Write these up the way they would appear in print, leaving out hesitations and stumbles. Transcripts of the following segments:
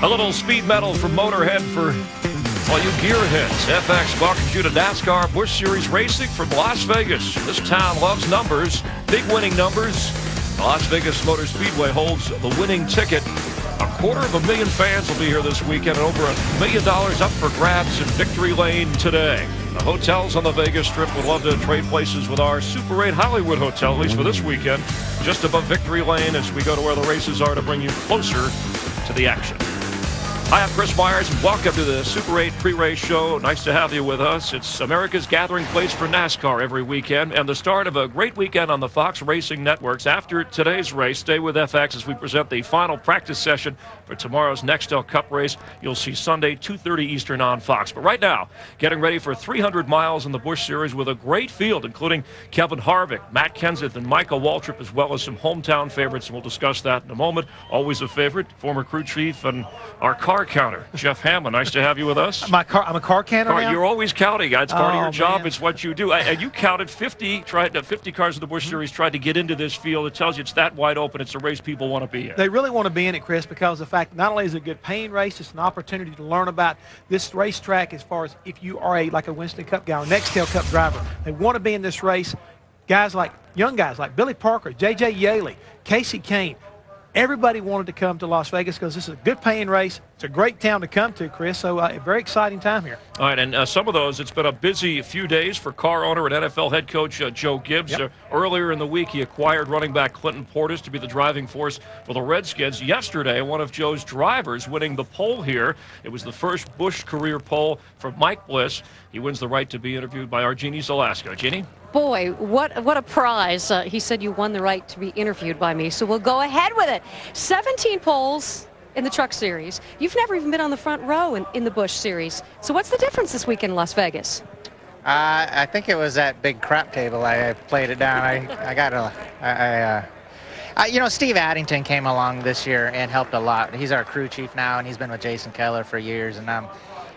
A little speed metal from Motorhead for all you gearheads. FX welcomes you to NASCAR Busch Series Racing from Las Vegas. This town loves numbers, big winning numbers. The Las Vegas Motor Speedway holds the winning ticket. 250,000 fans will be here this weekend, and over $1 million up for grabs in Victory Lane today. The hotels on the Vegas Strip would love to trade places with our Super 8 Hollywood Hotel, at least for this weekend, just above Victory Lane as we go to where the races are to bring you closer to the action. Hi, I'm Chris Myers, and welcome to the Super 8 pre-race show. Nice to have you with us. It's America's gathering place for NASCAR every weekend, and the start of a great weekend on the Fox Racing Networks. After today's race, stay with FX as we present the final practice session for tomorrow's Nextel Cup race. You'll see Sunday, 2:30 Eastern on Fox. But right now, getting ready for 300 miles in the Busch Series with a great field, including Kevin Harvick, Matt Kenseth, and Michael Waltrip, as well as some hometown favorites, and we'll discuss that in a moment. Always a favorite, former crew chief and our car counter, Jeff Hammond. Nice to have you with us. I'm a car counter now? You're always counting. It's part of your job. Man. It's what you do. And you counted 50 cars in the Busch Series tried to get into this field. It tells you it's that wide open. It's a race people want to be in. They really want to be in it, Chris, because of the fact that not only is it a good paying race, it's an opportunity to learn about this racetrack as far as if you are like a Winston Cup guy or Nextel Cup driver. They want to be in this race. Young guys like Billy Parker, J.J. Yaley, Casey Kane. Everybody wanted to come to Las Vegas because this is a good paying race. It's a great town to come to, Chris, so a very exciting time here. All right, and some of those, it's been a busy few days for car owner and NFL head coach Joe Gibbs. Yep. Earlier in the week, he acquired running back Clinton Portis to be the driving force for the Redskins. Yesterday, one of Joe's drivers winning the pole here. It was the first Busch career pole for Mike Bliss. He wins the right to be interviewed by our Jeannie Zalaska. Jeannie? Boy, what a prize. He said you won the right to be interviewed by me, so we'll go ahead with it. 17 poles in the Truck Series. You've never even been on the front row in the Busch Series. So what's the difference this week in Las Vegas? I think it was that big crap table. I played it down. Steve Addington came along this year and helped a lot. He's our crew chief now, and he's been with Jason Keller for years, and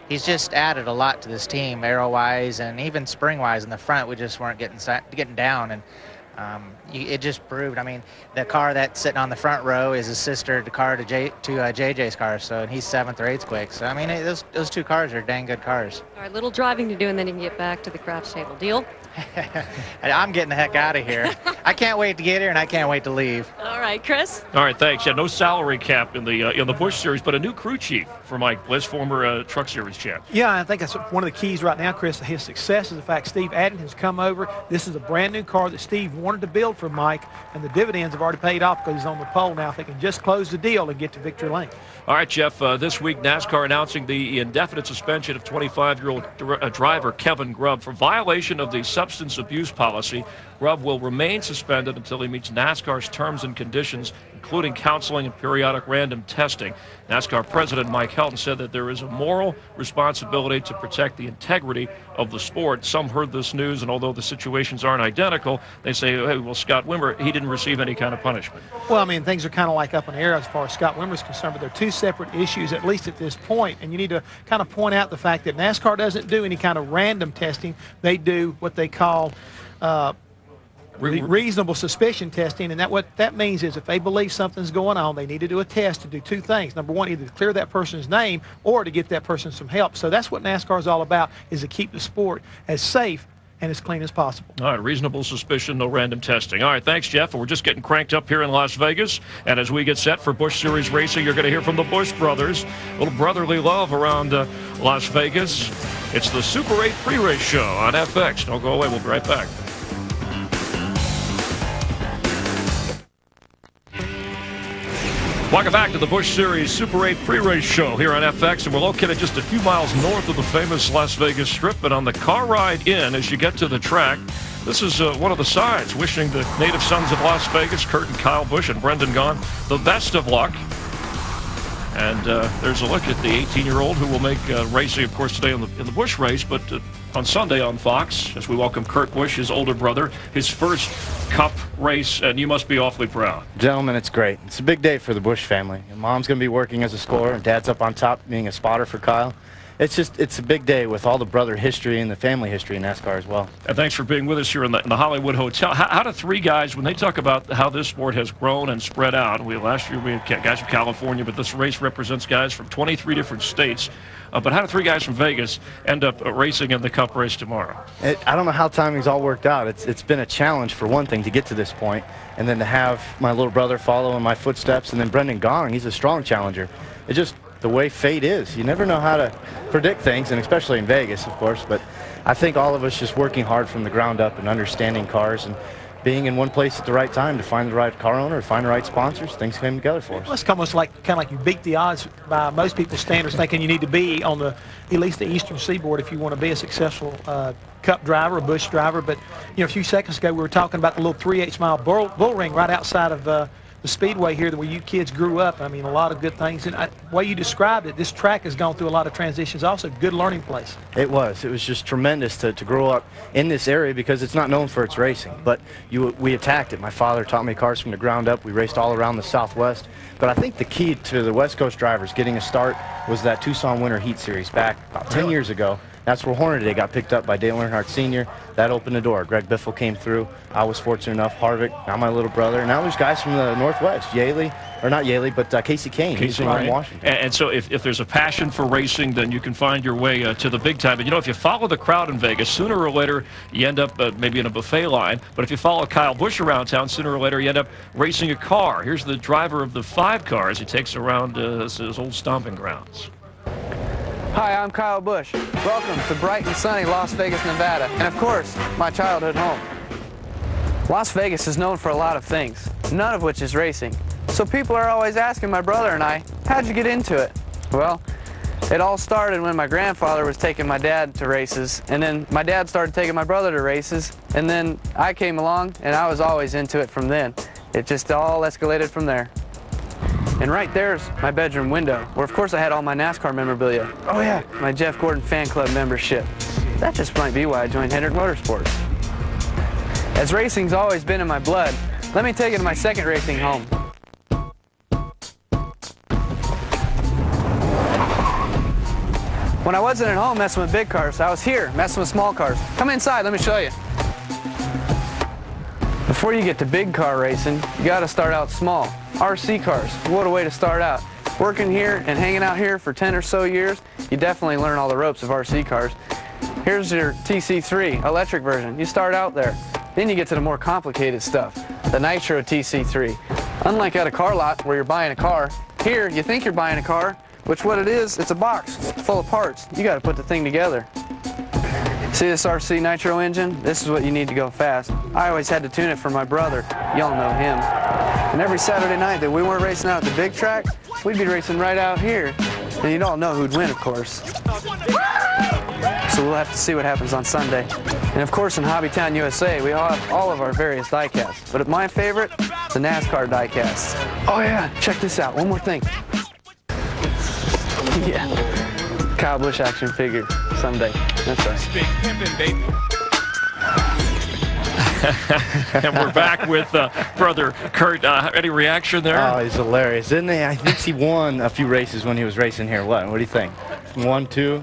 he's just added a lot to this team, aero-wise and even spring-wise in the front. We just weren't getting down, and it just proved. I mean, the car that's sitting on the front row is a sister car to JJ's car, and he's 7th or 8th quick. So, I mean, those two cars are dang good cars. All right, little driving to do, and then you can get back to the craps table. Deal? I'm getting the heck out of here. I can't wait to get here, and I can't wait to leave. All right, Chris? All right, thanks. Yeah, no salary cap in the Busch Series, but a new crew chief for Mike Bliss, former Truck Series champ. Yeah, I think that's one of the keys right now, Chris, to his success is the fact Steve Addington's come over. This is a brand-new car that Steve wanted to build for Mike, and the dividends have already paid off because he's on the pole now. If they can just close the deal and get to Victory Lane. All right, Jeff, this week NASCAR announcing the indefinite suspension of 25-year-old driver Kevin Grubb for violation of the substance abuse policy. Grubb will remain suspended until he meets NASCAR's terms and conditions, including counseling and periodic random testing. NASCAR President Mike Helton said that there is a moral responsibility to protect the integrity of the sport. Some heard this news, and although the situations aren't identical, they say, hey, well, Scott Wimmer, he didn't receive any kind of punishment. Well, I mean, things are kind of like up in the air as far as Scott Wimmer is concerned, but they're two separate issues, at least at this point. And you need to kind of point out the fact that NASCAR doesn't do any kind of random testing. They do what they call reasonable suspicion testing, and what that means is if they believe something's going on, they need to do a test to do two things. Number one, either to clear that person's name or to get that person some help. So that's what NASCAR is all about, is to keep the sport as safe and as clean as possible. All right, reasonable suspicion, no random testing. All right, thanks, Jeff. We're just getting cranked up here in Las Vegas, and as we get set for Busch Series racing, you're going to hear from the Busch brothers. A little brotherly love around Las Vegas. It's the Super 8 pre-race show on FX. Don't go away. We'll be right back. Welcome back to the Busch Series Super 8 pre-race show here on FX, and we're located just a few miles north of the famous Las Vegas Strip. And on the car ride in, as you get to the track, this is one of the sides wishing the native sons of Las Vegas, Kurt and Kyle Busch and Brendan Gaughan, the best of luck. And there's a look at the 18-year-old who will make racing, of course, today in the Busch race, but on Sunday on Fox, as we welcome Kurt Busch, his older brother, his first Cup race, and you must be awfully proud. Gentlemen, it's great. It's a big day for the Busch family. And Mom's going to be working as a scorer, and Dad's up on top being a spotter for Kyle. it's a big day with all the brother history and the family history in NASCAR as well. And thanks for being with us here in the Hollywood Hotel. How do three guys, when they talk about how this sport has grown and spread out, last year we had guys from California, but this race represents guys from 23 different states. But how do three guys from Vegas end up racing in the Cup race tomorrow? I don't know how timing's all worked out. It's been a challenge for one thing to get to this point, and then to have my little brother follow in my footsteps, and then Brendan Gaughan, he's a strong challenger. It's just the way fate is. You never know how to predict things, and especially in Vegas, of course. But I think all of us just working hard from the ground up and understanding cars and being in one place at the right time to find the right car owner, find the right sponsors, things came together for us. Well, it's almost like you beat the odds by most people's standards, thinking you need to be on at least the Eastern Seaboard if you want to be a successful Cup driver, a Busch driver. But a few seconds ago we were talking about the little 3/8 mile bull ring right outside of the Speedway here, where you kids grew up. I mean, a lot of good things. And the way you described it, this track has gone through a lot of transitions. Also, good learning place. It was just tremendous to grow up in this area because it's not known for its racing. But we attacked it. My father taught me cars from the ground up. We raced all around the Southwest. But I think the key to the West Coast drivers getting a start was that Tucson Winter Heat Series back about 10 years ago. That's where Hornaday got picked up by Dale Earnhardt Sr. That opened the door. Greg Biffle came through. I was fortunate enough. Harvick, now my little brother. Now there's guys from the Northwest. Casey Kane. He's from Washington. And so if there's a passion for racing, then you can find your way to the big time. And, if you follow the crowd in Vegas, sooner or later you end up maybe in a buffet line. But if you follow Kyle Busch around town, sooner or later you end up racing a car. Here's the driver of the 5 cars he takes around his old stomping grounds. Hi, I'm Kyle Busch. Welcome to bright and sunny Las Vegas, Nevada, and of course, my childhood home. Las Vegas is known for a lot of things, none of which is racing. So people are always asking my brother and I, how'd you get into it? Well, it all started when my grandfather was taking my dad to races, and then my dad started taking my brother to races, and then I came along, and I was always into it from then. It just all escalated from there. And right there's my bedroom window, where of course I had all my NASCAR memorabilia. Oh yeah, my Jeff Gordon fan club membership. That just might be why I joined Hendrick Motorsports. As racing's always been in my blood, let me take you to my second racing home. When I wasn't at home messing with big cars, I was here messing with small cars. Come inside, let me show you. Before you get to big car racing, you gotta start out small. RC cars, what a way to start out. Working here and hanging out here for 10 or so years, you definitely learn all the ropes of RC cars. Here's your TC3 electric version. You start out there. Then you get to the more complicated stuff, the Nitro TC3. Unlike at a car lot where you're buying a car, here you think you're buying a car, which what it is, it's a box full of parts. You gotta put the thing together. See this RC Nitro engine? This is what you need to go fast. I always had to tune it for my brother. Y'all know him. And every Saturday night that we weren't racing out at the big track, we'd be racing right out here. And you'd all know who'd win, of course. So we'll have to see what happens on Sunday. And of course in Hobbytown, USA, we all have all of our various diecasts. But my favorite, the NASCAR diecasts. Oh yeah, check this out, one more thing. Yeah, Kyle Busch action figure, someday. That's right. Big pimpin', baby. And we're back with brother Kurt. Any reaction there? Oh, he's hilarious, isn't he? I think he won a few races when he was racing here. What do you think? 1, 2?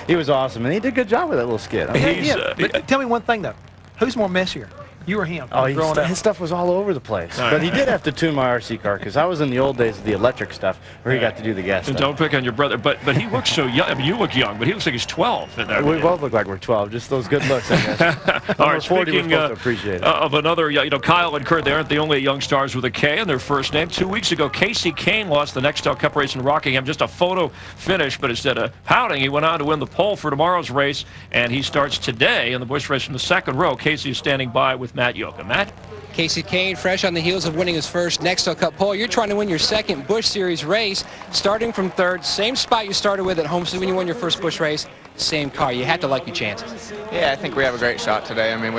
He was awesome, and he did a good job with that little skit. But tell me one thing though, who's more messier? You or him? Oh, his stuff was all over the place. But he did have to tune my RC car because I was in the old days of the electric stuff where he got to do the gas stuff. Don't pick on your brother, but he looks so young. I mean, you look young, but he looks like he's 12. We both look like we're 12. Just those good looks, I guess. All right, 40, speaking we're supposed to appreciate it. Of another, Kyle and Kurt, they aren't the only young stars with a K in their first name. 2 weeks ago, Casey Kane lost the Nextel Cup race in Rockingham. Just a photo finish, but instead of pouting, he went on to win the pole for tomorrow's race, and he starts today in the Busch race in the second row. Casey is standing by with Matt Yoka. Matt? Casey Kane, fresh on the heels of winning his first Nextel Cup pole. You're trying to win your second Busch Series race, starting from third, same spot you started with at Homestead when you won your first Busch race, same car. You had to like your chances. Yeah, I think we have a great shot today. I mean,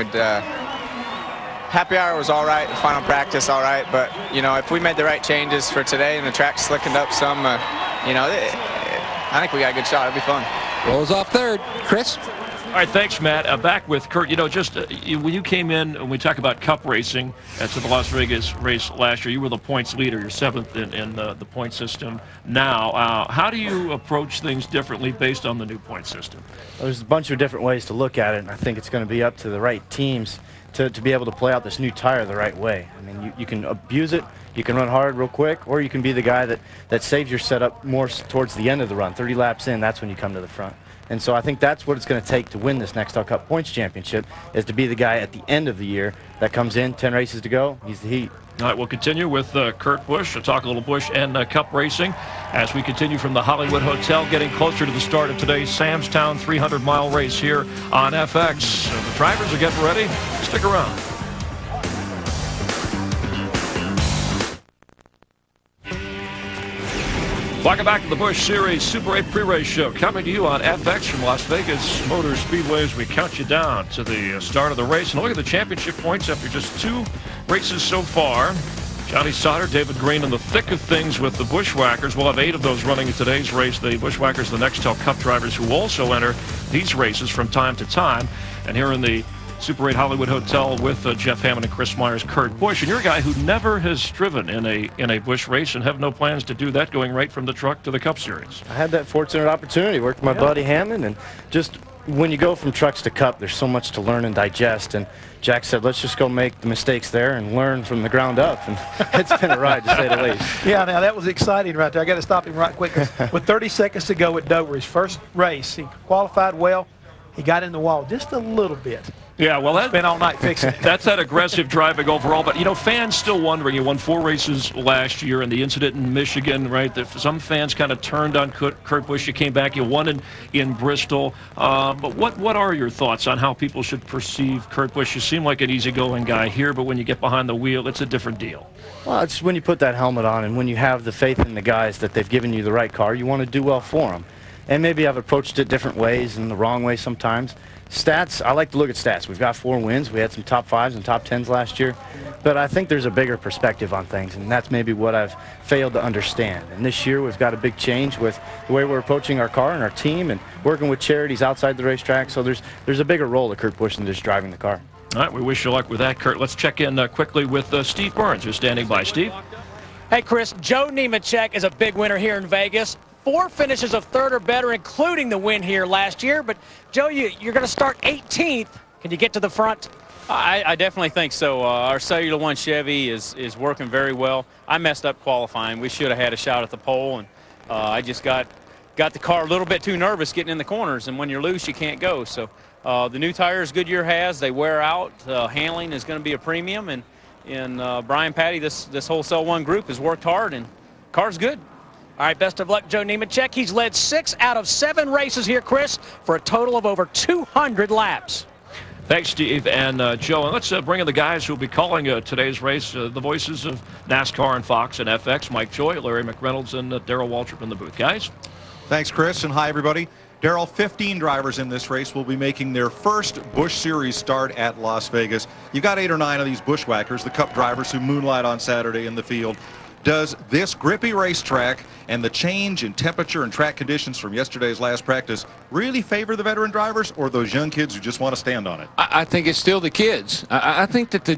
happy hour was all right, final practice all right, but, if we made the right changes for today and the track slickened up some, I think we got a good shot. It'll be fun. Rolls off third. Chris? All right, thanks, Matt. Back with Kurt. You know, just when you came in, when we talk about cup racing to the Las Vegas race last year, you were the points leader. You're 7th in the point system now. How do you approach things differently based on the new point system? Well, there's a bunch of different ways to look at it, and I think it's going to be up to the right teams to be able to play out this new tire the right way. I mean, you can abuse it, you can run hard real quick, or you can be the guy that saves your setup more towards the end of the run. 30 laps in, that's when you come to the front. And so I think that's what it's going to take to win this Nextel Cup Points Championship, is to be the guy at the end of the year that comes in, 10 races to go, he's the heat. All right, we'll continue with Kurt Busch. We'll talk a little Busch and Cup racing as we continue from the Hollywood Hotel, getting closer to the start of today's Sam's Town 300-mile race here on FX. So the drivers are getting ready. Stick around. Welcome back to the Busch Series Super 8 pre-race show, coming to you on FX from Las Vegas Motor Speedway as we count you down to the start of the race. And look at the championship points after just 2 races so far. Johnny Sauter, David Green in the thick of things with the Bushwhackers. We'll have 8 of those running in today's race. The Bushwhackers, the Nextel Cup drivers who also enter these races from time to time. And here in the Super 8 Hollywood Hotel with Jeff Hammond and Chris Myers, Kurt Busch. And you're a guy who never has driven in a Busch race and have no plans to do that, going right from the truck to the Cup Series. I had that fortunate opportunity, worked with my buddy Hammond, and just when you go from trucks to Cup, there's so much to learn and digest. And Jack said, let's just go make the mistakes there and learn from the ground up. And it's been a ride, to say the least. Yeah, now that was exciting right there. I got to stop him right quick. With 30 seconds to go at Dover, his first race, he qualified well. He got in the wall just a little bit. Yeah, well, that's been all night fixing it. That's that aggressive driving overall. But, you know, fans still wondering. You won 4 races last year in the incident in Michigan, right? Some fans kind of turned on Kurt Busch. You came back. You won in Bristol. But what are your thoughts on how people should perceive Kurt Busch? You seem like an easygoing guy here, but when you get behind the wheel, it's a different deal. Well, it's when you put that helmet on and when you have the faith in the guys that they've given you the right car, you want to do well for them. And maybe I've approached it different ways and the wrong way sometimes. Stats, I like to look at stats. We've got 4 wins. We had some top 5s and top 10s last year. But I think there's a bigger perspective on things, and that's maybe what I've failed to understand. And this year we've got a big change with the way we're approaching our car and our team and working with charities outside the racetrack. So there's a bigger role to Kurt Busch than just driving the car. All right, we wish you luck with that, Kurt. Let's check in quickly with Steve Burns, who's standing by. Steve? Hey, Chris, Joe Nemechek is a big winner here in Vegas. 4 finishes of 3rd or better, including the win here last year. But, Joe, you're going to start 18th. Can you get to the front? I definitely think so. Our Cellular One Chevy is working very well. I messed up qualifying. We should have had a shot at the pole, and I just got the car a little bit too nervous getting in the corners, and when you're loose, you can't go. So the new tires Goodyear has, they wear out. Handling is going to be a premium, and Brian Patty, this whole Cell One group has worked hard, and the car's good. All right, best of luck, Joe Nemechek. He's led 6 out of 7 races here, Chris, for a total of over 200 laps. Thanks, Steve and Joe. And let's bring in the guys who will be calling today's race, the voices of NASCAR and Fox and FX, Mike Joy, Larry McReynolds, and Darrell Waltrip in the booth. Guys? Thanks, Chris, and hi, everybody. Darrell, 15 drivers in this race will be making their first Busch Series start at Las Vegas. You've got 8 or 9 of these Bushwhackers, the Cup drivers who moonlight on Saturday in the field. Does this grippy racetrack and the change in temperature and track conditions from yesterday's last practice really favor the veteran drivers or those young kids who just want to stand on it? I think it's still the kids. I think that the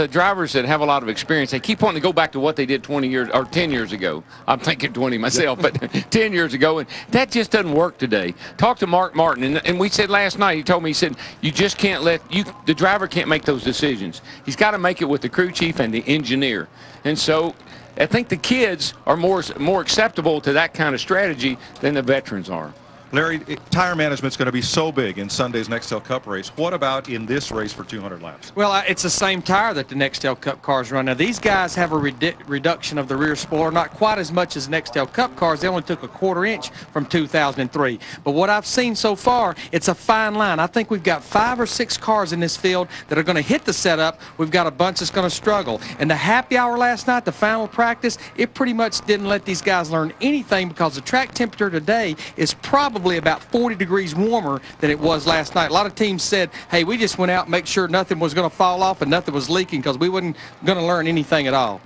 drivers that have a lot of experience, they keep wanting to go back to what they did 20 years or 10 years ago. I'm thinking 20 myself, but 10 years ago, and that just doesn't work today. Talk to Mark Martin, and we said last night, he told me, he said, you just can't the driver can't make those decisions. He's got to make it with the crew chief and the engineer. And so I think the kids are more acceptable to that kind of strategy than the veterans are. Larry, tire management's going to be so big in Sunday's Nextel Cup race. What about in this race for 200 laps? Well, it's the same tire that the Nextel Cup cars run. Now, these guys have a reduction of the rear spoiler, not quite as much as Nextel Cup cars. They only took a 1/4 inch from 2003. But what I've seen so far, it's a fine line. I think we've got 5 or 6 cars in this field that are going to hit the setup. We've got a bunch that's going to struggle. And the happy hour last night, the final practice, it pretty much didn't let these guys learn anything because the track temperature today is probably about 40 degrees warmer than it was last night. A lot of teams said, hey, we just went out and make sure nothing was going to fall off and nothing was leaking because we wasn't going to learn anything at all.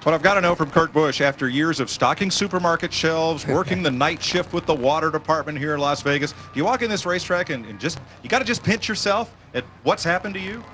What I've got to know from Kurt Busch, after years of stocking supermarket shelves, working the night shift with the water department here in Las Vegas, you walk in this racetrack and you got to just pinch yourself at what's happened to you?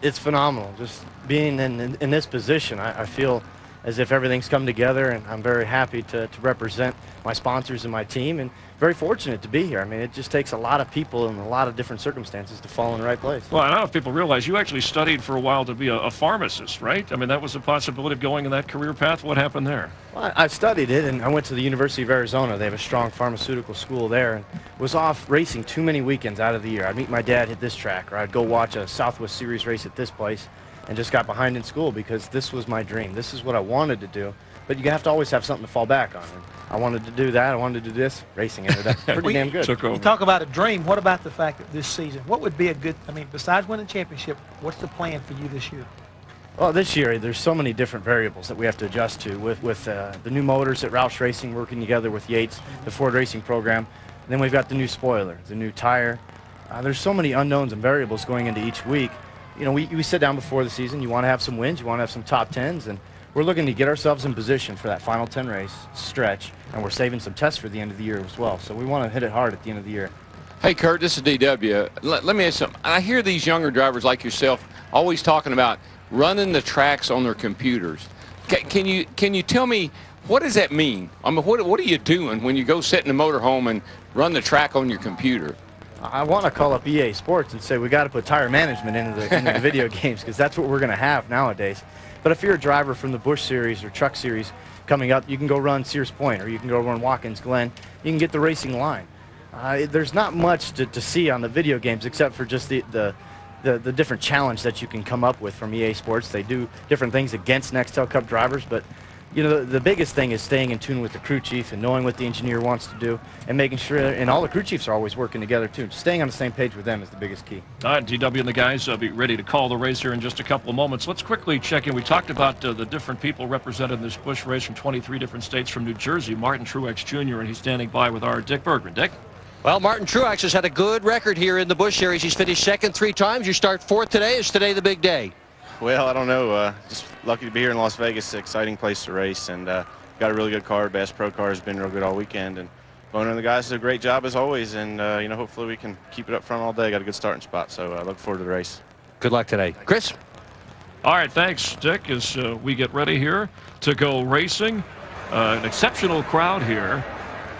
It's phenomenal. Just being in this position, I feel as if everything's come together, and I'm very happy to represent my sponsors and my team, and very fortunate to be here. I mean, it just takes a lot of people in a lot of different circumstances to fall in the right place. Well, I don't know if people realize you actually studied for a while to be a pharmacist, right? I mean, that was a possibility of going in that career path. What happened there? Well, I studied it, and I went to the University of Arizona. They have a strong pharmaceutical school there, and was off racing too many weekends out of the year. I'd meet my dad at this track, or I'd go watch a Southwest Series race at this place, and just got behind in school because this was my dream. This is what I wanted to do, but you have to always have something to fall back on. And I wanted to do that. I wanted to do this. Racing ended up pretty damn good. You talk about a dream. What about the fact that this season, what would be a good, I mean, besides winning championship, what's the plan for you this year? Well, this year, there's so many different variables that we have to adjust to with the new motors at Roush Racing, working together with Yates, the Ford Racing program. And then we've got the new spoiler, the new tire. There's so many unknowns and variables going into each week. You know, we sit down before the season. You want to have some wins. You want to have some top tens. And we're looking to get ourselves in position for that final 10 race stretch. And we're saving some tests for the end of the year as well. So we want to hit it hard at the end of the year. Hey, Kurt, this is DW. Let me ask you something. I hear these younger drivers like yourself always talking about running the tracks on their computers. Can you tell me, what does that mean? I mean, what are you doing when you go sit in the motorhome and run the track on your computer? I want to call up EA Sports and say we got to put tire management into the video games, because that's what we're going to have nowadays. But if you're a driver from the Busch Series or Truck Series coming up, you can go run Sears Point, or you can go run Watkins Glen. You can get the racing line. There's not much to see on the video games except for just the different challenge that you can come up with from EA Sports. They do different things against Nextel Cup drivers, but you know, the biggest thing is staying in tune with the crew chief and knowing what the engineer wants to do, and making sure, and all the crew chiefs are always working together too. Staying on the same page with them is the biggest key. All right, DW and the guys will be ready to call the race here in just a couple of moments. Let's quickly check in. We talked about the different people represented in this Busch race from 23 different states. From New Jersey, Martin Truex Jr., and he's standing by with our Dick Bergman. Dick? Well, Martin Truex has had a good record here in the Busch Series. He's finished second 3 times. You start 4th today. Is today the big day? Well, I don't know. Just lucky to be here in Las Vegas. Exciting place to race, and got a really good car. Bass Pro car has been real good all weekend, and Bono and the guys did a great job as always. And you know, hopefully we can keep it up front all day. Got a good starting spot, so I look forward to the race. Good luck today, Chris. All right, thanks, Dick. As we get ready here to go racing, an exceptional crowd here.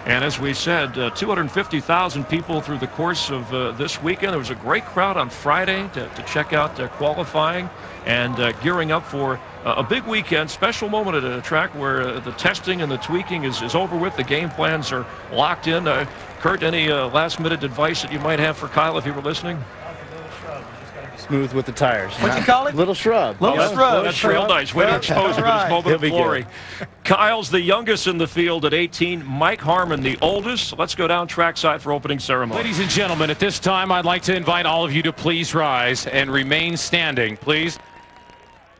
And as we said, 250,000 people through the course of this weekend. There was a great crowd on Friday to check out qualifying and gearing up for a big weekend, special moment at a track where the testing and the tweaking is over with. The game plans are locked in. Kurt, any last-minute advice that you might have for Kyle if he were listening? Smooth with the tires. What'd you call it? Little shrub. Little shrub. That's real nice. Way to expose him in his moment of glory. Kyle's the youngest in the field at 18. Mike Harmon, the oldest. Let's go down trackside for opening ceremony. Ladies and gentlemen, at this time, I'd like to invite all of you to please rise and remain standing, please.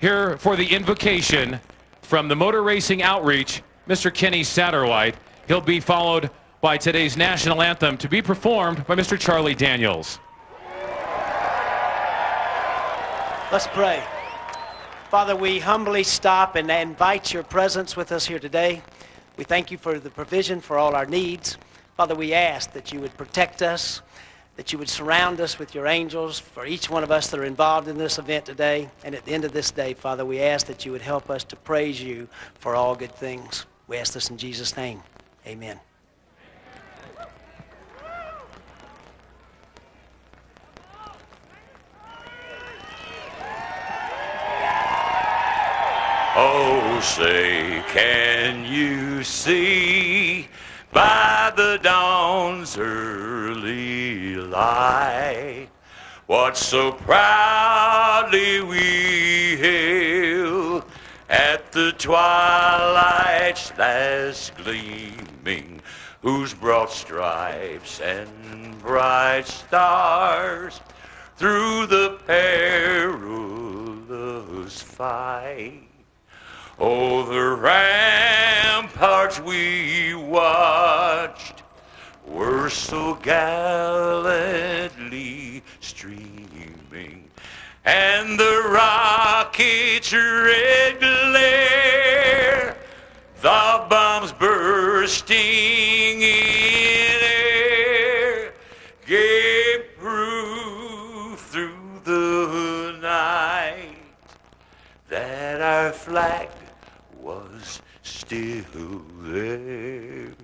Here for the invocation from the Motor Racing Outreach, Mr. Kenny Satterwhite. He'll be followed by today's national anthem to be performed by Mr. Charlie Daniels. Let's pray. Father, we humbly stop and invite your presence with us here today. We thank you for the provision for all our needs. Father, we ask that you would protect us, that you would surround us with your angels for each one of us that are involved in this event today. And at the end of this day, Father, we ask that you would help us to praise you for all good things. We ask this in Jesus' name. Amen. Oh, say, can you see by the dawn's early light what so proudly we hail at the twilight's last gleaming, whose broad stripes and bright stars through the perilous fight. Oh, the ramparts we watched were so gallantly streaming, and the rocket's red glare bursting in air gave proof through the night that our flag was still there.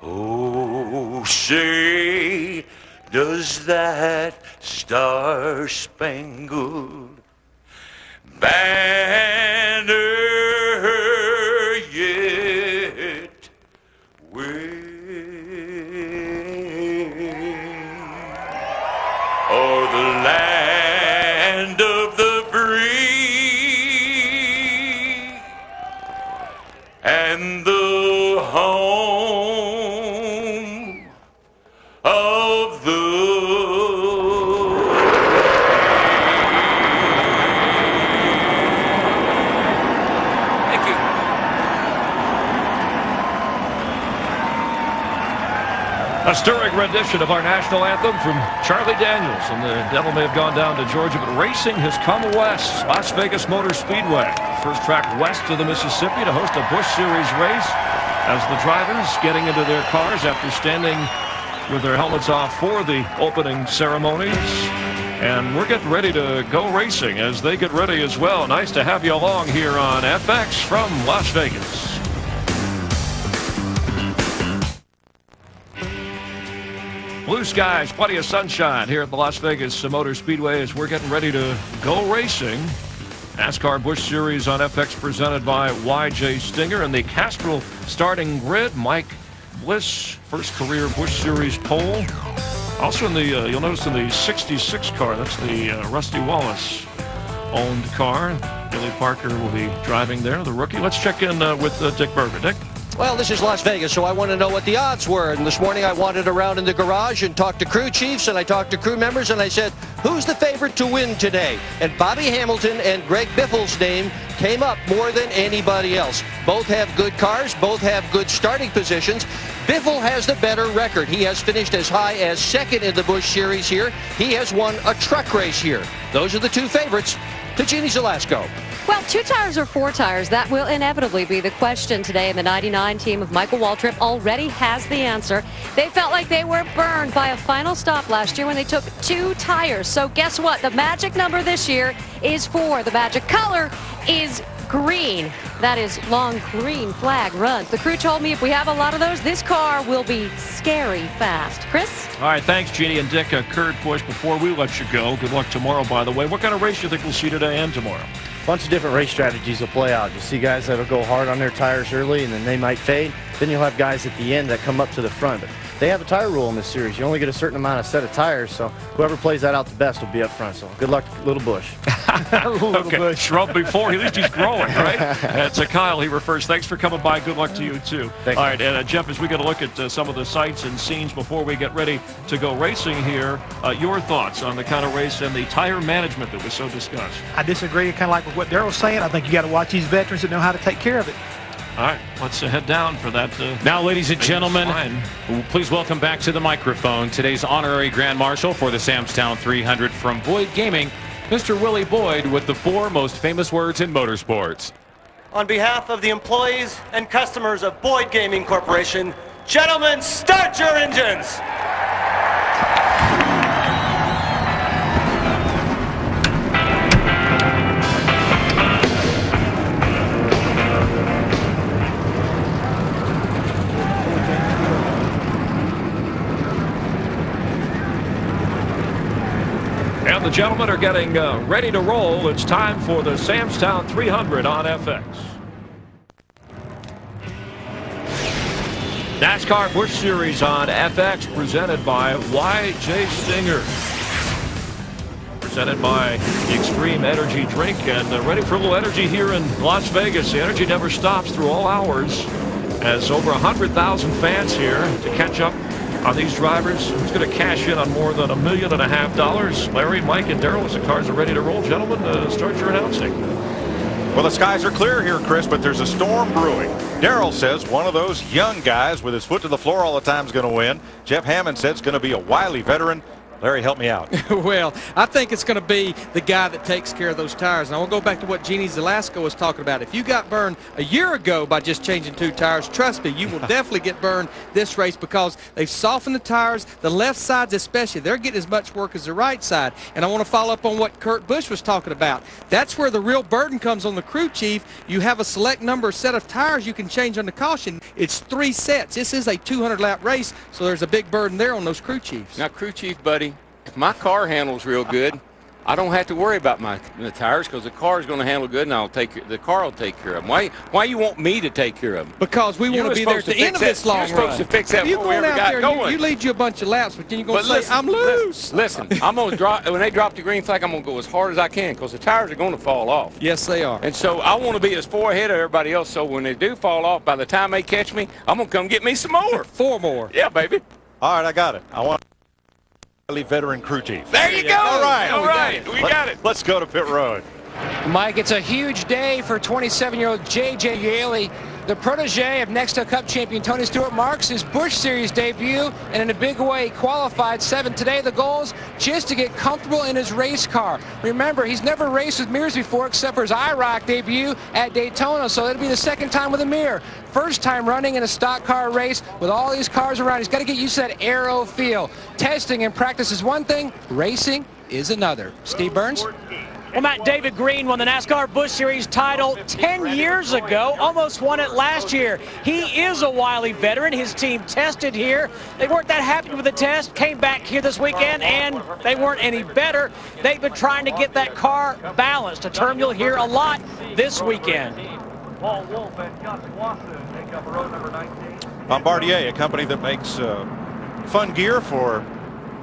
Oh, say, does that star-spangled banner yet wave o'er the land of the free and the home of the A stirring rendition of our national anthem from Charlie Daniels, and the devil may have gone down to Georgia, but racing has come west. Las Vegas Motor Speedway, first track west of the Mississippi to host a Busch Series race as the drivers getting into their cars after standing with their helmets off for the opening ceremonies. And we're getting ready to go racing as they get ready as well. Nice to have you along here on FX from Las Vegas. Blue skies, plenty of sunshine here at the Las Vegas Motor Speedway as we're getting ready to go racing. NASCAR Busch Series on FX presented by YJ Stinger and the Castrol starting grid. Mike Bliss, first career Busch Series pole. Also in the, you'll notice in the 66 car, that's the Rusty Wallace owned car. Billy Parker will be driving there, the rookie. Let's check in with Dick Berger. Dick? Well, this is Las Vegas, so I want to know what the odds were. And this morning I wandered around in the garage and talked to crew chiefs, and I talked to crew members, and I said, who's the favorite to win today? And Bobby Hamilton and Greg Biffle's name came up more than anybody else. Both have good cars, both have good starting positions. Biffle has the better record. He has finished as high as second in the Busch Series here. He has won a truck race here. Those are the two favorites to Jeannie Zelasco. Well, 2 tires or 4 tires, that will inevitably be the question today. And the 99 team of Michael Waltrip already has the answer. They felt like they were burned by a final stop last year when they took 2 tires. So guess what? The magic number this year is 4. The magic color is green. That is long green flag runs. The crew told me if we have a lot of those, this car will be scary fast. Chris? All right, thanks, Jeannie and Dick. Kurt Busch, before we let you go, good luck tomorrow, by the way. What kind of race do you think we'll see today and tomorrow? Bunch of different race strategies will play out. You see guys that'll go hard on their tires early and then they might fade. Then you'll have guys at the end that come up to the front. But they have a tire rule in this series. You only get a certain amount of set of tires, so whoever plays that out the best will be up front. So good luck, Little Busch. Okay, shrub before. At least he's growing, right? That's Kyle he refers. Thanks for coming by. Good luck to you, too. Thanks. All right, and Jeff, as we get a look at some of the sights and scenes before we get ready to go racing here, your thoughts on the kind of race and the tire management that was so discussed? I disagree, kind of like with what Daryl's saying. I think you got to watch these veterans that know how to take care of it. All right, let's head down for that. Now, ladies and gentlemen, please welcome back to the microphone today's honorary Grand Marshal for the Sam's Town 300 from Boyd Gaming, Mr. Willie Boyd, with the 4 most famous words in motorsports. On behalf of the employees and customers of Boyd Gaming Corporation, gentlemen, start your engines! And the gentlemen are getting ready to roll. It's time for the Sam's Town 300 on FX. NASCAR Busch Series on FX presented by YJ Stinger. Presented by the Extreme Energy Drink, and ready for a little energy here in Las Vegas. The energy never stops through all hours as over 100,000 fans here to catch up on these drivers. Who's going to cash in on more than $1.5 million? Larry, Mike, and Daryl, as the cars are ready to roll. Gentlemen, start your announcing. Well, the skies are clear here, Chris, but there's a storm brewing. Daryl says one of those young guys with his foot to the floor all the time is going to win. Jeff Hammond said it's going to be a wily veteran. Larry, help me out. Well, I think it's going to be the guy that takes care of those tires. And I want to go back to what Jeannie Zelasco was talking about. If you got burned a year ago by just changing 2 tires, trust me, you will definitely get burned this race because they've softened the tires. The left sides especially, they're getting as much work as the right side. And I want to follow up on what Kurt Busch was talking about. That's where the real burden comes on the crew chief. You have a select number set of tires you can change on the caution. It's 3 sets. This is a 200-lap race, so there's a big burden there on those crew chiefs. Now, crew chief, buddy, if my car handles real good, I don't have to worry about the tires because the car is going to handle good, and the car will take care of them. Why you want me to take care of them? Because we want to be there at the end of this long run. You're supposed to fix that before we ever got going. You lead you a bunch of laps, but then you're going to say, I'm loose. Listen, I'm going to drop, when they drop the green flag, I'm going to go as hard as I can because the tires are going to fall off. Yes, they are. And so I want to be as far ahead of everybody else so when they do fall off, by the time they catch me, I'm going to come get me some more. 4 more. Yeah, baby. All right, I got it. I want veteran crew chief. There you go. All right. All right. We got it. Let's go to pit road. Mike, it's a huge day for 27-year-old J.J. Yaley, the protege of Nextel Cup champion Tony Stewart. Marks his Busch Series debut, and in a big way qualified 7th today. The goals just to get comfortable in his race car. Remember, he's never raced with mirrors before except for his IROC debut at Daytona, so it'll be the 2nd time with a mirror. First time running in a stock car race with all these cars around. He's got to get used to that aero feel. Testing and practice is one thing, racing is another. Steve Burns? Well, Matt, David Green won the NASCAR Busch Series title 10 years ago, almost won it last year. He is a wily veteran. His team tested here. They weren't that happy with the test, came back here this weekend, and they weren't any better. They've been trying to get that car balanced, a term you'll hear a lot this weekend. Paul Wolf and Gus Watson take up road number 19. Bombardier, a company that makes fun gear for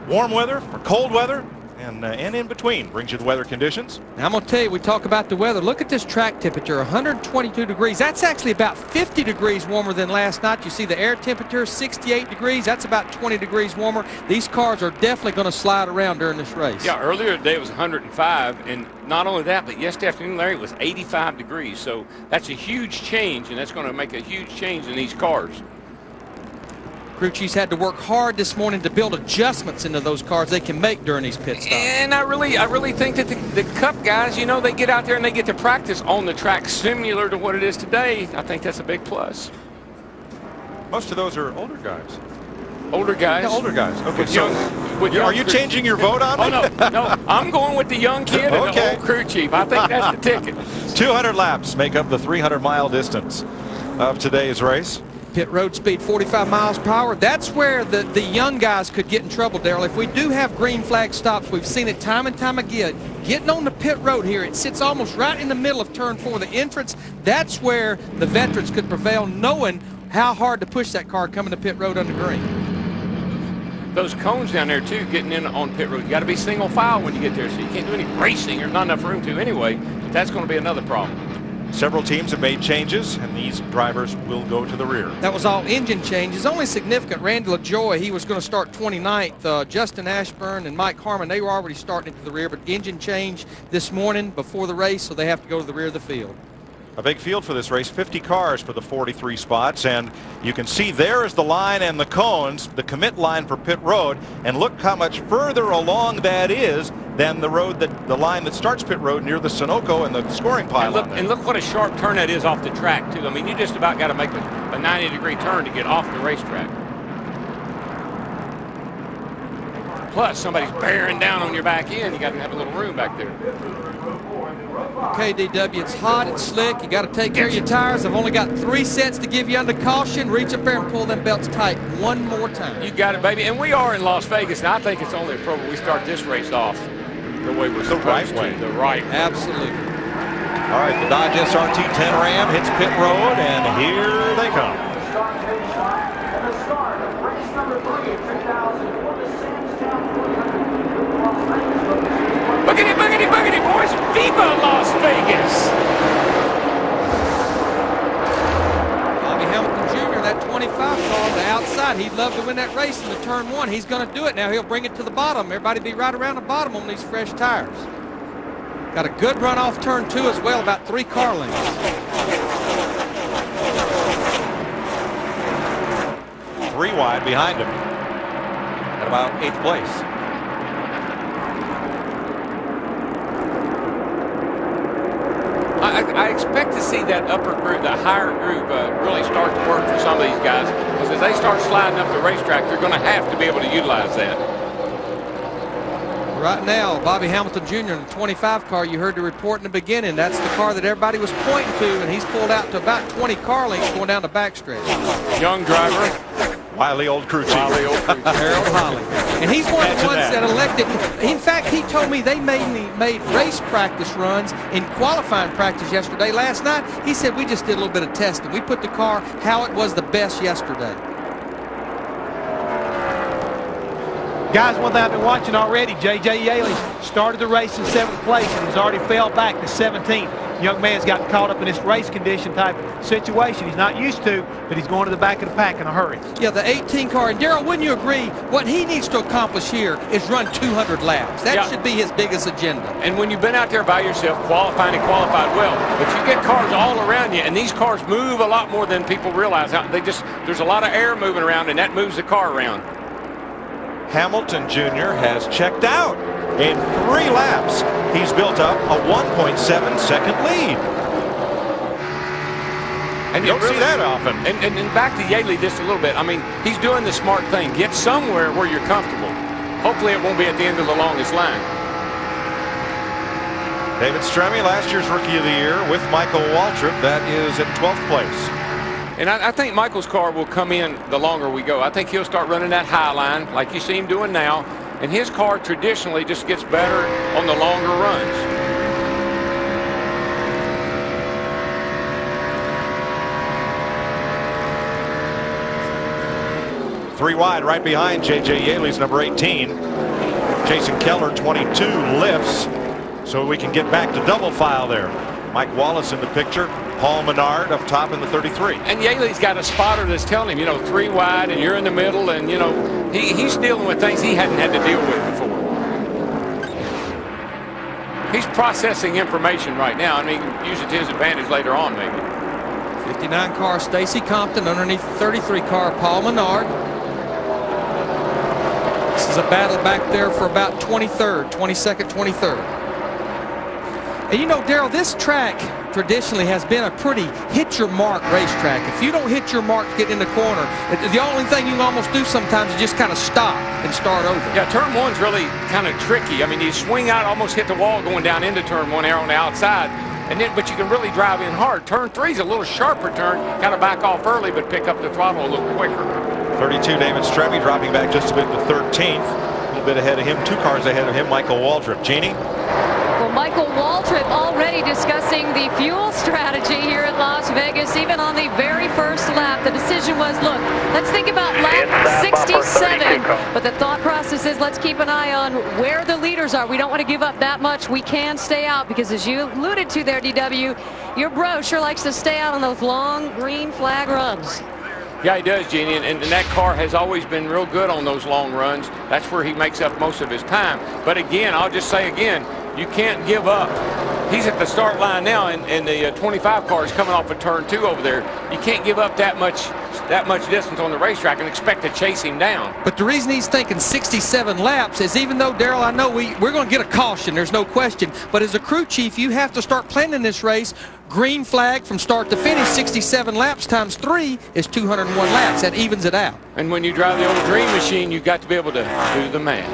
warm weather, for cold weather, and in between, brings you the weather conditions. Now, I'm going to tell you, we talk about the weather. Look at this track temperature, 122 degrees. That's actually about 50 degrees warmer than last night. You see the air temperature, 68 degrees. That's about 20 degrees warmer. These cars are definitely going to slide around during this race. Yeah, earlier today it was 105, and not only that, but yesterday afternoon, Larry, it was 85 degrees. So that's a huge change, and that's going to make a huge change in these cars. Crew chiefs had to work hard this morning to build adjustments into those cars they can make during these pit stops. And I really think that the Cup guys, you know, they get out there and they get to practice on the track similar to what it is today. I think that's a big plus. Most of those are older guys. Older guys? Yeah, older guys. Okay, with so are you changing your vote on me? Oh, no, I'm going with the young kid and the old crew chief. I think that's the ticket. 200 laps make up the 300-mile distance of today's race. Pit road speed 45 miles per hour. That's where the young guys could get in trouble, Darrell. If we do have green flag stops, we've seen it time and time again. Getting on the pit road here, it sits almost right in the middle of turn 4, the entrance. That's where the veterans could prevail, knowing how hard to push that car coming to pit road under green. Those cones down there, too, getting in on pit road. You got to be single file when you get there, so you can't do any racing. There's not enough room to anyway. But that's going to be another problem. Several teams have made changes, and these drivers will go to the rear. That was all engine changes. Only significant, Randy LaJoy, he was going to start 29th. Justin Ashburn and Mike Harmon, they were already starting into the rear, but engine change this morning before the race, so they have to go to the rear of the field. A big field for this race, 50 cars for the 43 spots, and you can see there is the line and the cones, the commit line for pit road, and look how much further along that is than the road the line that starts pit road near the Sunoco and the scoring pylon. And look what a sharp turn that is off the track too. I mean, you just about got to make a 90-degree turn to get off the racetrack. Plus, somebody's bearing down on your back end. You got to have a little room back there. Okay, DW, it's hot, it's slick. You got to take care of your tires. I've only got 3 sets to give you under caution. Reach up there and pull them belts tight one more time. You got it, baby. And we are in Las Vegas, and I think it's only appropriate we start this race off the way we're supposed to. The right way. Absolutely. All right, the Dodge SRT10 Ram hits pit road, and here they come. Boogity, boogity, boogity, boys. Viva Las Vegas. Bobby Hamilton Jr., that 25 car on the outside, he'd love to win that race in the turn 1. He's going to do it now. He'll bring it to the bottom. Everybody be right around the bottom on these fresh tires. Got a good run off turn 2 as well, about 3 car lengths. 3 wide behind him at about 8th place. I expect to see that upper groove, the higher groove, really start to work for some of these guys. Because as they start sliding up the racetrack, they're going to have to be able to utilize that. Right now, Bobby Hamilton Jr. in the 25 car, you heard the report in the beginning. That's the car that everybody was pointing to, and he's pulled out to about 20 car lengths going down the backstretch. Young driver. Wily old crew chief. Harold Holly. And he's one of the ones that elected. In fact, he told me they made race practice runs in qualifying practice yesterday. Last night, he said, we just did a little bit of testing. We put the car how it was the best yesterday. Guys, one thing I've been watching already, J.J. Yaley started the race in 7th place and has already fell back to 17th. Young man's gotten caught up in this race condition type situation he's not used to, but he's going to the back of the pack in a hurry. Yeah, the 18 car. And Darrell, wouldn't you agree, what he needs to accomplish here is run 200 laps. That should be his biggest agenda. And when you've been out there by yourself, qualifying and qualified well, but you get cars all around you, and these cars move a lot more than people realize. There's a lot of air moving around, and that moves the car around. Hamilton Jr. has checked out in 3 laps. He's built up a 1.7-second lead. And you don't see that often. And back to Yaley just a little bit. I mean, he's doing the smart thing. Get somewhere where you're comfortable. Hopefully it won't be at the end of the longest line. David Stremme, last year's Rookie of the Year with Michael Waltrip. That is in 12th place. And I think Michael's car will come in the longer we go. I think he'll start running that high line like you see him doing now. And his car traditionally just gets better on the longer runs. Three wide right behind J.J. Yaley's number 18. Jason Keller, 22, lifts. So we can get back to double file there. Mike Wallace in the picture. Paul Menard up top in the 33. And Yaley's got a spotter that's telling him, you know, 3 wide and you're in the middle, and, you know, he's dealing with things he hadn't had to deal with before. He's processing information right now, and he can use it to his advantage later on, maybe. 59 car Stacy Compton underneath the 33 car Paul Menard. This is a battle back there for about 22nd, 23rd. And you know, Darrell, this track traditionally has been a pretty hit-your-mark racetrack. If you don't hit your mark getting in the corner, the only thing you can almost do sometimes is just kind of stop and start over. Yeah, turn 1's really kind of tricky. I mean, you swing out, almost hit the wall going down into turn 1 there on the outside, and then but you can really drive in hard. Turn 3's a little sharper turn, kind of back off early, but pick up the throttle a little quicker. 32, David Stremme dropping back just a bit to 13th. A little bit ahead of him, 2 cars ahead of him, Michael Waltrip. Jeannie? Well, Michael Waltrip already discussing the fuel strategy here at Las Vegas, even on the very first lap. The decision was, look, let's think about lap 67. But the thought process is, let's keep an eye on where the leaders are. We don't want to give up that much. We can stay out because, as you alluded to there, DW, your bro sure likes to stay out on those long green flag runs. Yeah, he does, Jeannie, and that car has always been real good on those long runs. That's where he makes up most of his time. But again, I'll just say again, you can't give up. He's at the start line now, and the 25 car is coming off of turn 2 over there. You can't give up that much distance on the racetrack and expect to chase him down. But the reason he's thinking 67 laps is, even though, Darrell, I know we're going to get a caution, there's no question, but as a crew chief, you have to start planning this race. Green flag from start to finish, 67 laps times 3 is 201 laps. That evens it out. And when you drive the old Dream Machine, you've got to be able to do the math.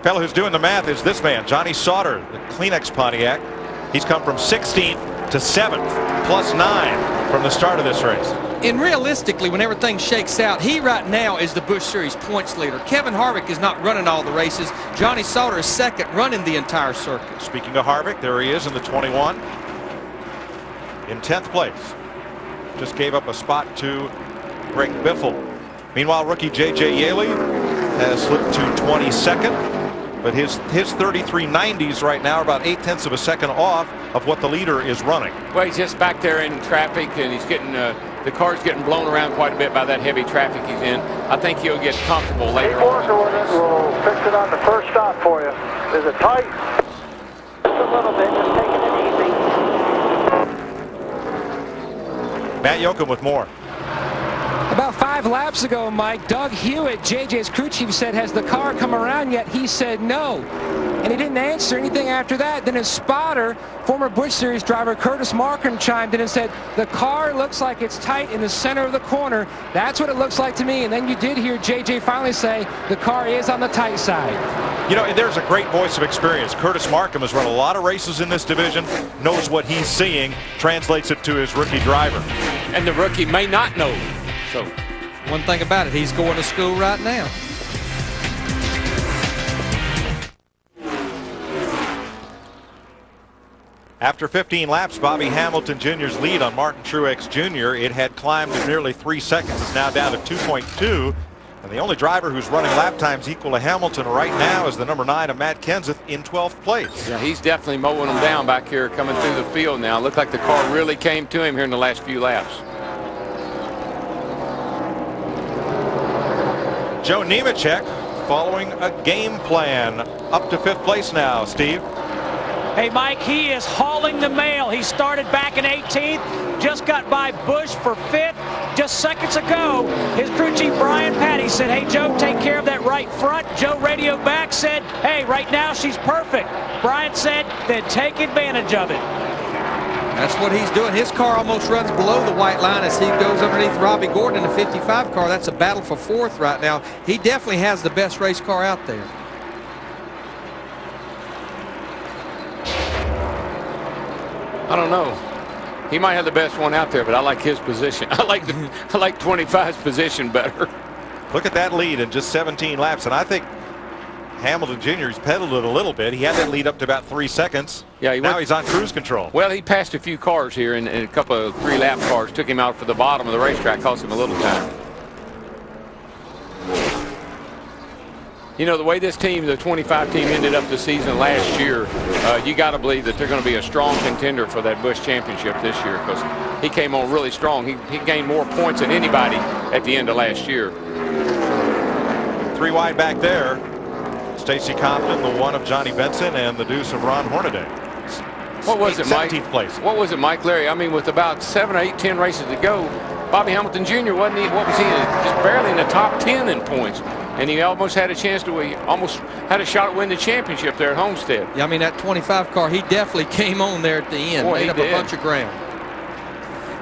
Fellow who's doing the math is this man, Johnny Sauter, the Kleenex Pontiac. He's come from 16th to 7th, plus 9 from the start of this race. And realistically, when everything shakes out, he right now is the Busch Series points leader. Kevin Harvick is not running all the races. Johnny Sauter is second, running the entire circuit. Speaking of Harvick, there he is in the 21. In 10th place. Just gave up a spot to Greg Biffle. Meanwhile, rookie J.J. Yaley has slipped to 22nd. But his 33.90s right now are about 0.8 of a second off of what the leader is running. Well, he's just back there in traffic, and he's getting the car's getting blown around quite a bit by that heavy traffic he's in. I think he'll get comfortable later on. Keep working with it. We'll fix it on the first stop for you. Is it tight? Just a little bit. Just taking it easy. Matt Yoakum with more. About 5 laps ago, Mike, Doug Hewitt, JJ's crew chief, said, has the car come around yet? He said no. and he didn't answer anything after that. Then his spotter, former Busch Series driver Curtis Markham, chimed in and said, the car looks like it's tight in the center of the corner. That's what it looks like to me. And then you did hear JJ finally say the car is on the tight side. You know, there's a great voice of experience. Curtis Markham has run a lot of races in this division, knows what he's seeing, translates it to his rookie driver. And the rookie may not know. So, one thing about it, he's going to school right now. After 15 laps, Bobby Hamilton Jr.'s lead on Martin Truex Jr. It had climbed to nearly 3 seconds. It's now down to 2.2. And the only driver who's running lap times equal to Hamilton right now is the number 9 of Matt Kenseth in 12th place. Yeah, he's definitely mowing them down back here coming through the field now. Looked like the car really came to him here in the last few laps. Joe Nemechek following a game plan. Up to 5th place now, Steve. Hey, Mike, he is hauling the mail. He started back in 18th, just got by Busch for 5th. Just seconds ago, his crew chief, Brian Patty, said, hey, Joe, take care of that right front. Joe radioed back, said, hey, right now she's perfect. Brian said, then take advantage of it. That's what he's doing. His car almost runs below the white line as he goes underneath Robbie Gordon in the 55 car. That's a battle for 4th right now. He definitely has the best race car out there. I don't know. He might have the best one out there, but I like his position. I like 25's position better. Look at that lead in just 17 laps, and I think Hamilton Jr.'s pedaled it a little bit. He had that lead up to about 3 seconds. Yeah, now he's on cruise control. Well, he passed a few cars here, and a couple of 3-lap cars took him out for the bottom of the racetrack, cost him a little time. You know, the way this team, the 25 team, ended up the season last year, you got to believe that they're going to be a strong contender for that Busch Championship this year, because he came on really strong. He gained more points than anybody at the end of last year. 3 wide back there. Stacy Compton, the 1 of Johnny Benson, and the deuce of Ron Hornaday. What was it, Mike? 17th place. What was it, Mike Larry? I mean, with about 7 or 8, 10 races to go, Bobby Hamilton Jr. wasn't he? What was he? Just barely in the top 10 in points. And he almost had a chance to almost had a shot at winning the championship there at Homestead. Yeah, I mean, that 25 car, he definitely came on there at the end. Boy, made up a bunch of ground.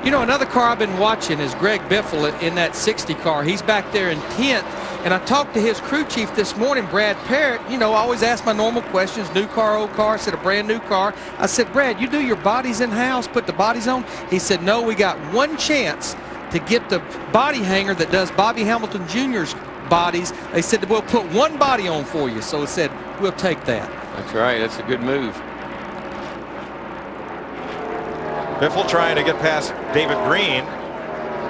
You know, another car I've been watching is Greg Biffle in that 60 car. He's back there in 10th. And I talked to his crew chief this morning, Brad Parrott. You know, I always ask my normal questions, new car, old car. I said, a brand new car. I said, Brad, you do your bodies in-house, put the bodies on? He said, no, we got one chance to get the body hanger that does Bobby Hamilton Jr.'s bodies. They said, we'll put one body on for you. So he said, we'll take that. That's right. That's a good move. Biffle trying to get past David Green,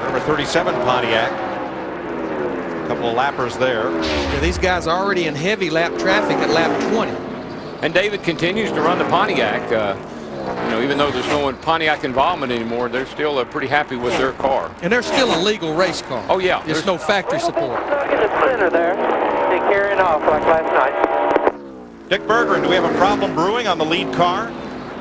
number 37 Pontiac. A couple of lappers there. Yeah, these guys are already in heavy lap traffic at lap 20. And David continues to run the Pontiac. You know, even though there's no Pontiac involvement anymore, they're still pretty happy with their car. And they're still a legal race car. Oh, yeah. There's no factory support. In the center there, they carrying off like last night. Dick Bergeron, do we have a problem brewing on the lead car?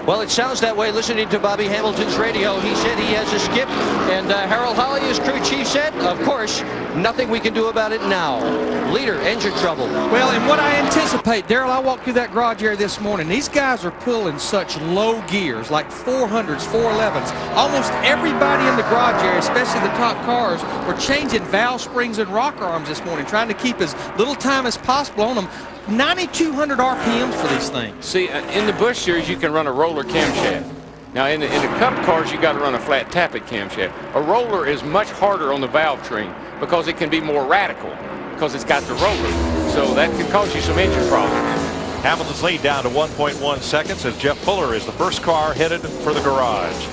Well, it sounds that way listening to Bobby Hamilton's radio. He said he has a skip, and Harold Holly, his crew chief, said, of course, nothing we can do about it now. Leader, engine trouble. Well, and what I anticipate, Darrell, I walked through that garage area this morning. These guys are pulling such low gears, like 400s, 411s. Almost everybody in the garage area, especially the top cars, were changing valve springs and rocker arms this morning, trying to keep as little time as possible on them. 9,200 RPMs for these things. See, in the Busch Series, you can run a roller camshaft. Now, in the Cup cars, you got to run a flat tappet camshaft. A roller is much harder on the valve train because it can be more radical because it's got the roller. So that can cause you some engine problems. Hamilton's lead down to 1.1 seconds as Jeff Fuller is the first car headed for the garage.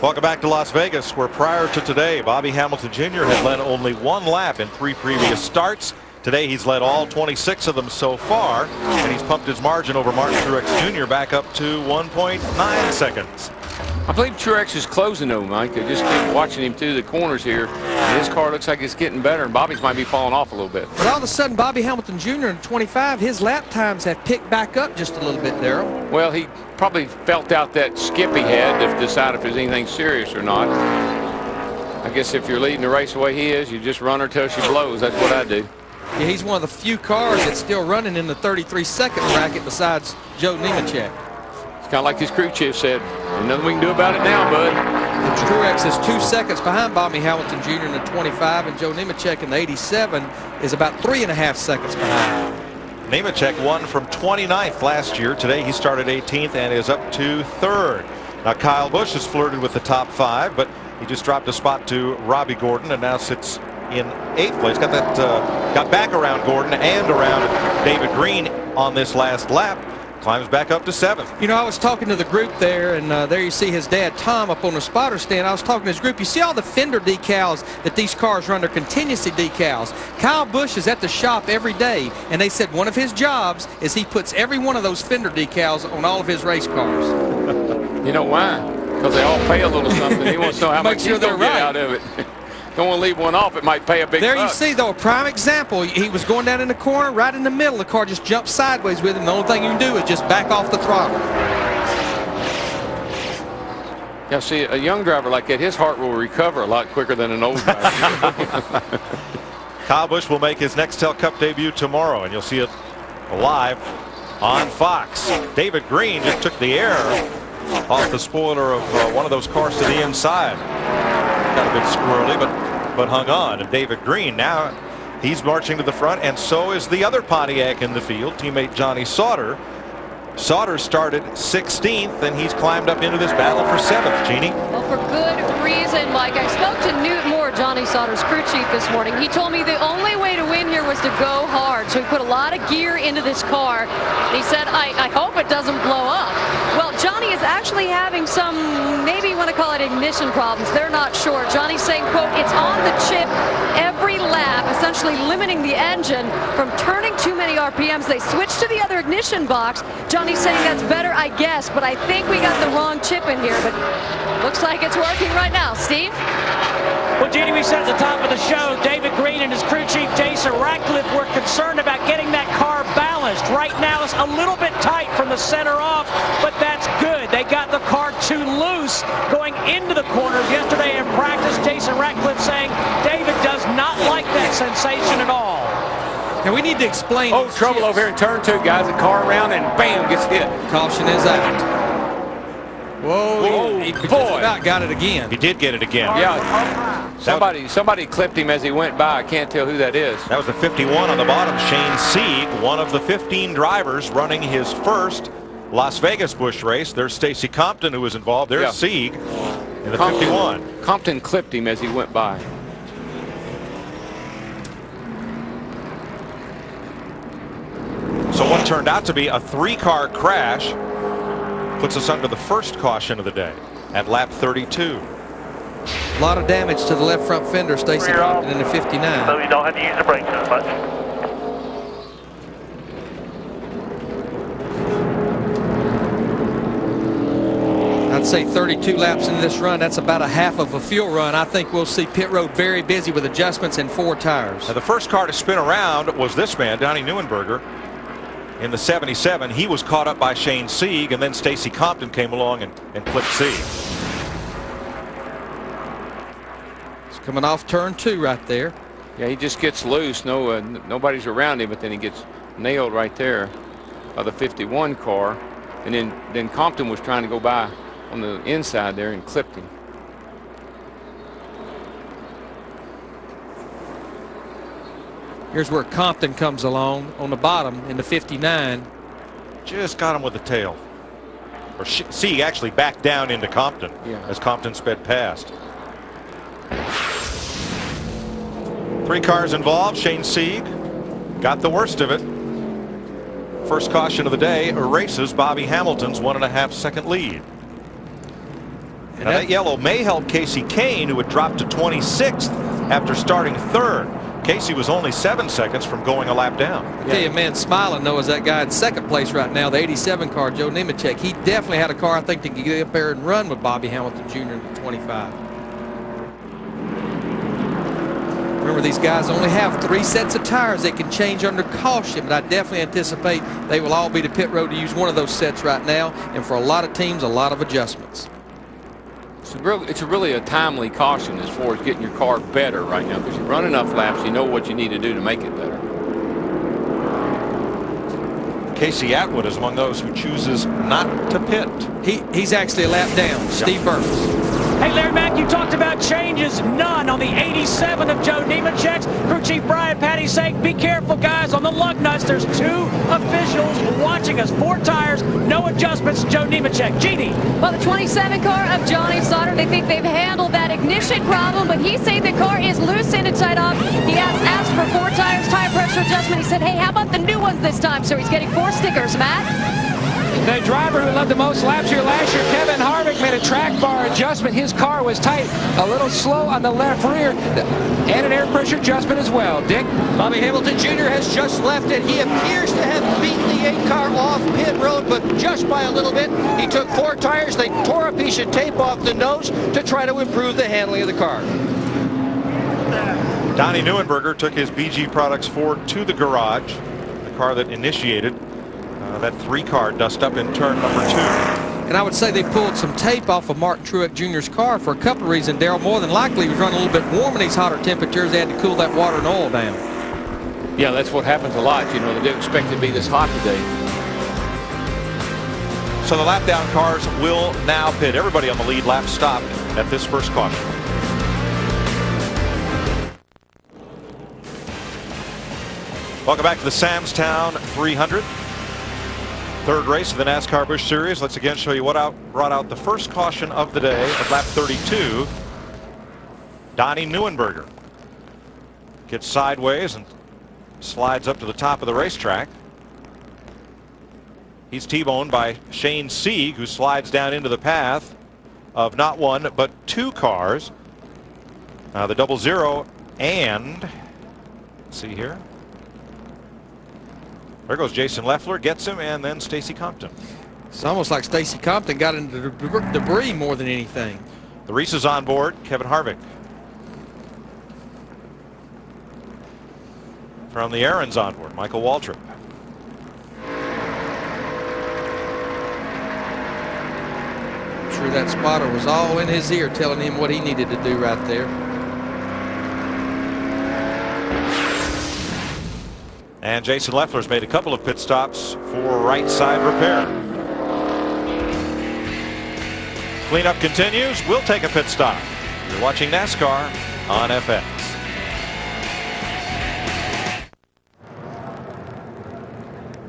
Welcome back to Las Vegas, where prior to today, Bobby Hamilton Jr. had led only 1 lap in 3 previous starts. Today, he's led all 26 of them so far, and he's pumped his margin over Martin Truex Jr. back up to 1.9 seconds. I believe Truex is closing though, Mike. I just keep watching him through the corners here. And his car looks like it's getting better, and Bobby's might be falling off a little bit. But all of a sudden, Bobby Hamilton Jr. in 25, his lap times have picked back up just a little bit, Darrell. Well, he probably felt out that skip he had to decide if there's anything serious or not. I guess if you're leading the race the way he is, you just run her till she blows. That's what I do. Yeah, he's one of the few cars that's still running in the 33-second bracket besides Joe Nemechek. It's kind of like his crew chief said, there's nothing we can do about it now, bud. The Truex is 2 seconds behind Bobby Hamilton Jr. in the 25, and Joe Nemechek in the 87 is about 3.5 seconds behind. Nemechek won from 29th last year. Today he started 18th and is up to 3rd. Now Kyle Busch has flirted with the top 5, but he just dropped a spot to Robbie Gordon and now sits in 8th place. Got back around Gordon and around David Green on this last lap. Climbs back up to 7th. You know, I was talking to the group there, and there you see his dad, Tom, up on the spotter stand. I was talking to his group. You see all the fender decals that these cars run? They're contingency decals. Kyle Busch is at the shop every day, and they said one of his jobs is he puts every one of those fender decals on all of his race cars. You know why? Because they all pay a little something. He wants to know how much he's going to get out of it. Don't want to leave one off. It might pay a big There buck. you see, though, a prime example. He was going down in the corner, right in the middle. The car just jumped sideways with him. The only thing you can do is just back off the throttle. Yeah, see, a young driver like that, his heart will recover a lot quicker than an old driver. Kyle Busch will make his Nextel Cup debut tomorrow, and you'll see it live on Fox. David Green just took the air off the spoiler of one of those cars to the inside. Got a bit squirrely, but hung on. And David Green, now he's marching to the front, and so is the other Pontiac in the field, teammate Johnny Sauter. Sauter started 16th, and he's climbed up into this battle for 7th. Jeannie? Well, for good reason, Mike. I spoke to Newt Moore, Johnny Sauter's crew chief, this morning. He told me the only way to win here was to go hard. So he put a lot of gear into this car. He said, I hope it doesn't blow up. Well, Johnny is actually having some, maybe you want to call it ignition problems. They're not sure. Johnny's saying, quote, it's on the chip every lap, essentially limiting the engine from turning too many RPMs. They switched to the other ignition box. Johnny's saying that's better, I guess, but I think we got the wrong chip in here. But looks like it's working right now. Steve? Well, Jeannie, we said at the top of the show, David Green and his crew chief, Jason Ratcliffe, were concerned about getting that car balanced. Right now, it's a little bit tight from the center off, but that's good. They got the car too loose going into the corners yesterday in practice. Jason Ratcliffe saying David does not like that sensation at all. And we need to explain. Oh, trouble over here in turn 2, guys. The car around and bam, gets hit. Caution is out. Whoa, he boy. just about got it again. He did get it again. Yeah. Somebody clipped him as he went by. I can't tell who that is. That was the 51 on the bottom. Shane Sieg, one of the 15 drivers running his first Las Vegas Busch race. There's Stacy Compton, who was involved. There's Sieg in the 51. Compton clipped him as he went by. So what turned out to be a 3-car crash puts us under the first caution of the day at lap 32. A lot of damage to the left front fender, Stacy Compton in the 59. So you don't have to use the brakes as much. I'd say 32 laps in this run. That's about a half of a fuel run. I think we'll see pit road very busy with adjustments and 4 tires. Now the first car to spin around was this man, Donnie Neuenberger, in the 77. He was caught up by Shane Sieg, and then Stacy Compton came along and clipped Sieg. It's coming off turn 2 right there. Yeah, he just gets loose. Nobody's around him, but then he gets nailed right there by the 51 car. And then Compton was trying to go by on the inside there and clipped him. Here's where Compton comes along on the bottom in the 59. Just got him with the tail. Or Sieg actually backed down into Compton as Compton sped past. 3 cars involved. Shane Sieg got the worst of it. First caution of the day erases Bobby Hamilton's 1.5 second lead. Now that yellow may help Casey Kane, who had dropped to 26th after starting 3rd. Casey was only 7 seconds from going a lap down. I tell you, man, smiling though is that guy in 2nd place right now, the 87 car, Joe Nemechek. He definitely had a car, I think, to get up there and run with Bobby Hamilton Jr. in the 25. Remember, these guys only have 3 sets of tires they can change under caution, but I definitely anticipate they will all be to pit road to use one of those sets right now, and for a lot of teams, a lot of adjustments. It's really a timely caution as far as getting your car better right now, because you run enough laps, you know what you need to do to make it better. Casey Atwood is among those who chooses not to pit. He's actually a lap down. Steve Burns. Hey, Larry Mack, you talked about changes. None on the 87 of Joe Nemechek's. Crew Chief Brian Patty saying, be careful, guys, on the lug nuts. There's 2 officials watching us. 4 tires, no adjustments. Joe Nemechek. Jeannie. Well, the 27 car of Johnny Sauter, they think they've handled that ignition problem, but he's saying the car is loose and tied off. He has asked for 4 tires, tire pressure adjustment. He said, hey, how about the new ones this time? So he's getting 4 stickers, Matt. The driver who led the most laps here last year, Kevin Harvick, made a track bar adjustment. His car was tight, a little slow on the left rear, and an air pressure adjustment as well. Dick? Bobby Hamilton Jr. has just left it. He appears to have beaten the 8 car off pit road, but just by a little bit. He took 4 tires. They tore a piece of tape off the nose to try to improve the handling of the car. Donnie Neuenberger took his BG Products Ford to the garage, the car that initiated that 3-car dust up in turn number 2. And I would say they pulled some tape off of Martin Truex Jr.'s car for a couple of reasons. Darrell, more than likely, he was running a little bit warm in these hotter temperatures. They had to cool that water and oil down. Yeah, that's what happens a lot. You know, they didn't expect it to be this hot today. So the lap down cars will now pit. Everybody on the lead lap stopped at this first caution. Welcome back to the Samstown 300. 3rd race of the NASCAR Busch Series. Let's again show you what brought out the first caution of the day at lap 32. Donnie Neuenberger gets sideways and slides up to the top of the racetrack. He's T-boned by Shane Sieg, who slides down into the path of not 1 but 2 cars. The 00 and let's see here. There goes Jason Leffler, gets him, and then Stacy Compton. It's almost like Stacy Compton got into the debris more than anything. The Reese is on board. Kevin Harvick. From the Aaron's on board. Michael Waltrip. I'm sure that spotter was all in his ear telling him what he needed to do right there. And Jason Leffler's made a couple of pit stops for right side repair. Cleanup continues. We'll take a pit stop. You're watching NASCAR on FX.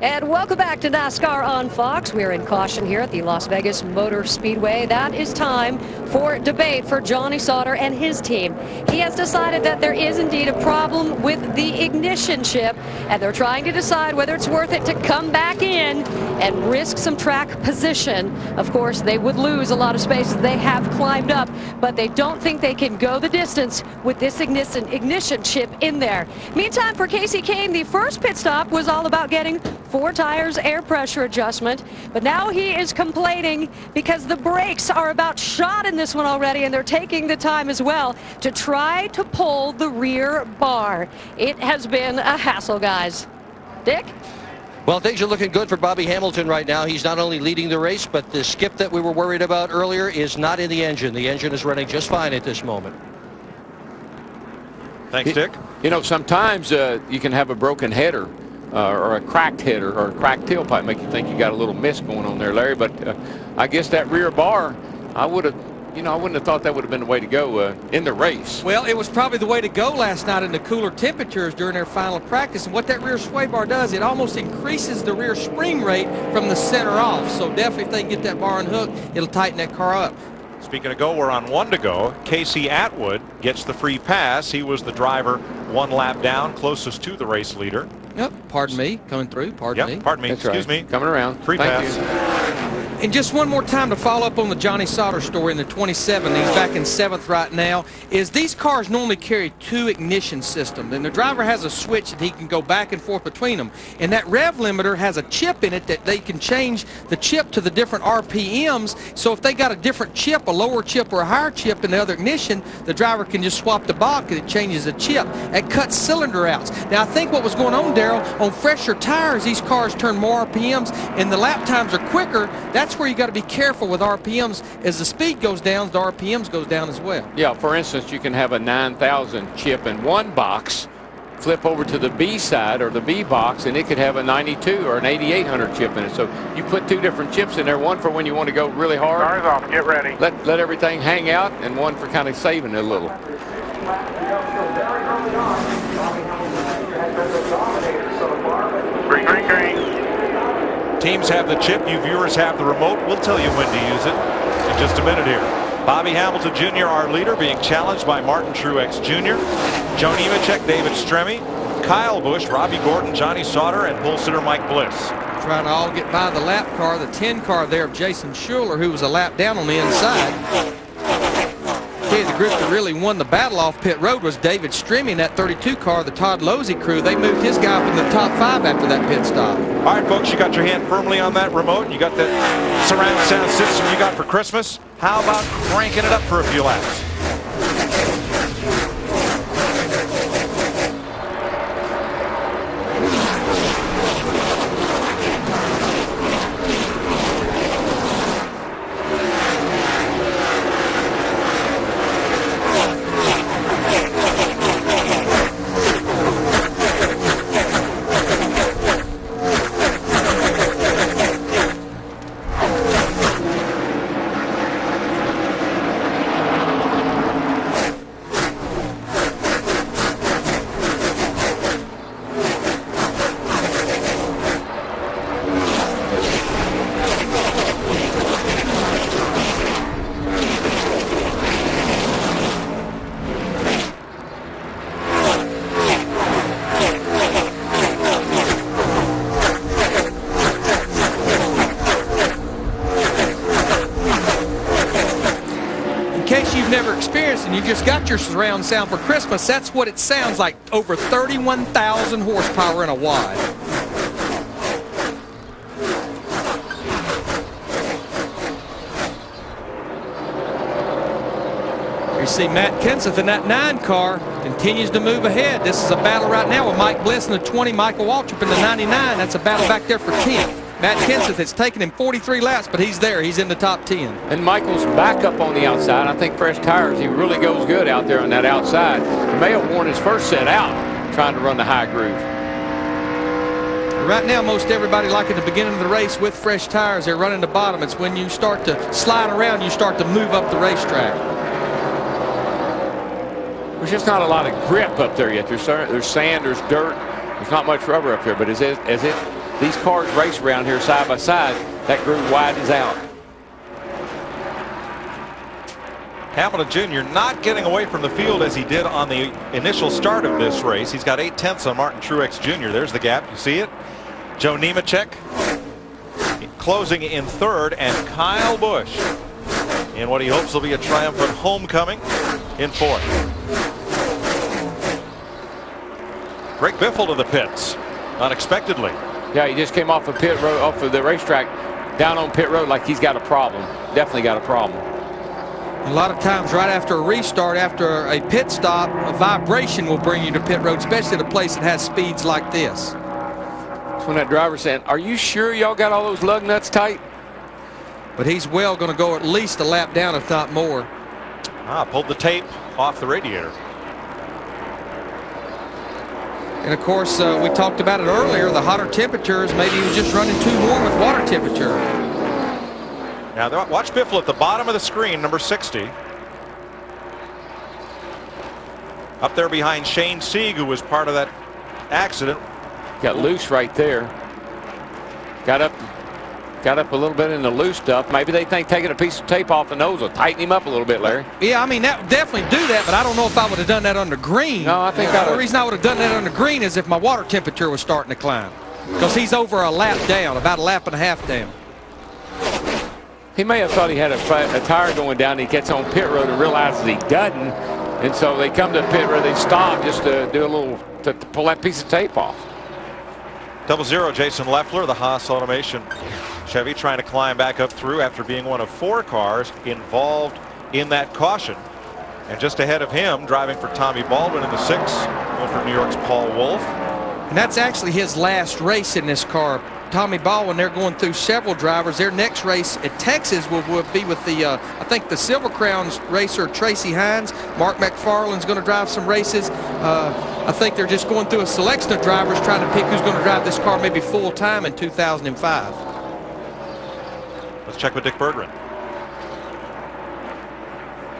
And welcome back to NASCAR on Fox. We're in caution here at the Las Vegas Motor Speedway. That is time for debate for Johnny Sauter and his team. He has decided that there is indeed a problem with the ignition chip, and they're trying to decide whether it's worth it to come back in and risk some track position. Of course, they would lose a lot of spaces they have climbed up, but they don't think they can go the distance with this ignition chip in there. Meantime, for Casey Kane, the first pit stop was all about getting 4 tires, air pressure adjustment, but now he is complaining because the brakes are about shot in this one already, and they're taking the time as well to try to pull the rear bar. It has been a hassle, guys. Dick? Well, things are looking good for Bobby Hamilton right now. He's not only leading the race, but the skip that we were worried about earlier is not in the engine. The engine is running just fine at this moment. Thanks, Dick. You know, sometimes you can have a broken header. Or a cracked header or a cracked tailpipe make you think you got a little mist going on there, Larry. But I guess that rear bar, I wouldn't have thought that would have been the way to go in the race. Well, it was probably the way to go last night in the cooler temperatures during their final practice. And what that rear sway bar does, it almost increases the rear spring rate from the center off. So definitely if they can get that bar unhooked, it'll tighten that car up. Speaking of go, we're on 1 to go. Casey Atwood gets the free pass. He was the driver 1 lap down, closest to the race leader. Yep, pardon me, coming through, pardon me. Pardon me, excuse me. Coming around. Free pass. And just one more time to follow up on the Johnny Sauter story in the 27. He's back in 7th right now. Is these cars normally carry 2 ignition systems, and the driver has a switch that he can go back and forth between them. And that rev limiter has a chip in it that they can change the chip to the different RPMs. So if they got a different chip, a lower chip or a higher chip in the other ignition, the driver can just swap the box and it changes the chip. It cuts cylinder outs. Now I think what was going on, Darrell, on fresher tires, these cars turn more RPMs and the lap times are quicker. That's that's where you got to be careful with RPMs. As the speed goes down, the RPMs goes down as well. Yeah, for instance, you can have a 9,000 chip in one box, flip over to the B side or the B box, and it could have a 92 or an 8800 chip in it. So you put two different chips in there, one for when you want to go really hard. Cars off, get ready. Let everything hang out, and one for kind of saving it a little. Green, green, green. Teams have the chip. You viewers have the remote. We'll tell you when to use it in just a minute here. Bobby Hamilton Jr., our leader, being challenged by Martin Truex Jr., Joe Nemechek, David Stremme, Kyle Busch, Robbie Gordon, Johnny Sauter, and pole sitter Mike Bliss. Trying to all get by the lap car, the 10 car there of Jason Schuler, who was a lap down on the inside. The group that really won the battle off pit road was David Stremme in that 32 car, the Todd Losey crew. They moved his guy up in the top 5 after that pit stop. All right, folks, you got your hand firmly on that remote. You got that surround sound system you got for Christmas. How about cranking it up for a few laps? And you just got your surround sound for Christmas. That's what it sounds like. Over 31,000 horsepower in a wide. You see Matt Kenseth in that 9 car continues to move ahead. This is a battle right now with Mike Bliss in the 20, Michael Waltrip in the 99. That's a battle back there for 10th. Matt Kenseth, it's taken him 43 laps, but he's there. He's in the top 10. And Michael's back up on the outside. I think fresh tires, he really goes good out there on that outside. He may have worn his first set out trying to run the high groove. Right now, most everybody, like at the beginning of the race with fresh tires, they're running the bottom. It's when you start to slide around, you start to move up the racetrack. There's just not a lot of grip up there yet. There's sand, there's dirt. There's not much rubber up here, but as these cars race around here side by side, that groove widens out. Hamilton Jr. not getting away from the field as he did on the initial start of this race. He's got 8/10 on Martin Truex Jr. There's the gap. You see it? Joe Nemechek closing in 3rd, and Kyle Busch in what he hopes will be a triumphant homecoming in 4th. Greg Biffle to the pits unexpectedly. Yeah, he just came off of pit road, off of the racetrack, down on pit road like he's got a problem. Definitely got a problem. A lot of times right after a restart, after a pit stop, a vibration will bring you to pit road, especially at a place that has speeds like this. That's when that driver's saying, are you sure y'all got all those lug nuts tight? But he's well going to go at least a lap down, if not more. Pulled the tape off the radiator. And of course, we talked about it earlier, the hotter temperatures, maybe he was just running too warm with water temperature. Now watch Biffle at the bottom of the screen, number 60. Up there behind Shane Sieg, who was part of that accident. Got loose right there. Got up a little bit in the loose stuff. Maybe they think taking a piece of tape off the nose will tighten him up a little bit, Larry. Yeah, I mean, that would definitely do that, but I don't know if I would have done that under green. No, I think the reason I would have done that under green is if my water temperature was starting to climb. Because he's over a lap down, about a lap and a half down. He may have thought he had a tire going down. He gets on pit road and realizes he doesn't. And so they come to pit road, they stop just to do a little, to pull that piece of tape off. 00 Jason Leffler, the Haas Automation Chevy, trying to climb back up through after being one of 4 cars involved in that caution. And just ahead of him, driving for Tommy Baldwin in the 6, going for New York's Paul Wolfe. And that's actually his last race in this car, Tommy Baldwin. They're going through several drivers. Their next race at Texas will be with the, I think, the Silver Crowns racer Tracy Hines. Mark McFarland's going to drive some races. I think they're just going through a selection of drivers trying to pick who's going to drive this car maybe full time in 2005. Let's check with Dick Berggren.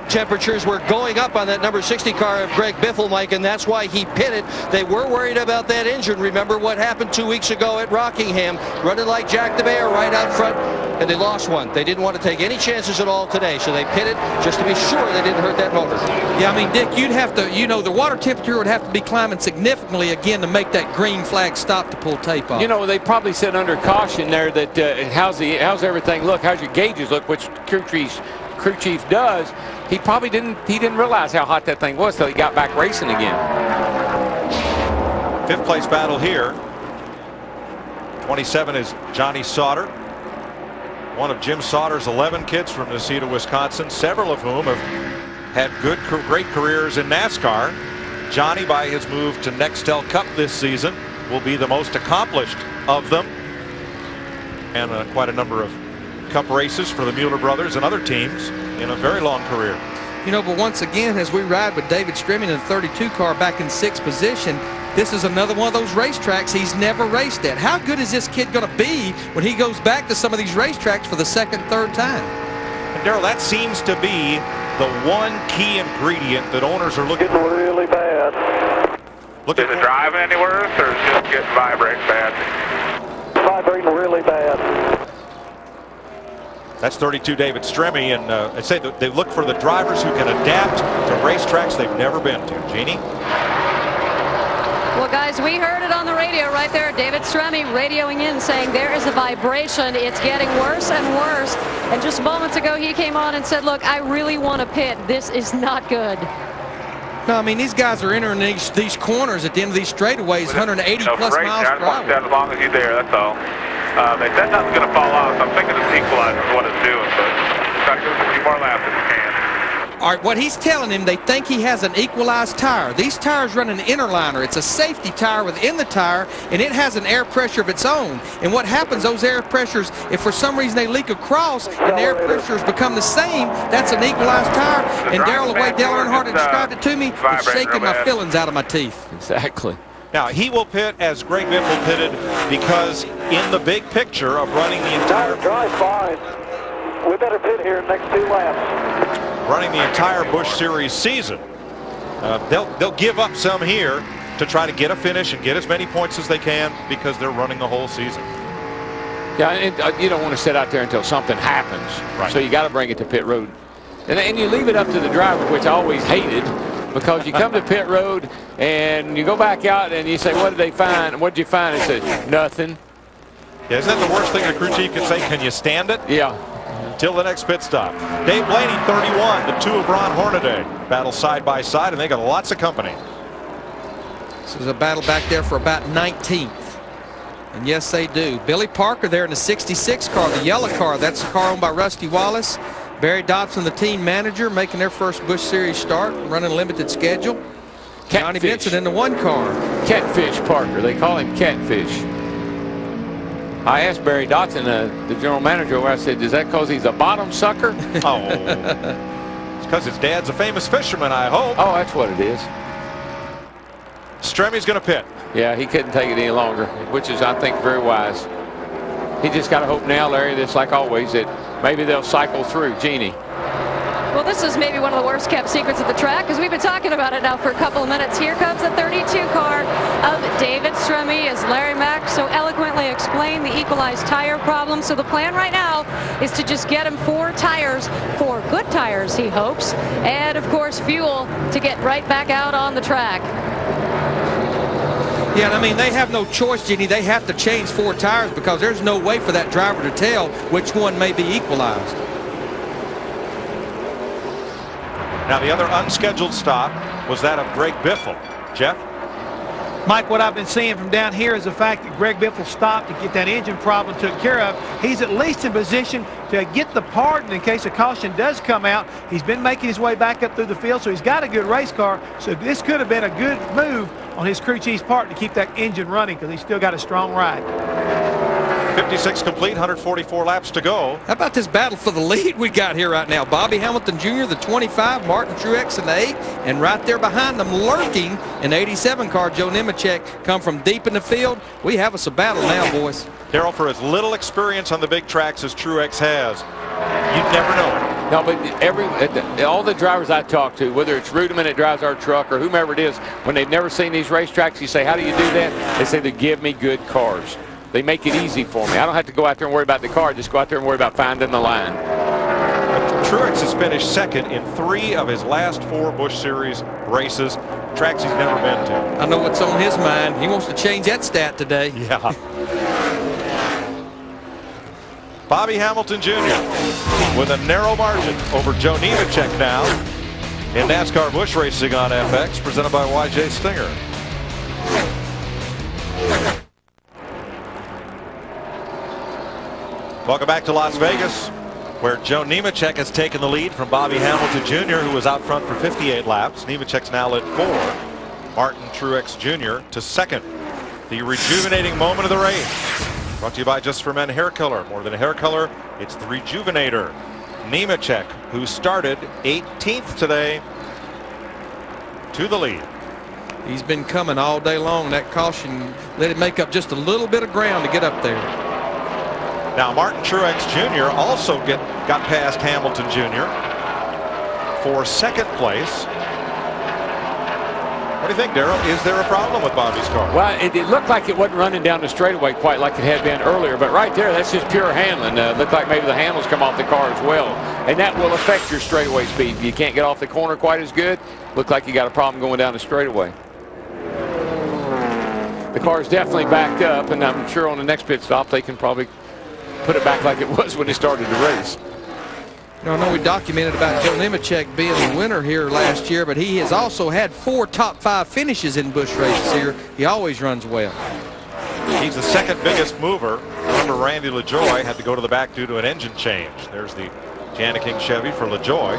Temperatures were going up on that number 60 car of Greg Biffle, Mike, and that's why he pitted. They were worried about that engine. Remember what happened 2 weeks ago at Rockingham, running like Jack the Bear right out front, and they lost one. They didn't want to take any chances at all today, so they pitted just to be sure they didn't hurt that motor. Yeah, I mean, Dick, you'd have to, you know, the water temperature would have to be climbing significantly again to make that green flag stop to pull tape off. You know, they probably said under caution there that how's everything look, how's your gauges look, which crew chief does. He probably didn't realize how hot that thing was till he got back racing again. Fifth place battle here. 27 is Johnny Sauter, one of Jim Sauter's 11 kids from Necedah, Wisconsin, several of whom have had great careers in NASCAR. Johnny, by his move to Nextel Cup this season, will be the most accomplished of them, and quite a number of Cup races for the Mueller brothers and other teams in a very long career. You know, but once again, as we ride with David Stremme in the 32 car back in 6th position, this is another one of those racetracks he's never raced at. How good is this kid going to be when he goes back to some of these racetracks for the second, third time? And Darrell, that seems to be the one key ingredient that owners are looking for. Really bad. Is it driving anywhere, or is it just getting vibrating bad? Vibrating really bad. That's 32 David Stremme, and I say that they look for the drivers who can adapt to racetracks they've never been to. Jeannie? Well, guys, we heard it on the radio right there. David Stremme radioing in saying there is a vibration. It's getting worse and worse. And just moments ago, he came on and said, look, I really want to pit. This is not good. No, I mean, these guys are entering these corners at the end of these straightays, 180 plus miles per hour. As long as you're there, that's all. They said nothing's going to fall out, so I'm thinking it's equalizing what it's doing, but try to give us a few more laps if you can. All right, what he's telling him, they think he has an equalized tire. These tires run an inner liner. It's a safety tire within the tire, and it has an air pressure of its own. And what happens, those air pressures, if for some reason they leak across and the air pressures become the same, that's an equalized tire. And Darrell, the way Dale Earnhardt described it to me, it's shaking my fillings out of my teeth. Exactly. Now, he will pit as Greg Biffle pitted because in the big picture of running the entire... Drive fine. We better pit here in the next 2 laps. Running the entire Busch Series season. They'll give up some here to try to get a finish and get as many points as they can because they're running the whole season. Yeah, and you don't want to sit out there until something happens. Right. So you got to bring it to pit road. And you leave it up to the driver, which I always hated, because you come to pit road and you go back out and you say, what did they find? What did you find? It says, nothing. Yeah, isn't that the worst thing a crew chief can say? Can you stand it? Yeah. Until the next pit stop. Dave Blaney, 31. The two of Ron Hornaday battle side by side, and they got lots of company. This is a battle back there for about 19th. And yes, they do. Billy Parker there in the 66 car, the yellow car. That's the car owned by Rusty Wallace. Barry Dobson, the team manager, making their first Busch Series start, running a limited schedule. Johnny Benson in the 1 car. Catfish Parker. They call him Catfish. I asked Barry Dodson, the general manager, where I said, is that because he's a bottom sucker? Oh. It's because his dad's a famous fisherman, I hope. Oh, that's what it is. Stremme's going to pit. Yeah, he couldn't take it any longer, which is, I think, very wise. He just got to hope now, Larry, that's like always, that maybe they'll cycle through. Jeannie. Well, this is maybe one of the worst kept secrets of the track because we've been talking about it now for a couple of minutes. Here comes the 32 car of David Stremme as Larry Mack so eloquently explained the equalized tire problem. So the plan right now is to just get him 4 tires, 4 good tires, he hopes, and of course fuel to get right back out on the track. Yeah, I mean, they have no choice, Jeannie. They have to change 4 tires because there's no way for that driver to tell which one may be equalized. Now, the other unscheduled stop was that of Greg Biffle. Jeff? Mike, what I've been seeing from down here is the fact that Greg Biffle stopped to get that engine problem took care of. He's at least in position to get the pardon in case a caution does come out. He's been making his way back up through the field, so he's got a good race car. So this could have been a good move on his crew chief's part to keep that engine running because he's still got a strong ride. 56 complete, 144 laps to go. How about this battle for the lead we got here right now? Bobby Hamilton Jr., the 25, Martin Truex in the 8, and right there behind them, lurking in the 87 car, Joe Nemechek, come from deep in the field. We have us a battle now, boys. Darrell, for as little experience on the big tracks as Truex has, you'd never know it. No, but all the drivers I talk to, whether it's Rudiman that drives our truck or whomever it is, when they've never seen these racetracks, you say, how do you do that? They say, they give me good cars. They make it easy for me. I don't have to go out there and worry about the car. Just go out there and worry about finding the line. Truex has finished second in 3 of his last 4 Busch Series races, tracks he's never been to. I know what's on his mind. He wants to change that stat today. Yeah. Bobby Hamilton Jr. with a narrow margin over Joe Nemechek now in NASCAR Busch Racing on FX, presented by YJ Stinger. Welcome back to Las Vegas, where Joe Nemechek has taken the lead from Bobby Hamilton Jr., who was out front for 58 laps. Nemechek's now led 4. Martin Truex Jr. to second. The rejuvenating moment of the race. Brought to you by Just for Men Hair Color. More than a hair color, it's the Rejuvenator. Nemechek, who started 18th today, to the lead. He's been coming all day long. That caution let him make up just a little bit of ground to get up there. Now Martin Truex Jr. also got past Hamilton Jr. for second place. What do you think, Darrell? Is there a problem with Bobby's car? Well, it looked like it wasn't running down the straightaway quite like it had been earlier, but right there, that's just pure handling. Looked like maybe the handles come off the car as well, and that will affect your straightaway speed. You can't get off the corner quite as good. Looked like you got a problem going down the straightaway. The car is definitely backed up, and I'm sure on the next pit stop they can probably put it back like it was when they started the race. I know we documented about Joe Nemechek being the winner here last year, but he has also had 4 top 5 finishes in Busch races here. He always runs well. He's the second biggest mover. Remember, Randy LaJoie had to go to the back due to an engine change. There's the Janiking Chevy for LaJoie.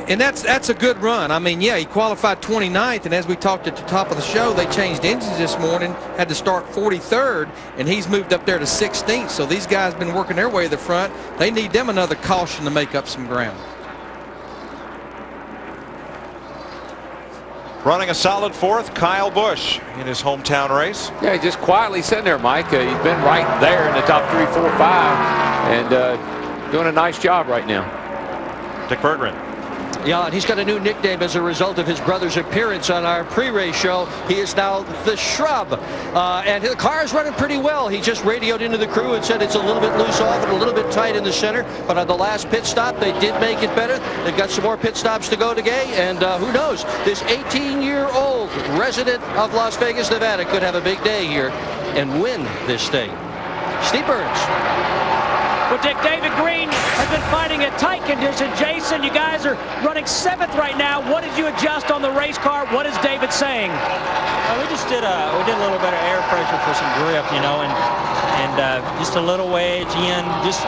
And that's a good run. I mean, yeah, he qualified 29th, and as we talked at the top of the show, they changed engines this morning, had to start 43rd, and he's moved up there to 16th. So these guys have been working their way to the front. They need them another caution to make up some ground. Running a solid 4th, Kyle Busch in his hometown race. Yeah, he's just quietly sitting there, Mike. He's been right there in the top 3, 4, 5, and doing a nice job right now. Dick Berggren. Yeah, and he's got a new nickname as a result of his brother's appearance on our pre-race show. He is now the Shrub. And the car is running pretty well. He just radioed into the crew and said it's a little bit loose off and a little bit tight in the center. But on the last pit stop, they did make it better. They've got some more pit stops to go today. And who knows, this 18-year-old resident of Las Vegas, Nevada could have a big day here and win this thing. Steve Burns. Well, Dick, David Green has been fighting a tight condition. Jason, you guys are running 7th right now. What did you adjust on the race car? What is David saying? We just did a little bit of air pressure for some grip, you know, and just a little wedge in, just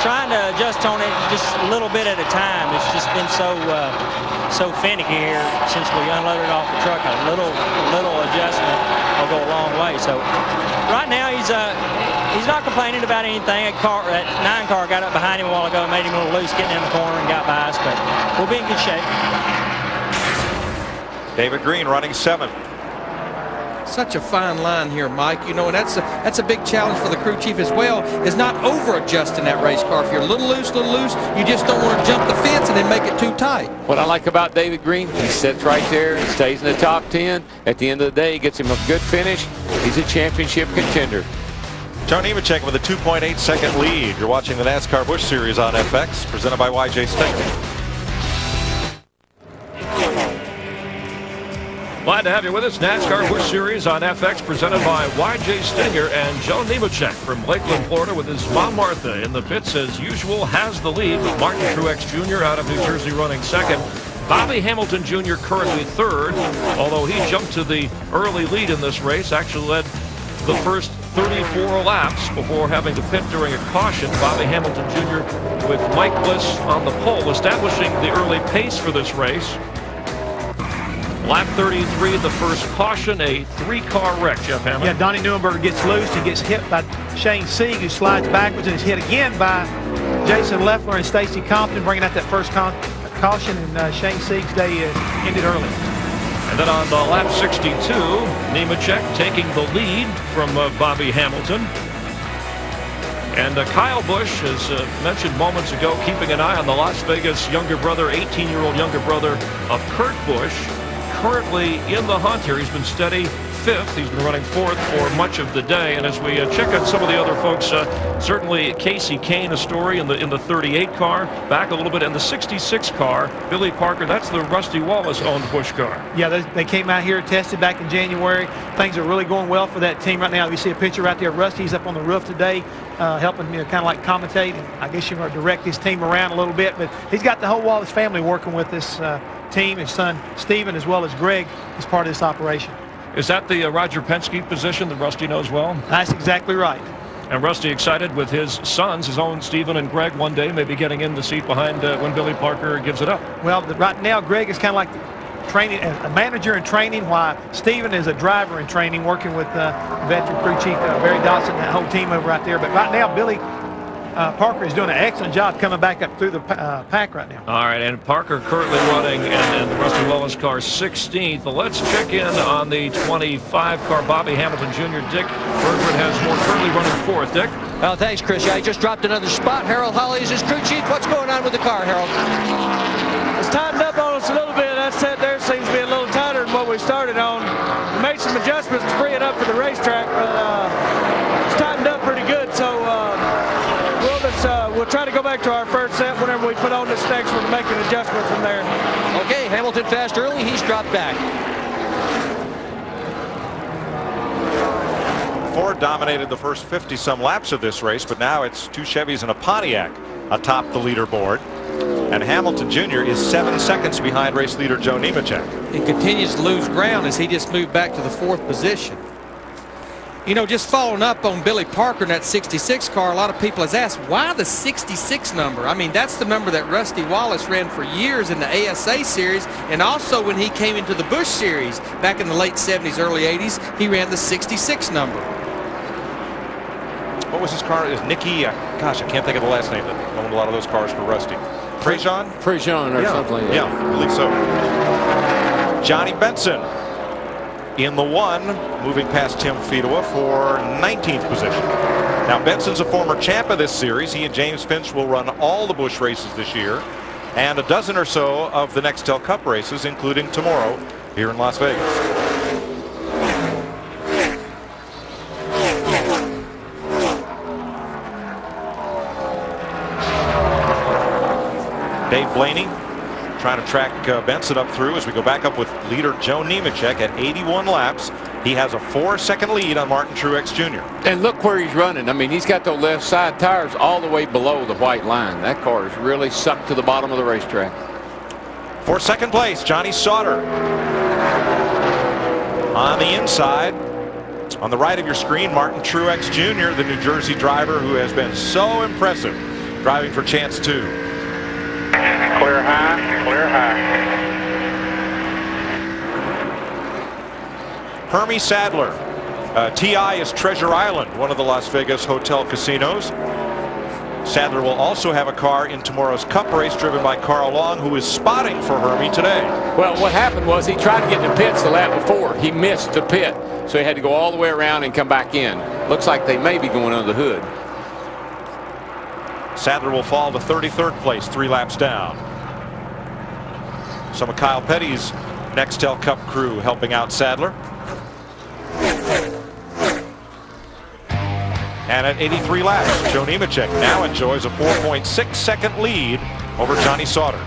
trying to adjust on it just a little bit at a time. It's just been so finicky here since we unloaded off the truck. A little adjustment will go a long way. So right now he's not complaining about anything. That 9 car got up behind him a while ago and made him a little loose getting in the corner and got by us, but we'll be in good shape. David Green running 7th. Such a fine line here, Mike. You know, and that's a big challenge for the crew chief as well, is not over-adjusting that race car. If you're a little loose, you just don't want to jump the fence and then make it too tight. What I like about David Green, he sits right there and stays in the top 10. At the end of the day, he gets him a good finish. He's a championship contender. Joe Nemechek with a 2.8-second lead. You're watching the NASCAR Busch Series on FX, presented by YJ Stinger. Glad to have you with us. NASCAR Busch Series on FX, presented by YJ Stinger, and Joe Nemechek from Lakeland, Florida, with his mom Martha in the pits as usual, has the lead with Martin Truex Jr. out of New Jersey running 2nd. Bobby Hamilton Jr. currently 3rd, although he jumped to the early lead in this race, actually led the first 34 laps before having to pit during a caution. Bobby Hamilton Jr. with Mike Bliss on the pole, establishing the early pace for this race. Lap 33, the first caution, a 3-car wreck, Jeff Hammond. Yeah, Donnie Neuenberger gets loose. He gets hit by Shane Sieg, who slides backwards and is hit again by Jason Leffler and Stacy Compton, bringing out that first caution, and Shane Sieg's day ended early. And then on lap 62, Nemechek taking the lead from Bobby Hamilton. And Kyle Busch, as mentioned moments ago, keeping an eye on the Las Vegas younger brother, 18-year-old younger brother of Kurt Busch. Currently in the hunt here. He's been steady 5th. He's been running 4th for much of the day. And as we check on some of the other folks, certainly Casey Kane, a story in the 38 car, back a little bit, and the 66 car, Billy Parker, that's the Rusty Wallace-owned Busch car. Yeah, they came out here, tested back in January. Things are really going well for that team right now. You see a picture right there. Rusty's up on the roof today, helping, kind of like commentate. And I guess you're going to direct his team around a little bit, but he's got the whole Wallace family working with this team. His son Steven as well as Greg is part of this operation. Is that the Roger Penske position that Rusty knows well? That's exactly right. And Rusty excited with his sons, his own Steven and Greg, one day maybe getting in the seat behind when Billy Parker gives it up. Well, right now Greg is kind of like training, a manager in training, while Steven is a driver in training, working with veteran crew chief Barry Dodson, that whole team over right there. But right now Billy Parker is doing an excellent job coming back up through the pack right now. All right, and Parker currently running in the Rusty Wallace car 16th. But let's check in on the 25 car, Bobby Hamilton Jr. Dick Berggren has more, currently running 4th. Dick? Oh, thanks, Chris. Yeah, he just dropped another spot. Harold Holly is his crew chief. What's going on with the car, Harold? It's tightened up on us a little bit. That set there seems to be a little tighter than what we started on. We made some adjustments to free it up for the racetrack, but it's tightened up pretty good. So we'll try to go back to our first set whenever we put on this next one, make an adjustment from there. Okay, Hamilton fast early. He's dropped back. Ford dominated the first 50-some laps of this race, but now it's 2 Chevys and a Pontiac atop the leaderboard. And Hamilton Jr. is 7 seconds behind race leader Joe Nemechek. He continues to lose ground as he just moved back to the 4th position. You know, just following up on Billy Parker in that 66 car, a lot of people has asked, why the 66 number? I mean, that's the number that Rusty Wallace ran for years in the ASA series, and also when he came into the Busch series back in the late 70s, early 80s, he ran the 66 number. What was his car? It was Nicky, gosh, I can't think of the last name that owned a lot of those cars for Rusty. Prejean? Prejean or something like that. Yeah, I believe so. Johnny Benson in the 1, moving past Tim Fedewa for 19th position. Now, Benson's a former champ of this series. He and James Finch will run all the Busch races this year, and a dozen or so of the Nextel Cup races, including tomorrow here in Las Vegas. Dave Blaney trying to track Benson up through as we go back up with leader Joe Nemechek at 81 laps. He has a 4-second lead on Martin Truex Jr. And look where he's running. I mean, he's got those left side tires all the way below the white line. That car is really sucked to the bottom of the racetrack. For second place, Johnny Sauter. On the inside, on the right of your screen, Martin Truex Jr., the New Jersey driver who has been so impressive driving for Chance 2. Clear high, clear high. Hermie Sadler. TI is Treasure Island, one of the Las Vegas hotel casinos. Sadler will also have a car in tomorrow's Cup race driven by Carl Long, who is spotting for Hermie today. Well, what happened was he tried to get to pits the lap before. He missed the pit, so he had to go all the way around and come back in. Looks like they may be going under the hood. Sadler will fall to 33rd place, 3 laps down. Some of Kyle Petty's Nextel Cup crew helping out Sadler. And at 83 laps, Joe Nemechek now enjoys a 4.6 second lead over Johnny Sauter.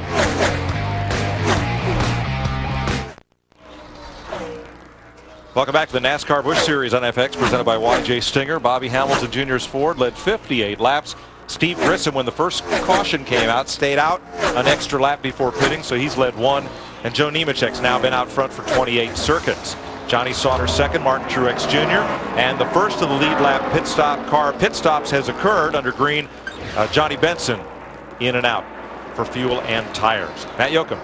Welcome back to the NASCAR Busch Series on FX, presented by YJ Stinger. Bobby Hamilton Jr.'s Ford led 58 laps. Steve Grissom, when the first caution came out, stayed out an extra lap before pitting, so he's led 1. And Joe Nemechek's now been out front for 28 circuits. Johnny Sauter second, Martin Truex Jr. And the first of the lead lap pit stops has occurred under green. Johnny Benson in and out for fuel and tires. Matt Yoakum.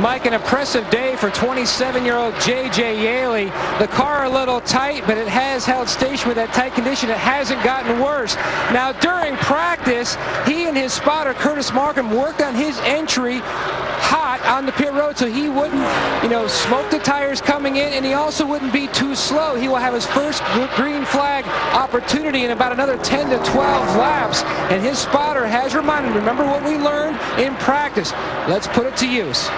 Mike, an impressive day for 27-year-old J.J. Yaley. The car a little tight, but it has held station with that tight condition. It hasn't gotten worse. Now, during practice, he and his spotter, Curtis Markham, worked on his entry hot on the pit road so he wouldn't, smoke the tires coming in, and he also wouldn't be too slow. He will have his first green flag opportunity in about another 10 to 12 laps, and his spotter has reminded him, remember what we learned in practice. Let's put it to use.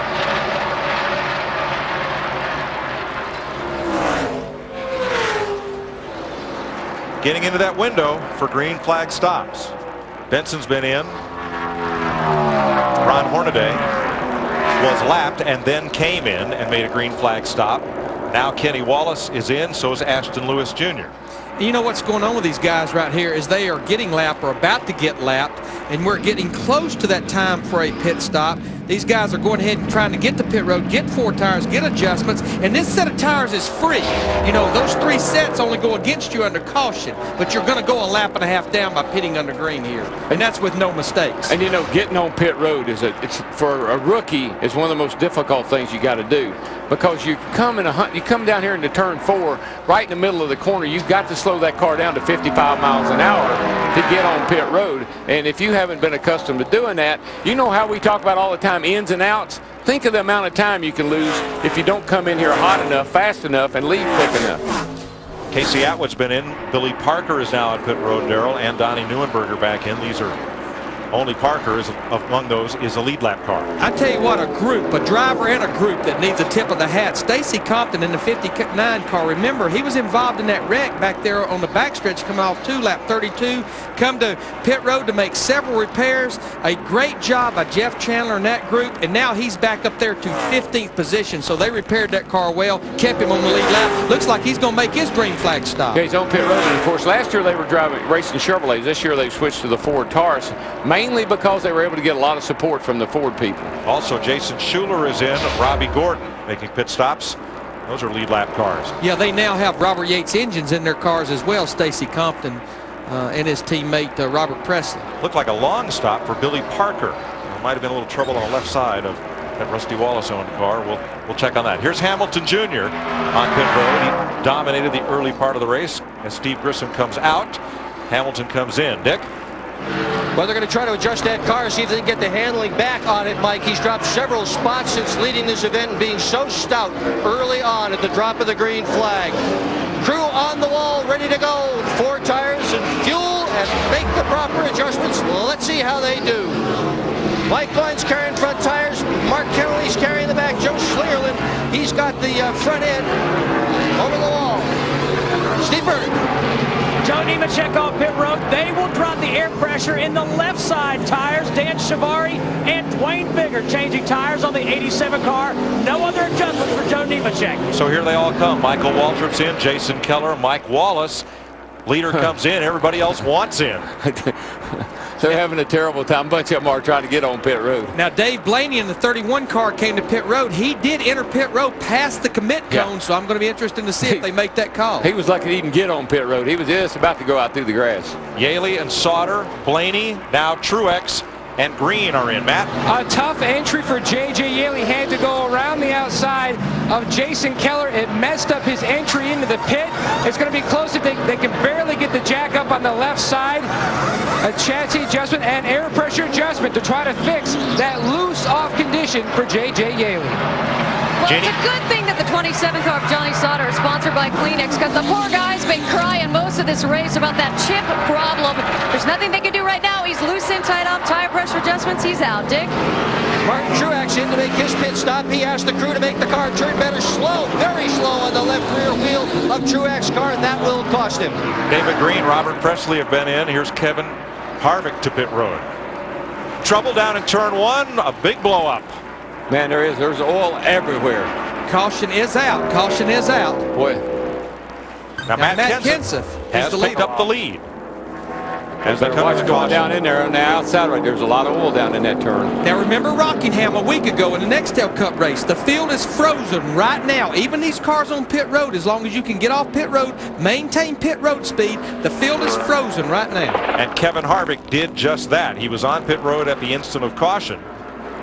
Getting into that window for green flag stops. Benson's been in. Ron Hornaday was lapped and then came in and made a green flag stop. Now Kenny Wallace is in, so is Ashton Lewis Jr. You know what's going on with these guys right here is they are getting lapped or about to get lapped, and we're getting close to that time for a pit stop. These guys are going ahead and trying to get to pit road, get 4 tires, get adjustments, and this set of tires is free. Those 3 sets only go against you under caution, but you're going to go a lap and a half down by pitting under green here, and that's with no mistakes. And getting on pit road it's for a rookie is one of the most difficult things you got to do, because you come down here into turn 4, right in the middle of the corner. You've got to slow that car down to 55 miles an hour to get on pit road, and if you haven't been accustomed to doing that, you know how we talk about all the time ins and outs. Think of the amount of time you can lose if you don't come in here hot enough, fast enough, and leave quick enough. Casey Atwood's been in. Billy Parker is now on pit road, Darrell, and Donnie Neuenberger back in. These are only Parker is among those is a lead lap car. I tell you what, a driver and a group that needs a tip of the hat. Stacy Compton in the 59 car. Remember, he was involved in that wreck back there on the backstretch coming off lap 32. Come to pit road to make several repairs. A great job by Jeff Chandler and that group, and now he's back up there to 15th position. So they repaired that car well, kept him on the lead lap. Looks like he's going to make his green flag stop. Yeah, he's on pit road, and of course last year they were racing Chevrolets. This year they've switched to the Ford Taurus, mainly because they were able to get a lot of support from the Ford people. Also, Jason Schuler is in. Robbie Gordon making pit stops. Those are lead lap cars. Yeah, they now have Robert Yates engines in their cars as well. Stacy Compton and his teammate Robert Presley. Looked like a long stop for Billy Parker. There might have been a little trouble on the left side of that Rusty Wallace-owned car. We'll check on that. Here's Hamilton Jr. on pit road. He dominated the early part of the race. As Steve Grissom comes out, Hamilton comes in. Dick? Well, they're going to try to adjust that car, see if they can get the handling back on it, Mike. He's dropped several spots since leading this event and being so stout early on at the drop of the green flag. Crew on the wall, ready to go. 4 tires and fuel and make the proper adjustments. Well, let's see how they do. Mike Loyne's carrying front tires. Mark Kennelly's carrying the back. Joe Schlingerland, he's got the front end over the wall. Steve Berg. Joe Nemechek off pit road. They will drop the air pressure in the left side tires. Dan Shivari and Dwayne Bigger changing tires on the 87 car. No other adjustments for Joe Nemechek. So here they all come. Michael Waltrip's in. Jason Keller. Mike Wallace. Leader comes in. Everybody else wants in. They're having a terrible time. A bunch of them are trying to get on pit road. Now, Dave Blaney in the 31 car came to pit road. He did enter pit road past the commit cone, so I'm going to be interested to see if they make that call. He was lucky to even get on pit road. He was just about to go out through the grass. Yaley and Sauter, Blaney, now Truex, and Green are in. Matt? A tough entry for J.J. Yaley. Had to go around the outside of Jason Keller. It messed up his entry into the pit. It's going to be close if they can barely get the jack up on the left side. A chassis adjustment and air pressure adjustment to try to fix that loose off condition for J.J. Yaley. Well, it's a good thing that the 27 car of Johnny Sauter is sponsored by Kleenex, because the poor guy's been crying most of this race about that chip problem. There's nothing they can do right now. He's loose in, tied up, tire pressure adjustments. He's out. Dick? Martin Truex in to make his pit stop. He asked the crew to make the car turn better. Slow, very slow on the left rear wheel of Truex's car, and that will cost him. David Green, Robert Presley have been in. Here's Kevin Harvick to pit road. Trouble down in turn 1. A big blow up. Man, there's oil everywhere. Caution is out. Caution is out. Boy. Now Matt Kenseth has picked up the lead. As better watch going down in there on the outside right there's a lot of oil down in that turn. Now remember Rockingham a week ago in the Nextel Cup race. The field is frozen right now. Even these cars on pit road, as long as you can get off pit road, maintain pit road speed, the field is frozen right now. And Kevin Harvick did just that. He was on pit road at the instant of caution.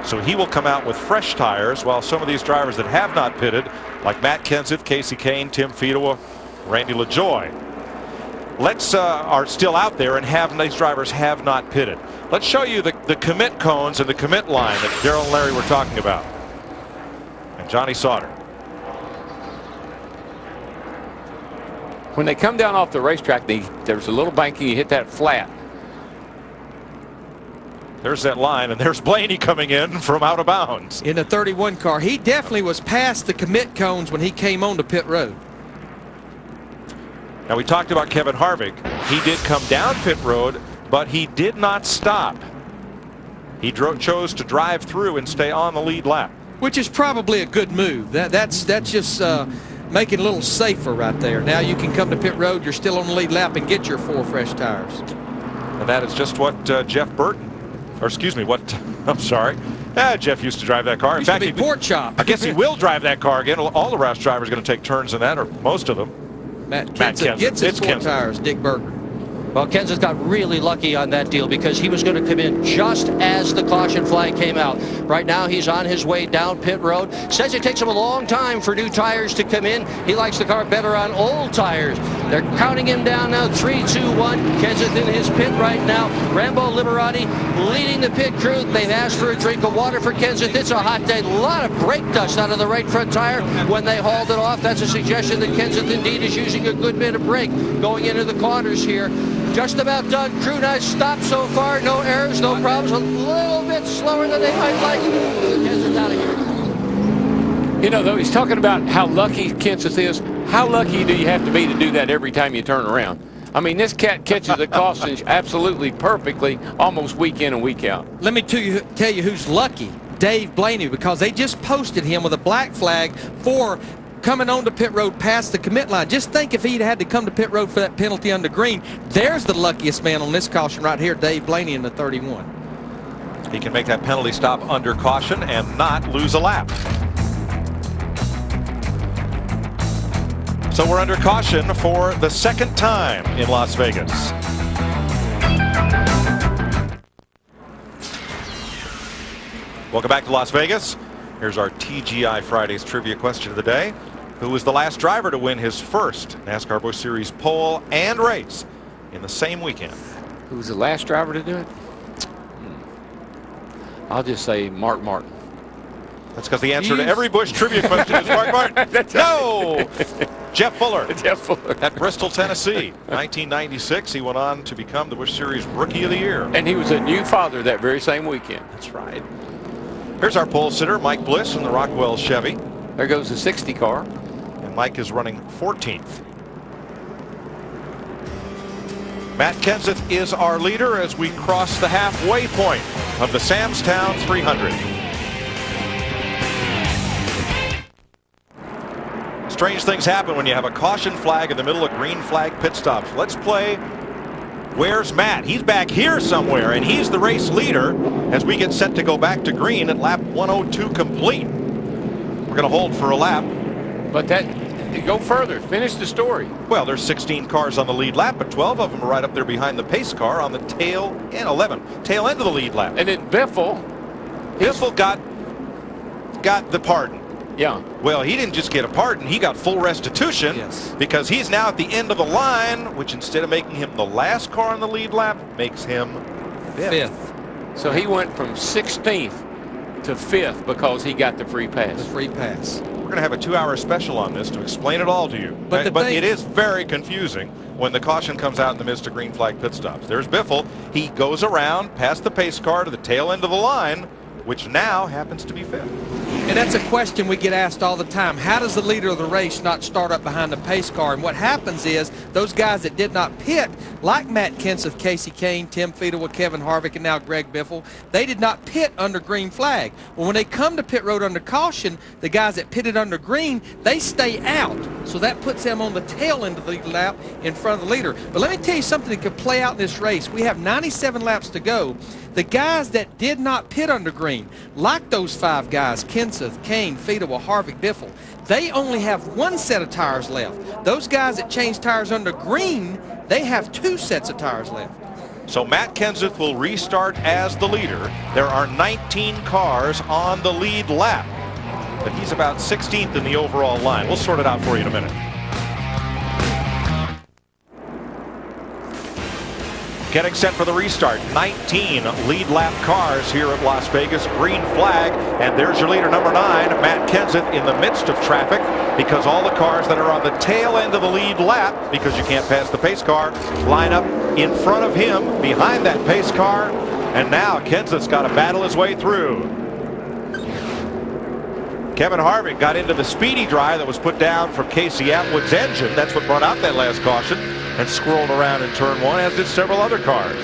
So he will come out with fresh tires, while some of these drivers that have not pitted, like Matt Kenseth, Casey Kane, Tim Fedewa, Randy LaJoie, are still out there, and these drivers have not pitted. Let's show you the commit cones and the commit line that Darrell and Larry were talking about. And Johnny Sauter. When they come down off the racetrack, there's a little banking. You hit that flat. There's that line, and there's Blaney coming in from out of bounds. In the 31 car. He definitely was past the commit cones when he came on to pit road. Now, we talked about Kevin Harvick. He did come down pit road, but he did not stop. He chose to drive through and stay on the lead lap. Which is probably a good move. That's just making it a little safer right there. Now you can come to pit road, you're still on the lead lap, and get your 4 fresh tires. And that is just what Jeff Burton, or excuse me, I'm sorry. Jeff used to drive that car. In fact, pork chop. I guess he will drive that car again. All the Roush drivers are going to take turns in that, or most of them. Matt Kenseth gets his 4 tires, Dick Berger. Well, Kenseth got really lucky on that deal because he was going to come in just as the caution flag came out. Right now, he's on his way down pit road. Says it takes him a long time for new tires to come in. He likes the car better on old tires. They're counting him down now, 3, 2, 1. Kenseth in his pit right now. Rambo Liberati leading the pit crew. They've asked for a drink of water for Kenseth. It's a hot day. A lot of brake dust out of the right front tire when they hauled it off. That's a suggestion that Kenseth indeed is using a good bit of brake going into the corners here. Just about done. Crew nice stop so far. No errors, no problems. A little bit slower than they might like. Kenseth out of here. You know, though, he's talking about how lucky Kenseth is. How lucky do you have to be to do that every time you turn around? I mean, this cat catches the caution absolutely perfectly, almost week in and week out. Let me tell you who's lucky. Dave Blaney, because they just posted him with a black flag for coming on to pit road past the commit line. Just think if he'd had to come to pit road for that penalty under green. There's the luckiest man on this caution right here, Dave Blaney in the 31. He can make that penalty stop under caution and not lose a lap. So we're under caution for the second time in Las Vegas. Welcome back to Las Vegas. Here's our TGI Fridays trivia question of the day. Who was the last driver to win his first NASCAR Busch Series pole and race in the same weekend? Who was the last driver to do it? I'll just say Mark Martin. That's because the answer to every Busch trivia question is Mark Martin. No! Jeff Fuller. Jeff Fuller. At Bristol, Tennessee. 1996, he went on to become the Busch Series Rookie of the Year. And he was a new father that very same weekend. That's right. Here's our pole sitter, Mike Bliss in the Rockwell Chevy. There goes the 60 car. And Mike is running 14th. Matt Kenseth is our leader as we cross the halfway point of the Sam's Town 300. Strange things happen when you have a caution flag in the middle of green flag pit stops. Let's play Where's Matt? He's back here somewhere, and he's the race leader as we get set to go back to green at lap 102 complete. We're going to hold for a lap. But go further. Finish the story. Well, there's 16 cars on the lead lap, but 12 of them are right up there behind the pace car on the tail end, 11. Tail end of the lead lap. And then Biffle got the pardon. Yeah. Well, he didn't just get a pardon, he got full restitution. Yes. Because he's now at the end of the line, which instead of making him the last car on the lead lap, makes him fifth. So he went from 16th to 5th because he got the free pass. The free pass. We're going to have a 2-hour special on this to explain it all to you. But it is very confusing when the caution comes out in the midst of green flag pit stops. There's Biffle. He goes around past the pace car to the tail end of the line, which now happens to be 5th. And that's a question we get asked all the time. How does the leader of the race not start up behind the pace car? And what happens is those guys that did not pit, like Matt Kenseth, Casey Kane, Tim Fedewa, Kevin Harvick, and now Greg Biffle, they did not pit under green flag. Well, when they come to pit road under caution, the guys that pitted under green, they stay out. So that puts them on the tail end of the lead lap in front of the leader. But let me tell you something that could play out in this race. We have 97 laps to go. The guys that did not pit under green, like those 5 guys, Kenseth, Kane, Fedewa, Harvick, Biffle, they only have 1 set of tires left. Those guys that changed tires under green, they have 2 sets of tires left. So Matt Kenseth will restart as the leader. There are 19 cars on the lead lap, but he's about 16th in the overall line. We'll sort it out for you in a minute. Getting set for the restart. 19 lead lap cars here at Las Vegas. Green flag, and there's your leader, number 9, Matt Kenseth, in the midst of traffic because all the cars that are on the tail end of the lead lap, because you can't pass the pace car, line up in front of him, behind that pace car, and now Kenseth's got to battle his way through. Kevin Harvick got into the speedy dry that was put down from Casey Atwood's engine. That's what brought out that last caution, and swirled around in turn 1, as did several other cars.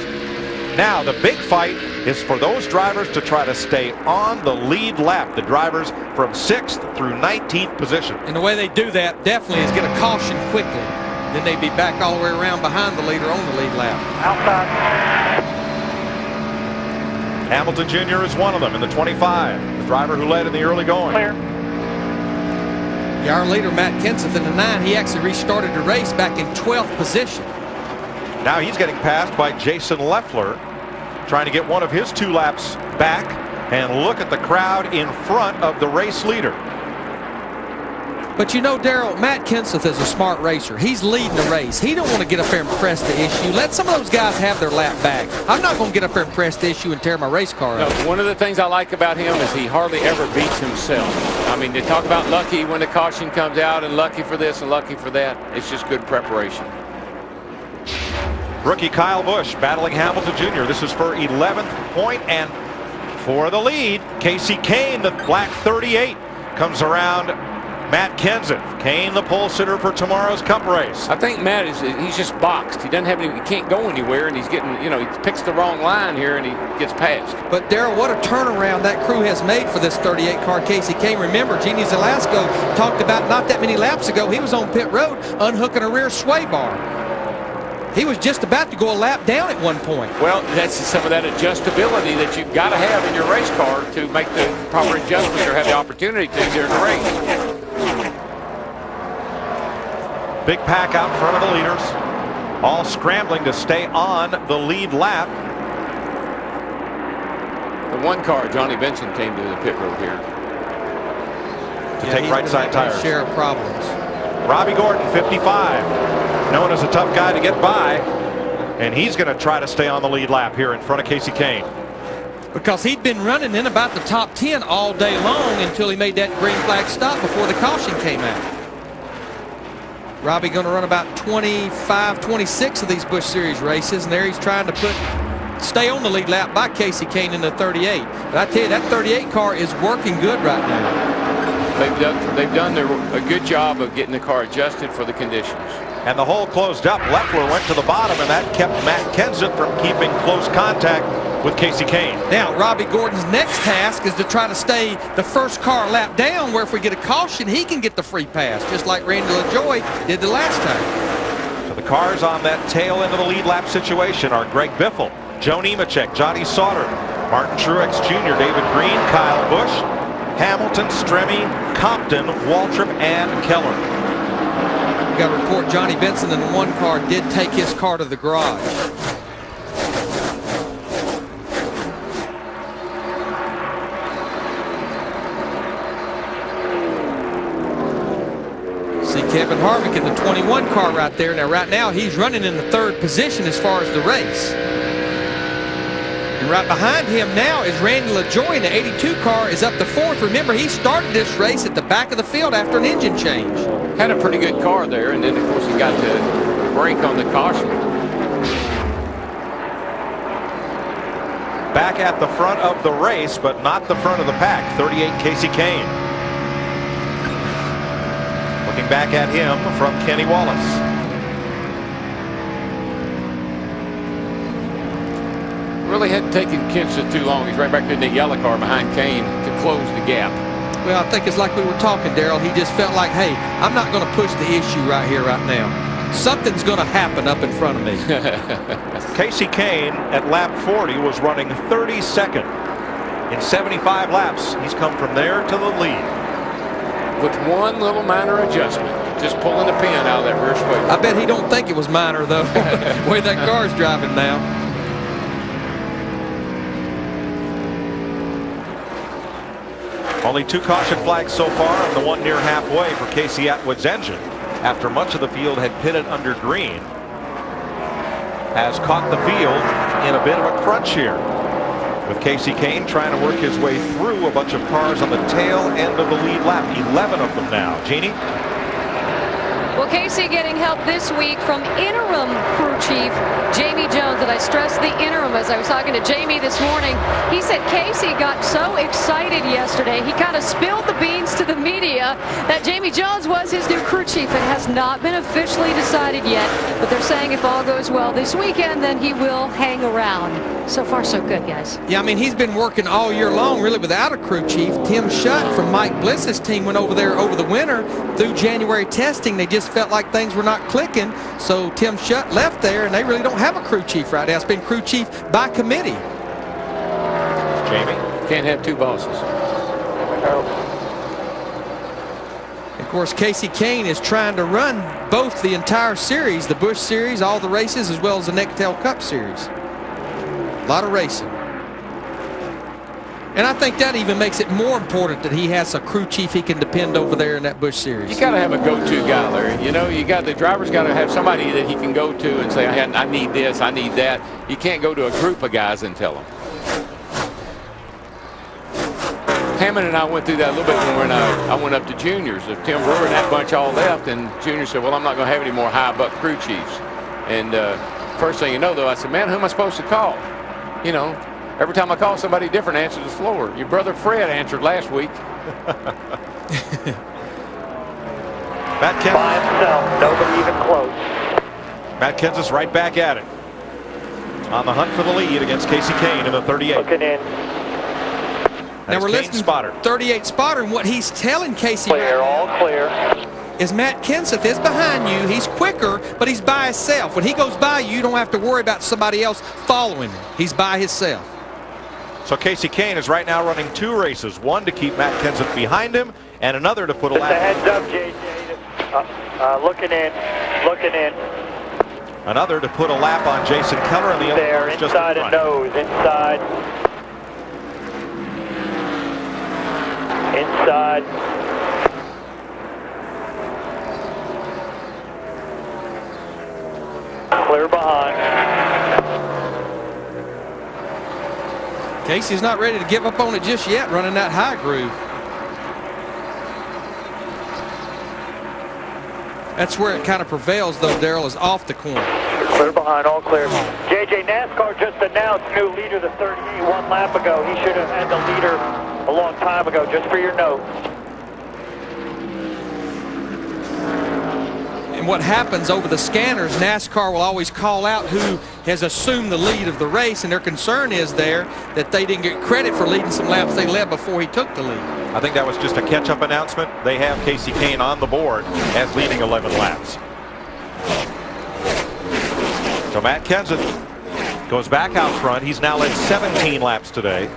Now the big fight is for those drivers to try to stay on the lead lap, the drivers from 6th through 19th position. And the way they do that definitely is get a caution quickly. Then they'd be back all the way around behind the leader on the lead lap. Outside. Hamilton Jr. is one of them in the 25, the driver who led in the early going. Clear. Yeah, our leader, Matt Kenseth, in the 9, he actually restarted the race back in 12th position. Now he's getting passed by Jason Leffler, trying to get one of his 2 laps back. And look at the crowd in front of the race leader. But you know, Darrell, Matt Kenseth is a smart racer. He's leading the race. He don't want to get up there and press the issue. Let some of those guys have their lap back. I'm not going to get up there and press the issue and tear my race car up. No, one of the things I like about him is he hardly ever beats himself. I mean, they talk about lucky when the caution comes out and lucky for this and lucky for that. It's just good preparation. Rookie Kyle Busch battling Hamilton Jr. This is for 11th point, and for the lead, Casey Kane, the black 38, comes around Matt Kenseth. Kane, the pole sitter for tomorrow's Cup race. I think Matt he's just boxed. He doesn't have any, he can't go anywhere, and he's getting, you know, he picks the wrong line here and he gets passed. But Darrell, what a turnaround that crew has made for this 38 car Casey Kane. Remember, Genie Zelasco talked about not that many laps ago, he was on pit road unhooking a rear sway bar. He was just about to go a lap down at one point. Well, that's some of that adjustability that you've got to have in your race car to make the proper adjustments or have the opportunity to during the race. Big pack out in front of the leaders, all scrambling to stay on the lead lap. The 1 car, Johnny Benson, came to the pit road here to take right side tires. Share of problems. Robbie Gordon, 55, known as a tough guy to get by, and he's going to try to stay on the lead lap here in front of Casey Kane. Because he'd been running in about the top 10 all day long until he made that green flag stop before the caution came out. Robbie going to run about 25, 26 of these Busch Series races, and there he's trying to stay on the lead lap by Casey Kane in the 38. But I tell you, that 38 car is working good right now. They've done a good job of getting the car adjusted for the conditions. And the hole closed up. Leffler went to the bottom, and that kept Matt Kenseth from keeping close contact with Casey Kane. Now, Robbie Gordon's next task is to try to stay the first car lap down, where if we get a caution, he can get the free pass, just like Randy LaJoie did the last time. So the cars on that tail end of the lead lap situation are Greg Biffle, Joe Nemechek, Johnny Sauter, Martin Truex Jr., David Green, Kyle Busch, Hamilton, Stremme, Compton, Waltrip, and Keller. We got to report Johnny Benson in the 1 car did take his car to the garage. See Kevin Harvick in the 21 car right there. Now, right now, he's running in the 3rd position as far as the race. And right behind him now is Randy LaJoie in the 82 car is up to 4th. Remember, he started this race at the back of the field after an engine change. Had a pretty good car there, and then, of course, he got to break on the caution. Back at the front of the race, but not the front of the pack. 38 Casey Kane. Looking back at him from Kenny Wallace. Really hadn't taken Kenseth too long. He's right back there in the yellow car behind Kane to close the gap. Well, I think it's like we were talking, Darrell. He just felt like, hey, I'm not going to push the issue right here, right now. Something's going to happen up in front of me. Casey Kane at lap 40 was running 32nd. In 75 laps, he's come from there to the lead. With one little minor adjustment, just pulling the pin out of that rear sway. I bet he don't think it was minor, though, the way that car's driving now. Only 2 caution flags so far, and the one near halfway for Casey Atwood's engine, after much of the field had pitted under green, has caught the field in a bit of a crunch here, with Kasey Kahne trying to work his way through a bunch of cars on the tail end of the lead lap. 11 of them now. Jeannie? Well, Casey getting help this week from interim crew chief Jamie Jones, and I stress the interim as I was talking to Jamie this morning. He said Casey got so excited yesterday, he kind of spilled the beans to the media that Jamie Jones was his new crew chief. It has not been officially decided yet, but they're saying if all goes well this weekend, then he will hang around. So far, so good, guys. Yeah, I mean, he's been working all year long, really, without a crew chief. Tim Schutt from Mike Bliss's team went over there over the winter through January testing. They just felt like things were not clicking, so Tim Schutt left there, and they really don't have a crew chief right now. It's been crew chief by committee. Jamie? Can't have 2 bosses. Of course, Kasey Kahne is trying to run both the entire series, the Busch Series, all the races, as well as the Nextel Cup Series. A lot of racing. And I think that even makes it more important that he has a crew chief he can depend over there in that Busch Series. You got to have a go-to guy, Larry. You know, the driver's got to have somebody that he can go to and say, I need this, I need that. You can't go to a group of guys and tell them. Hammond and I went through that a little bit when I went up to juniors. If Tim Brewer and that bunch all left, and Junior said, well, I'm not going to have any more high-buck crew chiefs. And first thing you know, though, I said, man, who am I supposed to call? You know, every time I call, somebody different answers the floor. Your brother Fred answered last week. Matt Kenseth. By himself, nobody even close. Matt Kenseth right back at it. On the hunt for the lead against Kasey Kahne in the 38. Looking in. Now we're listening to 38 spotter, and what he's telling Casey Clear, all clear. is Matt Kenseth is behind you. He's quicker, but he's by himself. When he goes by you, you don't have to worry about somebody else following him. He's by himself. So Kasey Kahne is right now running 2 races, one to keep Matt Kenseth behind him, and another to put a lap. Just a heads up, JJ. Looking in, looking in. Another to put a lap on Jason Keller, and the other there, is just inside and nose, inside. Inside. Clear behind. Casey's not ready to give up on it just yet, running that high groove. That's where it kind of prevails, though, Darrell, is off the corner. Clear behind, all clear. JJ, NASCAR just announced new leader, the 38, 1 lap ago. He should have had the leader a long time ago, just for your note. And what happens over the scanners, NASCAR will always call out who has assumed the lead of the race, and their concern is there that they didn't get credit for leading some laps they led before he took the lead. I think that was just a catch-up announcement. They have Kasey Kahne on the board as leading 11 laps. So Matt Kenseth goes back out front. He's now led 17 laps today.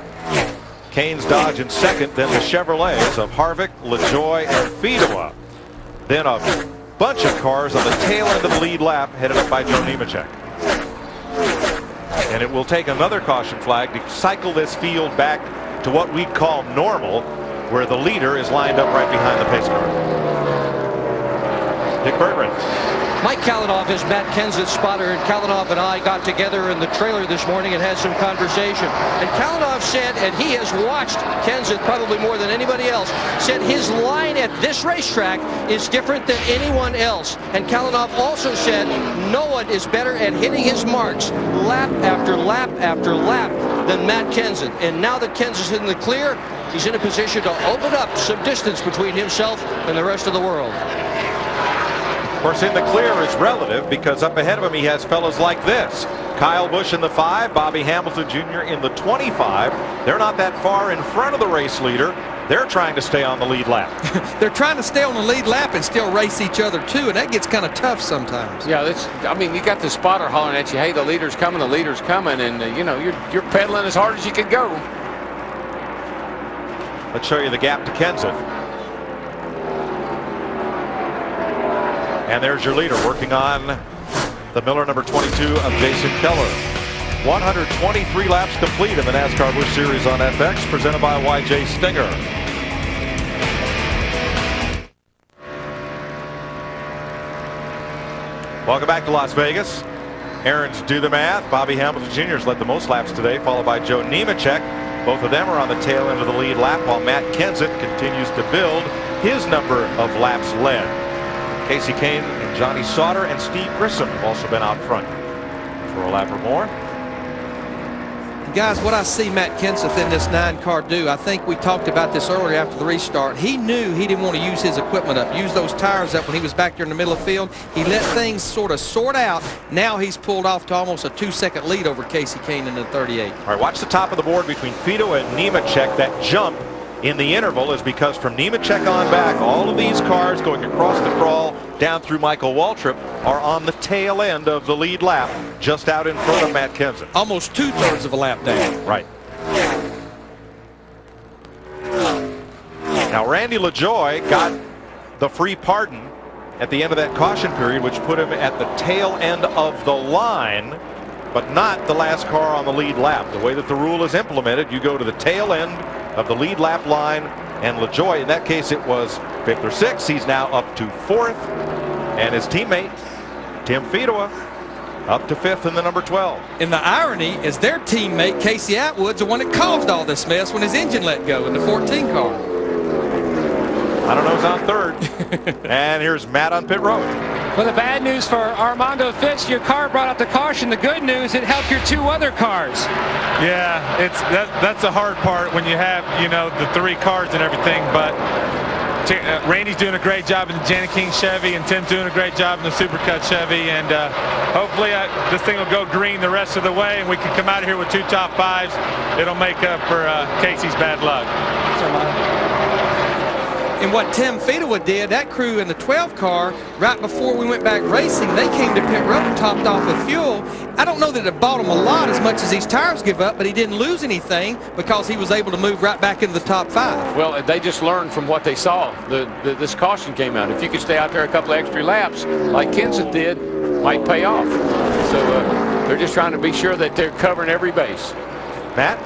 Kahne's Dodge in second, then the Chevrolets of Harvick, LaJoie, and Fedewa. Then a bunch of cars on the tail end of the lead lap headed up by Joe Nemechek. And it will take another caution flag to cycle this field back to what we call normal, where the leader is lined up right behind the pace car. Dick Berggren. Mike Kalinov is Matt Kenseth's spotter, and Kalinov and I got together in the trailer this morning and had some conversation. And Kalinov said, and he has watched Kenseth probably more than anybody else, said his line at this racetrack is different than anyone else. And Kalinov also said no one is better at hitting his marks lap after lap after lap than Matt Kenseth. And now that Kenseth's in the clear, he's in a position to open up some distance between himself and the rest of the world. Of course, in the clear is relative, because up ahead of him he has fellas like this. Kyle Busch in the 5, Bobby Hamilton Jr. in the 25. They're not that far in front of the race leader. They're trying to stay on the lead lap. They're trying to stay on the lead lap and still race each other, too, and that gets kind of tough sometimes. Yeah, I mean, you got the spotter hollering at you, hey, the leader's coming, and, you know, you're pedaling as hard as you can go. Let's show you the gap to Kenseth. And there's your leader working on the Miller number 22 of Jason Keller. 123 laps complete in the NASCAR Busch Series on FX, presented by YJ Stinger. Welcome back to Las Vegas. Aaron's do the math. Bobby Hamilton Jr. has led the most laps today, followed by Joe Nemechek. Both of them are on the tail end of the lead lap, while Matt Kenseth continues to build his number of laps led. Kasey Kahne and Johnny Sauter and Steve Grissom have also been out front for a lap or more. Guys, what I see Matt Kenseth in this 9-car do, I think we talked about this earlier after the restart. He knew he didn't want to use his equipment up, use those tires up when he was back there in the middle of the field. He let things sort of sort out. Now he's pulled off to almost a 2-second lead over Kasey Kahne in the 38. All right, watch the top of the board between Fido and Nemechek. That jump in the interval is because from Nemechek on back, all of these cars going across the crawl down through Michael Waltrip are on the tail end of the lead lap, just out in front of Matt Kenseth. Almost 2/3 of a lap down. Right. Now Randy LaJoie got the free pardon at the end of that caution period, which put him at the tail end of the line, but not the last car on the lead lap. The way that the rule is implemented, you go to the tail end of the lead lap line, and LaJoie, in that case, it was 5th or 6th. He's now up to 4th, and his teammate, Tim Fedewa, up to 5th in the number 12. And the irony is their teammate, Casey Atwood's the one that caused all this mess when his engine let go in the 14 car. I don't know who's on 3rd. And here's Matt on pit road. Well, the bad news for Armando Fitz, your car brought up the caution. The good news, it helped your 2 other cars. Yeah, that's the hard part when you have, you know, the 3 cars and everything. But Randy's doing a great job in the Janney King Chevy, and Tim's doing a great job in the Supercut Chevy. And hopefully this thing will go green the rest of the way, and we can come out of here with 2 top 5s. It'll make up for Casey's bad luck. And what Tim Fedewa did, that crew in the 12 car, right before we went back racing, they came to pit road and topped off with fuel. I don't know that it bought him a lot as much as these tires give up, but he didn't lose anything because he was able to move right back into the top 5. Well, they just learned from what they saw. This caution came out. If you could stay out there a couple of extra laps, like Kenseth did, might pay off. So they're just trying to be sure that they're covering every base. Matt?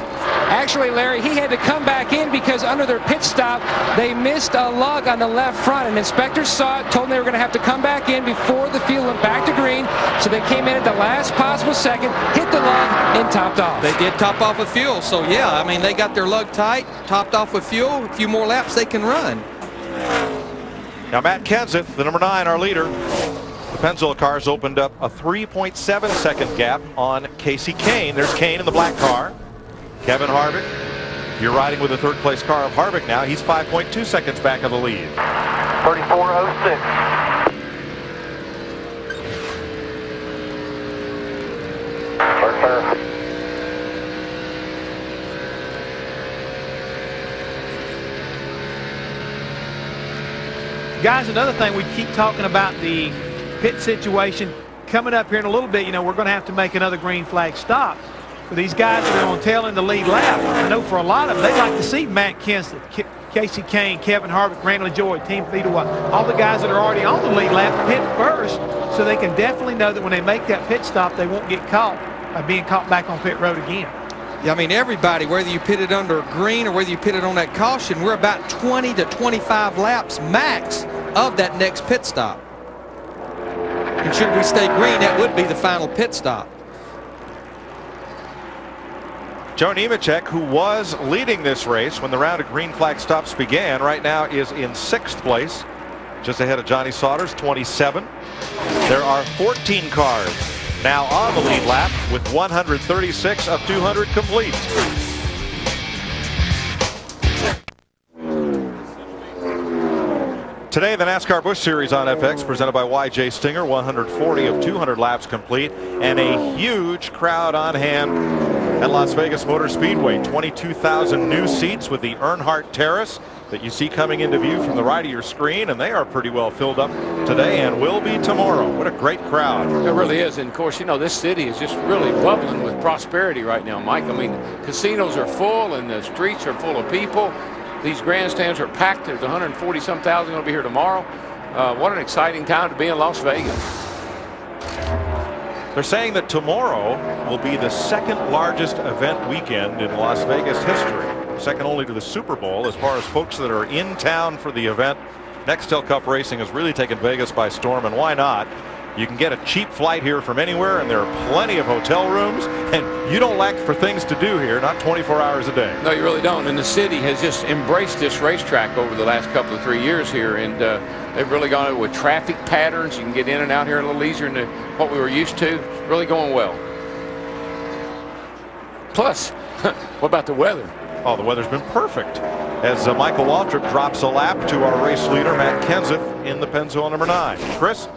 Actually, Larry, he had to come back in because under their pit stop, they missed a lug on the left front. And inspectors saw it, told them they were going to have to come back in before the field went back to green. So they came in at the last possible second, hit the lug, and topped off. They did top off with fuel. So, yeah, I mean, they got their lug tight, topped off with fuel. A few more laps they can run. Now, Matt Kenseth, the number 9, our leader. The Pennzoil cars opened up a 3.7-second gap on Kasey Kahne. There's Kahne in the black car. Kevin Harvick, you're riding with the 3rd place car of Harvick now. He's 5.2 seconds back of the lead. 34.06. Guys, another thing, we keep talking about the pit situation. Coming up here in a little bit, you know, we're going to have to make another green flag stop. For these guys that are on tail in the lead lap, I know for a lot of them, they'd like to see Matt Kenseth, Kasey Kahne, Kevin Harvick, Randy LaJoie, Tim Fedewa, all the guys that are already on the lead lap pit first, so they can definitely know that when they make that pit stop, they won't get caught by being caught back on pit road again. Yeah, I mean, everybody, whether you pitted under green or whether you pitted on that caution, we're about 20 to 25 laps max of that next pit stop. And should we stay green, that would be the final pit stop. Joe Nemechek, who was leading this race when the round of green flag stops began, right now is in 6th place, just ahead of Johnny Sauter's 27. There are 14 cars now on the lead lap with 136 of 200 complete. Today, the NASCAR Busch Series on FX presented by YJ Stinger, 140 of 200 laps complete, and a huge crowd on hand at Las Vegas Motor Speedway. 22,000 new seats with the Earnhardt Terrace that you see coming into view from the right of your screen, and they are pretty well filled up today and will be tomorrow. What a great crowd. It really is. And of course, you know, this city is just really bubbling with prosperity right now, Mike. I mean, casinos are full and the streets are full of people. These grandstands are packed. There's 140-some thousand going to be here tomorrow. What an exciting time to be in Las Vegas. They're saying that tomorrow will be the 2nd largest event weekend in Las Vegas history, second only to the Super Bowl as far as folks that are in town for the event. Nextel Cup racing has really taken Vegas by storm, and why not? You can get a cheap flight here from anywhere, and there are plenty of hotel rooms, and you don't lack for things to do here, not 24 hours a day. No, you really don't. And the city has just embraced this racetrack over the last couple of 3 years here, and they've really gone with traffic patterns. You can get in and out here a little easier than what we were used to. It's really going well. Plus, what about the weather? Oh, the weather's been perfect. As Michael Waltrip drops a lap to our race leader, Matt Kenseth, in the Pennzoil number 9. Chris?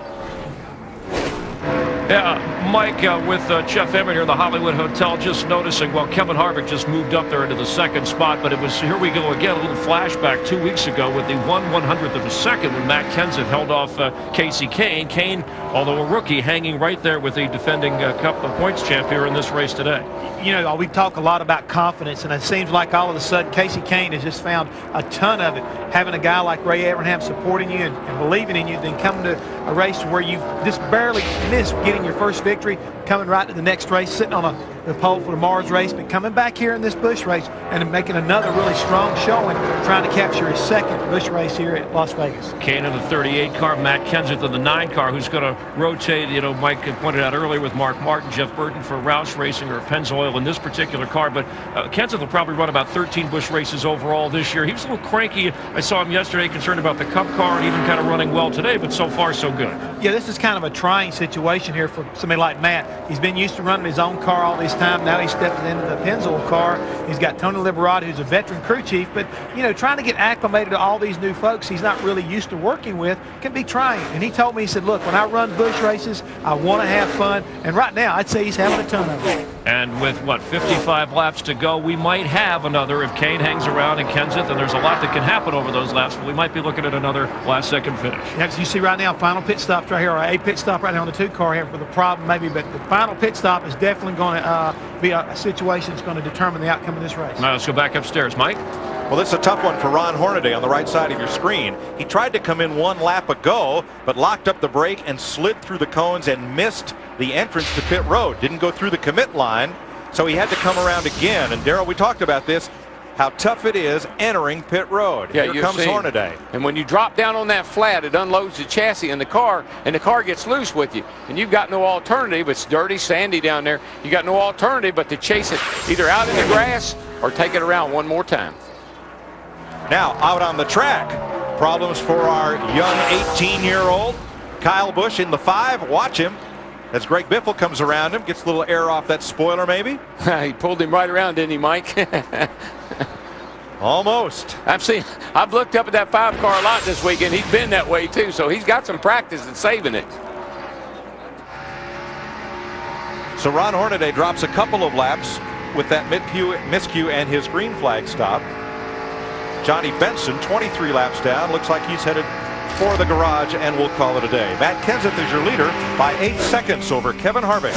Yeah, Mike, with Jeff Emmett here in the Hollywood Hotel, just noticing, well, Kevin Harvick just moved up there into the second spot, but it was, here we go again, a little flashback 2 weeks ago with the 1/100th of a second when Matt Kenseth held off Kasey Kahne. Kahne, although a rookie, hanging right there with the defending Cup of Points champ here in this race today. You know, we talk a lot about confidence, and it seems like all of a sudden Kasey Kahne has just found a ton of it. Having a guy like Ray Evernham supporting you and believing in you, then coming to a race where you've just barely missed getting your first victory, coming right to the next race, sitting on the pole for tomorrow's race, but coming back here in this Busch race and making another really strong showing, trying to capture his second Busch race here at Las Vegas. Kahne in the 38 car, Matt Kenseth in the 9 car, who's going to rotate, you know, Mike pointed out earlier with Mark Martin, Jeff Burton for Roush Racing or Pennzoil in this particular car, but Kenseth will probably run about 13 Busch races overall this year. He was a little cranky. I saw him yesterday concerned about the Cup car and even kind of running well today, but so far so good. Yeah, this is kind of a trying situation here for somebody like Matt. He's been used to running his own car all this time. Now he's stepping into the Pennzoil car. He's got Tony Liberati, who's a veteran crew chief, but, you know, trying to get acclimated to all these new folks he's not really used to working with can be trying. And he told me, he said, look, when I run Busch races, I want to have fun. And right now, I'd say he's having a ton of it. And with, what, 55 laps to go, we might have another if Kahne hangs around and Kenseth, and there's a lot that can happen over those laps, but we might be looking at another last-second finish. Yeah, as you see right now, final pit stops right here, or a pit stop right now on the 2 car here with a problem maybe, but the final pit stop is definitely going to be a situation that's going to determine the outcome of this race. Now let's go back upstairs. Mike? Well, this is a tough one for Ron Hornaday on the right side of your screen. He tried to come in 1 lap ago, but locked up the brake and slid through the cones and missed the entrance to pit road. Didn't go through the commit line, so he had to come around again. And Darrell, we talked about this, how tough it is entering pit road. Yeah, Here comes Hornaday. And when you drop down on that flat, it unloads the chassis in the car, and the car gets loose with you. And you've got no alternative. It's dirty, sandy down there. You got no alternative but to chase it either out in the grass or take it around one more time. Now, out on the track, problems for our young 18-year-old Kyle Busch in the 5. Watch him as Greg Biffle comes around him, gets a little air off that spoiler maybe. He pulled him right around, didn't he, Mike? Almost. I've looked up at that 5 car a lot this weekend. He's been that way too, so he's got some practice in saving it. So Ron Hornaday drops a couple of laps with that miscue and his green flag stop. Johnny Benson, 23 laps down, looks like he's headed for the garage, and we'll call it a day. Matt Kenseth is your leader by 8 seconds over Kevin Harvick.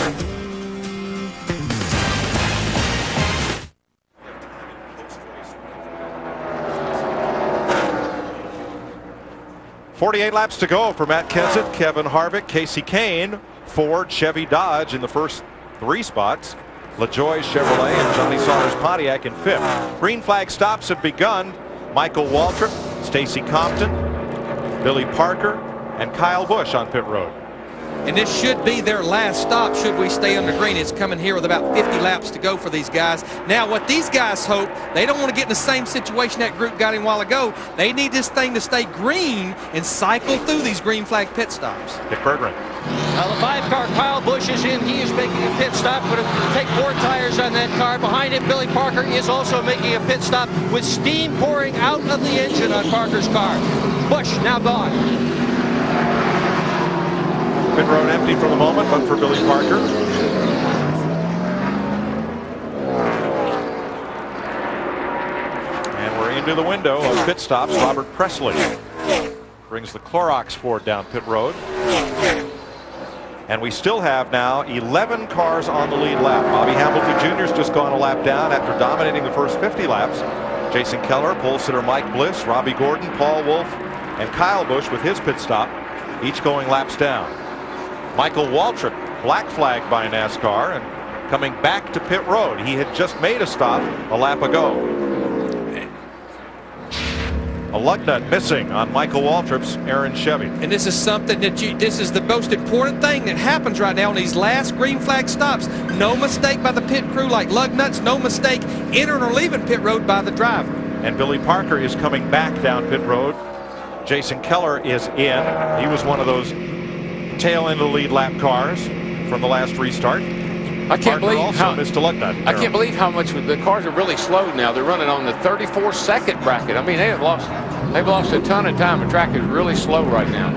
.48 laps to go for Matt Kenseth, Kevin Harvick, Kasey Kahne, Ford, Chevy, Dodge in the first 3 spots. LaJoie, Chevrolet, and Johnny Saunders Pontiac in 5th. Green flag stops have begun. Michael Waltrip, Stacy Compton, Billy Parker, and Kyle Busch on pit road. And this should be their last stop should we stay under green. It's coming here with about 50 laps to go for these guys. Now, what these guys hope, they don't want to get in the same situation that group got in a while ago. They need this thing to stay green and cycle through these green flag pit stops. Dick Berggren. The 5 car, Kyle Busch is in. He is making a pit stop. Going to take 4 tires on that car. Behind him, Billy Parker is also making a pit stop with steam pouring out of the engine on Parker's car. Busch now gone. Pit road empty for the moment, but for Billy Parker. And we're into the window of pit stops. Robert Presley brings the Clorox Ford down pit road. And we still have now 11 cars on the lead lap. Bobby Hamilton Jr.'s just gone a lap down after dominating the first 50 laps. Jason Keller, pole sitter Mike Bliss, Robbie Gordon, Paul Wolfe, and Kyle Busch with his pit stop, each going laps down. Michael Waltrip, black flagged by NASCAR and coming back to pit road. He had just made a stop a lap ago. A lug nut missing on Michael Waltrip's Aaron Chevy. And this is something that this is the most important thing that happens right now on these last green flag stops. No mistake by the pit crew like lug nuts, no mistake entering or leaving pit road by the driver. And Billy Parker is coming back down pit road. Jason Keller is in. He was one of those tail end of the lead lap cars from the last restart. I can't believe how missed a lug nut. I can't believe how much the cars are really slowed now. They're running on the 34-second bracket. I mean, they've lost a ton of time. The track is really slow right now.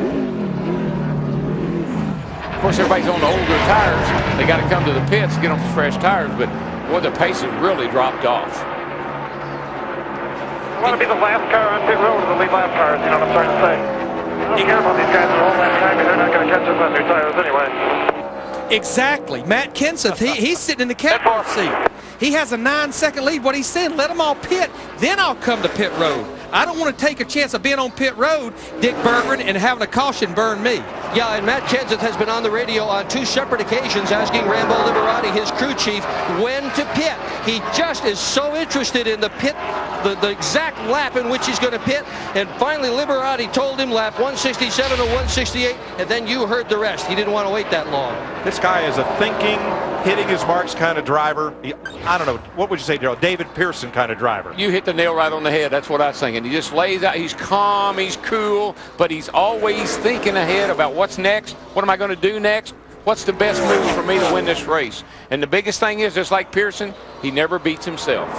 Of course, everybody's on the older tires. They got to come to the pits, get them fresh tires. But boy, the pace has really dropped off. You want to be the last car on pit road or the lead lap cars, you know what I'm trying to say? I don't care about these guys that are all that time, they're not going to catch up on their tires anyway. Exactly. Matt Kenseth, he's sitting in the catbird seat. He has a 9-second lead. What he's saying, let them all pit, then I'll come to pit road. I don't want to take a chance of being on pit road, Dick Berggren, and having a caution burn me. Yeah, and Matt Kenseth has been on the radio on 2 separate occasions asking Rambo Liberati, his crew chief, when to pit. He just is so interested in the pit, the exact lap in which he's going to pit. And finally, Liberati told him lap 167 or 168, and then you heard the rest. He didn't want to wait that long. This guy is a thinking, hitting his marks kind of driver. I don't know, what would you say, Darrell? David Pearson kind of driver. You hit the nail right on the head. That's what I was thinking. He just lays out. He's calm. He's cool. But he's always thinking ahead about what's next. What am I going to do next? What's the best move for me to win this race? And the biggest thing is, just like Pearson, he never beats himself.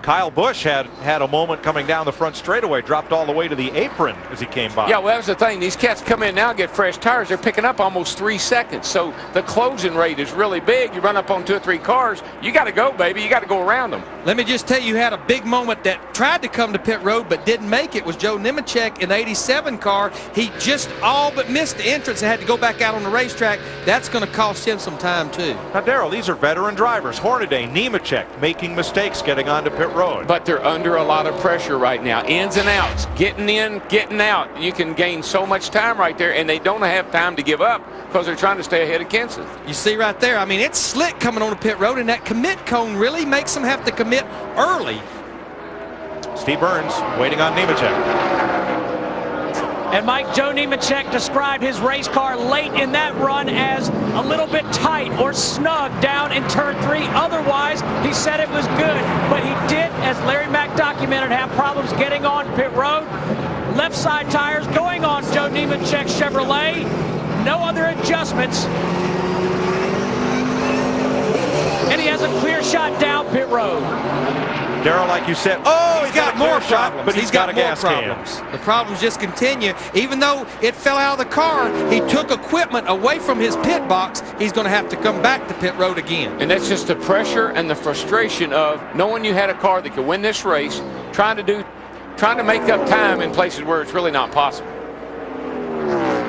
Kyle Busch had a moment coming down the front straightaway, dropped all the way to the apron as he came by. Yeah, well, that was the thing. These cats come in now and get fresh tires. They're picking up almost 3 seconds. So the closing rate is really big. You run up on 2 or 3 cars, you got to go, baby. You got to go around them. Let me just tell you, had a big moment that tried to come to pit road but didn't make it was Joe Nemechek in the 87 car. He just all but missed the entrance and had to go back out on the racetrack. That's going to cost him some time, too. Now, Darrell, these are veteran drivers. Hornaday, Nemechek making mistakes getting onto pit road. But they're under a lot of pressure right now. Ins and outs, getting in, getting out. You can gain so much time right there, and they don't have time to give up because they're trying to stay ahead of Kenseth. You see right there, I mean, it's slick coming on the pit road, and that commit cone really makes them have to commit early. Steve Burns waiting on Nemechek. And Mike, Joe Nemechek described his race car late in that run as a little bit tight or snug down in turn 3. Otherwise, he said it was good. But he did, as Larry Mack documented, have problems getting on pit road. Left side tires going on Joe Nemechek's Chevrolet. No other adjustments. And he has a clear shot down pit road. Darrell, like you said, he's got more problems, but he's got a gas problems. The problems just continue. Even though it fell out of the car, he took equipment away from his pit box. He's going to have to come back to pit road again. And that's just the pressure and the frustration of knowing you had a car that could win this race, trying to make up time in places where it's really not possible.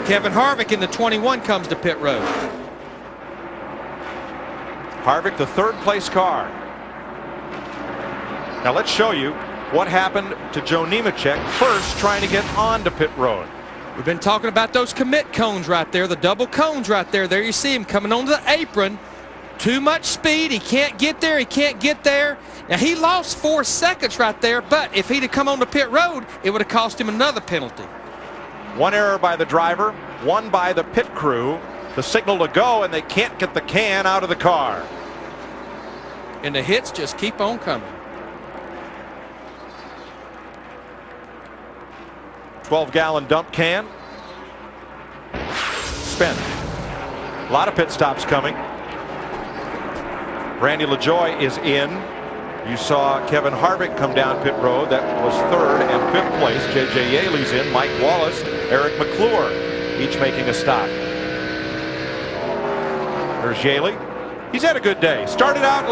Kevin Harvick in the 21 comes to pit road. Harvick, the 3rd place car. Now let's show you what happened to Joe Nemechek first trying to get onto pit road. We've been talking about those commit cones right there, the double cones right there. There you see him coming onto the apron. Too much speed. He can't get there. He can't get there. Now, he lost 4 seconds right there, but if he'd have come onto pit road, it would have cost him another penalty. 1 error by the driver, 1 by the pit crew. The signal to go, and they can't get the can out of the car. And the hits just keep on coming. 12-gallon dump can. Spent. A lot of pit stops coming. Randy LaJoie is in. You saw Kevin Harvick come down pit road. That was 3rd and 5th place. J.J. Yaley's in. Mike Wallace, Eric McClure, each making a stop. There's Yaley. He's had a good day. Started out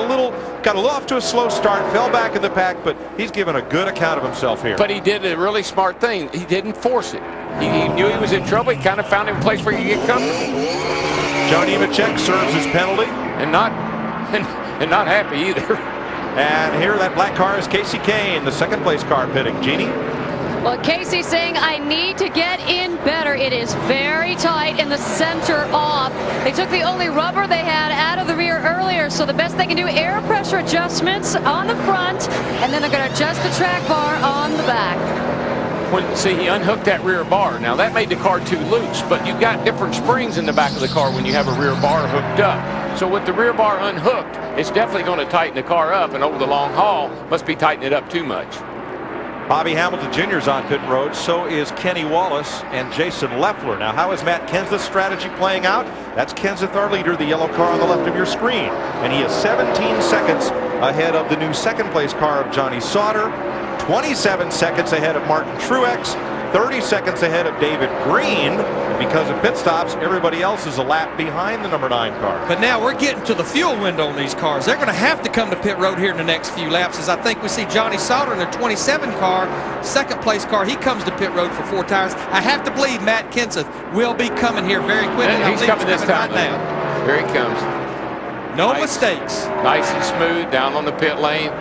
got a little off to a slow start, fell back in the pack, but he's given a good account of himself here. But he did a really smart thing. He didn't force it. He knew he was in trouble. He kind of found him a place where he could get comfortable. Joe Nemechek serves his penalty. And not happy either. And here that black car is Casey Kane, the 2nd place car pitting. Jeannie? Well, Casey saying, I need to get in better. It is very tight in the center off. They took the only rubber they had out of the rear earlier, so the best they can do, air pressure adjustments on the front, and then they're going to adjust the track bar on the back. See, he unhooked that rear bar. Now, that made the car too loose, but you've got different springs in the back of the car when you have a rear bar hooked up. So with the rear bar unhooked, it's definitely going to tighten the car up, and over the long haul, must be tightening it up too much. Bobby Hamilton Jr. is on pit road. So is Kenny Wallace and Jason Leffler. Now, how is Matt Kenseth's strategy playing out? That's Kenseth, our leader, the yellow car on the left of your screen. And he is 17 seconds ahead of the new second-place car of Johnny Sauter, 27 seconds ahead of Martin Truex, 30 seconds ahead of David Green. And because of pit stops, everybody else is a lap behind the number 9 car. But now we're getting to the fuel window on these cars. They're going to have to come to pit road here in the next few laps, as I think we see Johnny Sauter in the 27 car, second place car. He comes to pit road for 4 tires. I have to believe Matt Kenseth will be coming here very quickly. He's coming this time. Right now. Here he comes. No mistakes. Nice and smooth down on the pit lane.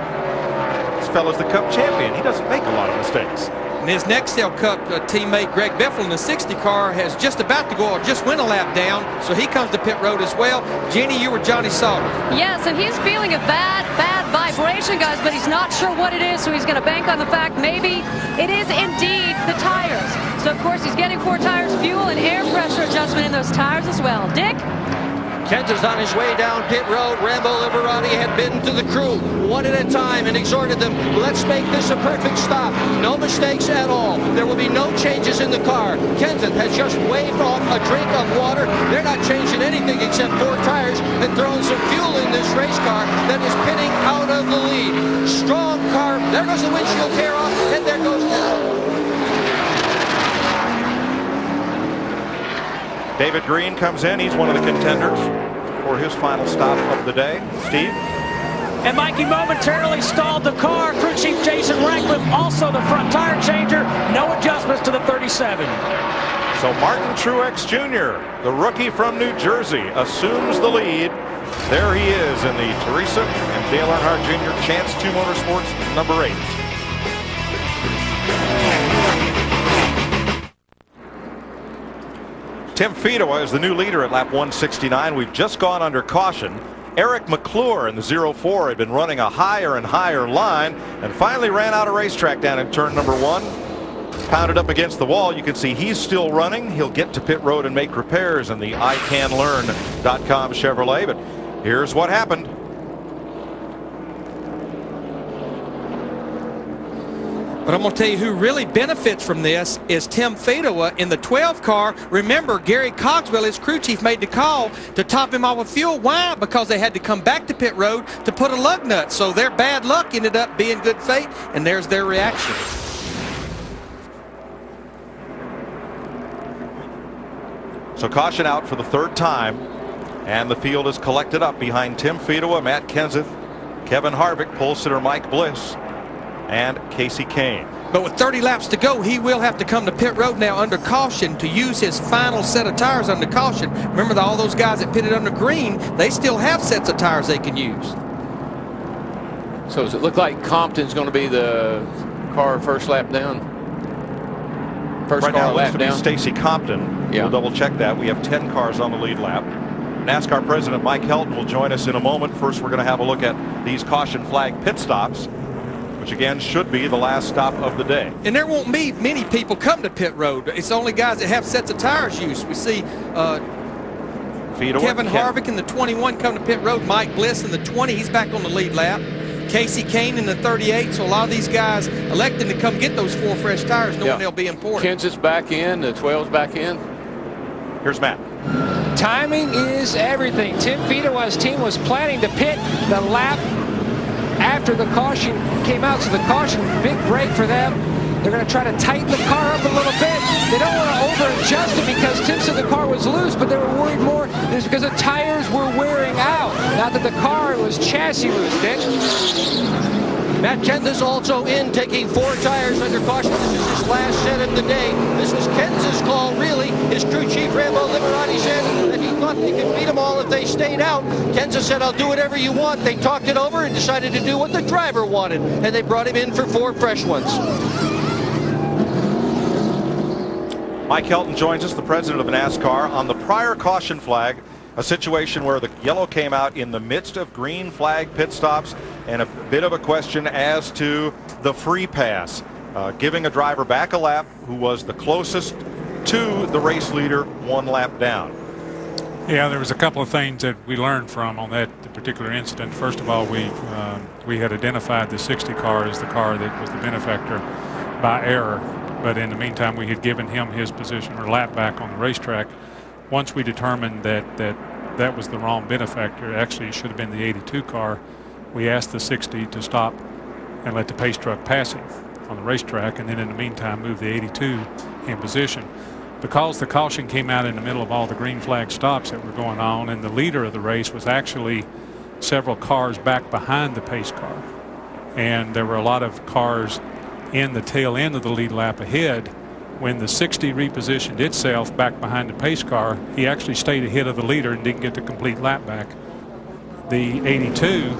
This fella's the Cup champion. He doesn't make a lot of mistakes. And his Nextel Cup teammate Greg Biffle in the 60 car has just about to go, or just went a lap down, so he comes to pit road as well. Jeannie, you were Johnny Sauter. Yes, and he's feeling a bad vibration, guys, but he's not sure what it is, so he's going to bank on the fact maybe it is indeed the tires. So, of course, he's getting 4 tires, fuel, and air pressure adjustment in those tires as well. Dick? Kenseth's on his way down pit road. Rambo Liberati had bidden to the crew one at a time and exhorted them, let's make this a perfect stop. No mistakes at all. There will be no changes in the car. Kenseth has just waved off a drink of water. They're not changing anything except 4 tires and throwing some fuel in this race car that is pinning out of the lead. Strong car. There goes the windshield tear off, and there goes... David Green comes in. He's one of the contenders for his final stop of the day. Steve? And Mikey momentarily stalled the car. Crew Chief Jason Ratcliffe, also the front tire changer. No adjustments to the 37. So Martin Truex Jr., the rookie from New Jersey, assumes the lead. There he is in the Teresa and Dale Earnhardt Jr. Chance 2 Motorsports number 8. Tim Fedewa is the new leader at lap 169. We've just gone under caution. Eric McClure in the 04 had been running a higher and higher line and finally ran out of racetrack down in turn number 1. Pounded up against the wall. You can see he's still running. He'll get to pit road and make repairs in the iCanLearn.com Chevrolet. But here's what happened. But I'm going to tell you who really benefits from this is Tim Fedewa in the 12 car. Remember, Gary Cogswell, his crew chief, made the call to top him off with fuel. Why? Because they had to come back to pit road to put a lug nut. So their bad luck ended up being good fate, and there's their reaction. So caution out for the 3rd time, and the field is collected up behind Tim Fedewa, Matt Kenseth, Kevin Harvick, pole sitter Mike Bliss, and Casey Kane. But with 30 laps to go, he will have to come to pit road now under caution to use his final set of tires under caution. Remember, all those guys that pitted under green, they still have sets of tires they can use. So does it look like Compton's going to be the car first lap down? First right car now, it lap looks to down? be Stacy Compton. Yeah. We'll double check that. We have 10 cars on the lead lap. NASCAR President Mike Helton will join us in a moment. First, we're going to have a look at these caution flag pit stops, which again should be the last stop of the day. And there won't be many people come to pit road. It's only guys that have sets of tires used. We see Kevin Harvick in the 21 come to pit road. Mike Bliss in the 20. He's back on the lead lap. Casey Kane in the 38. So a lot of these guys electing to come get those 4 fresh tires knowing they'll be important. Kenseth's back in. The 12's back in. Here's Matt. Timing is everything. Tim Fedewa's team was planning to pit the lap after the caution came out, so the caution, big break for them. They're going to try to tighten the car up a little bit. They don't want to over-adjust it because Tim said the car was loose, but they were worried more is because the tires were wearing out, not that the car was chassis loose, Dick. Matt Kenseth also in, taking 4 tires under caution. This is his last set of the day. This was Kenseth's call, really. His crew chief, Rambo Liberati, said that he thought they could beat them all if they stayed out. Kenseth said, I'll do whatever you want. They talked it over and decided to do what the driver wanted, and they brought him in for 4 fresh ones. Mike Helton joins us, the president of NASCAR. On the prior caution flag, a situation where the yellow came out in the midst of green flag pit stops, and a bit of a question as to the free pass, giving a driver back a lap who was the closest to the race leader 1 lap down. Yeah, there was a couple of things that we learned from on that particular incident. First of all, we had identified the 60 car as the car that was the benefactor by error, but in the meantime we had given him his position or lap back on the racetrack. Once we determined that was the wrong benefactor, actually it should have been the 82 car, we asked the 60 to stop and let the pace truck pass him on the racetrack, and then in the meantime move the 82 in position. Because the caution came out in the middle of all the green flag stops that were going on, and the leader of the race was actually several cars back behind the pace car, and there were a lot of cars in the tail end of the lead lap ahead. When the 60 repositioned itself back behind the pace car, he actually stayed ahead of the leader and didn't get the complete lap back. The 82,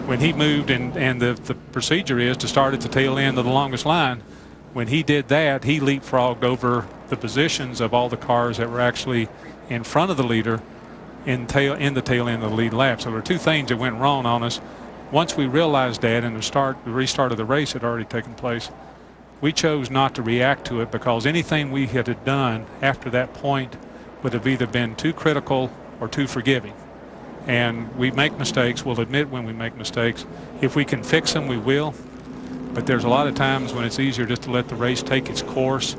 when he moved, and the procedure is to start at the tail end of the longest line, when he did that, he leapfrogged over the positions of all the cars that were actually in front of the leader in the tail end of the lead lap. So there were two things that went wrong on us. Once we realized that, and the restart of the race had already taken place, we chose not to react to it, because anything we had done after that point would have either been too critical or too forgiving. And we make mistakes. We'll admit when we make mistakes. If we can fix them, we will. But there's a lot of times when it's easier just to let the race take its course,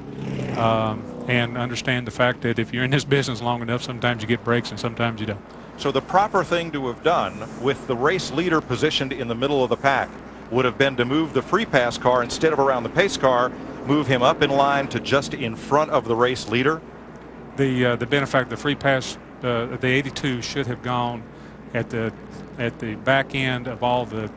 and understand the fact that if you're in this business long enough, sometimes you get breaks and sometimes you don't. So the proper thing to have done with the race leader positioned in the middle of the pack would have been to move the free pass car instead of around the pace car, move him up in line to just in front of the race leader. The benefactor, the free pass, the 82 should have gone at the back end of all the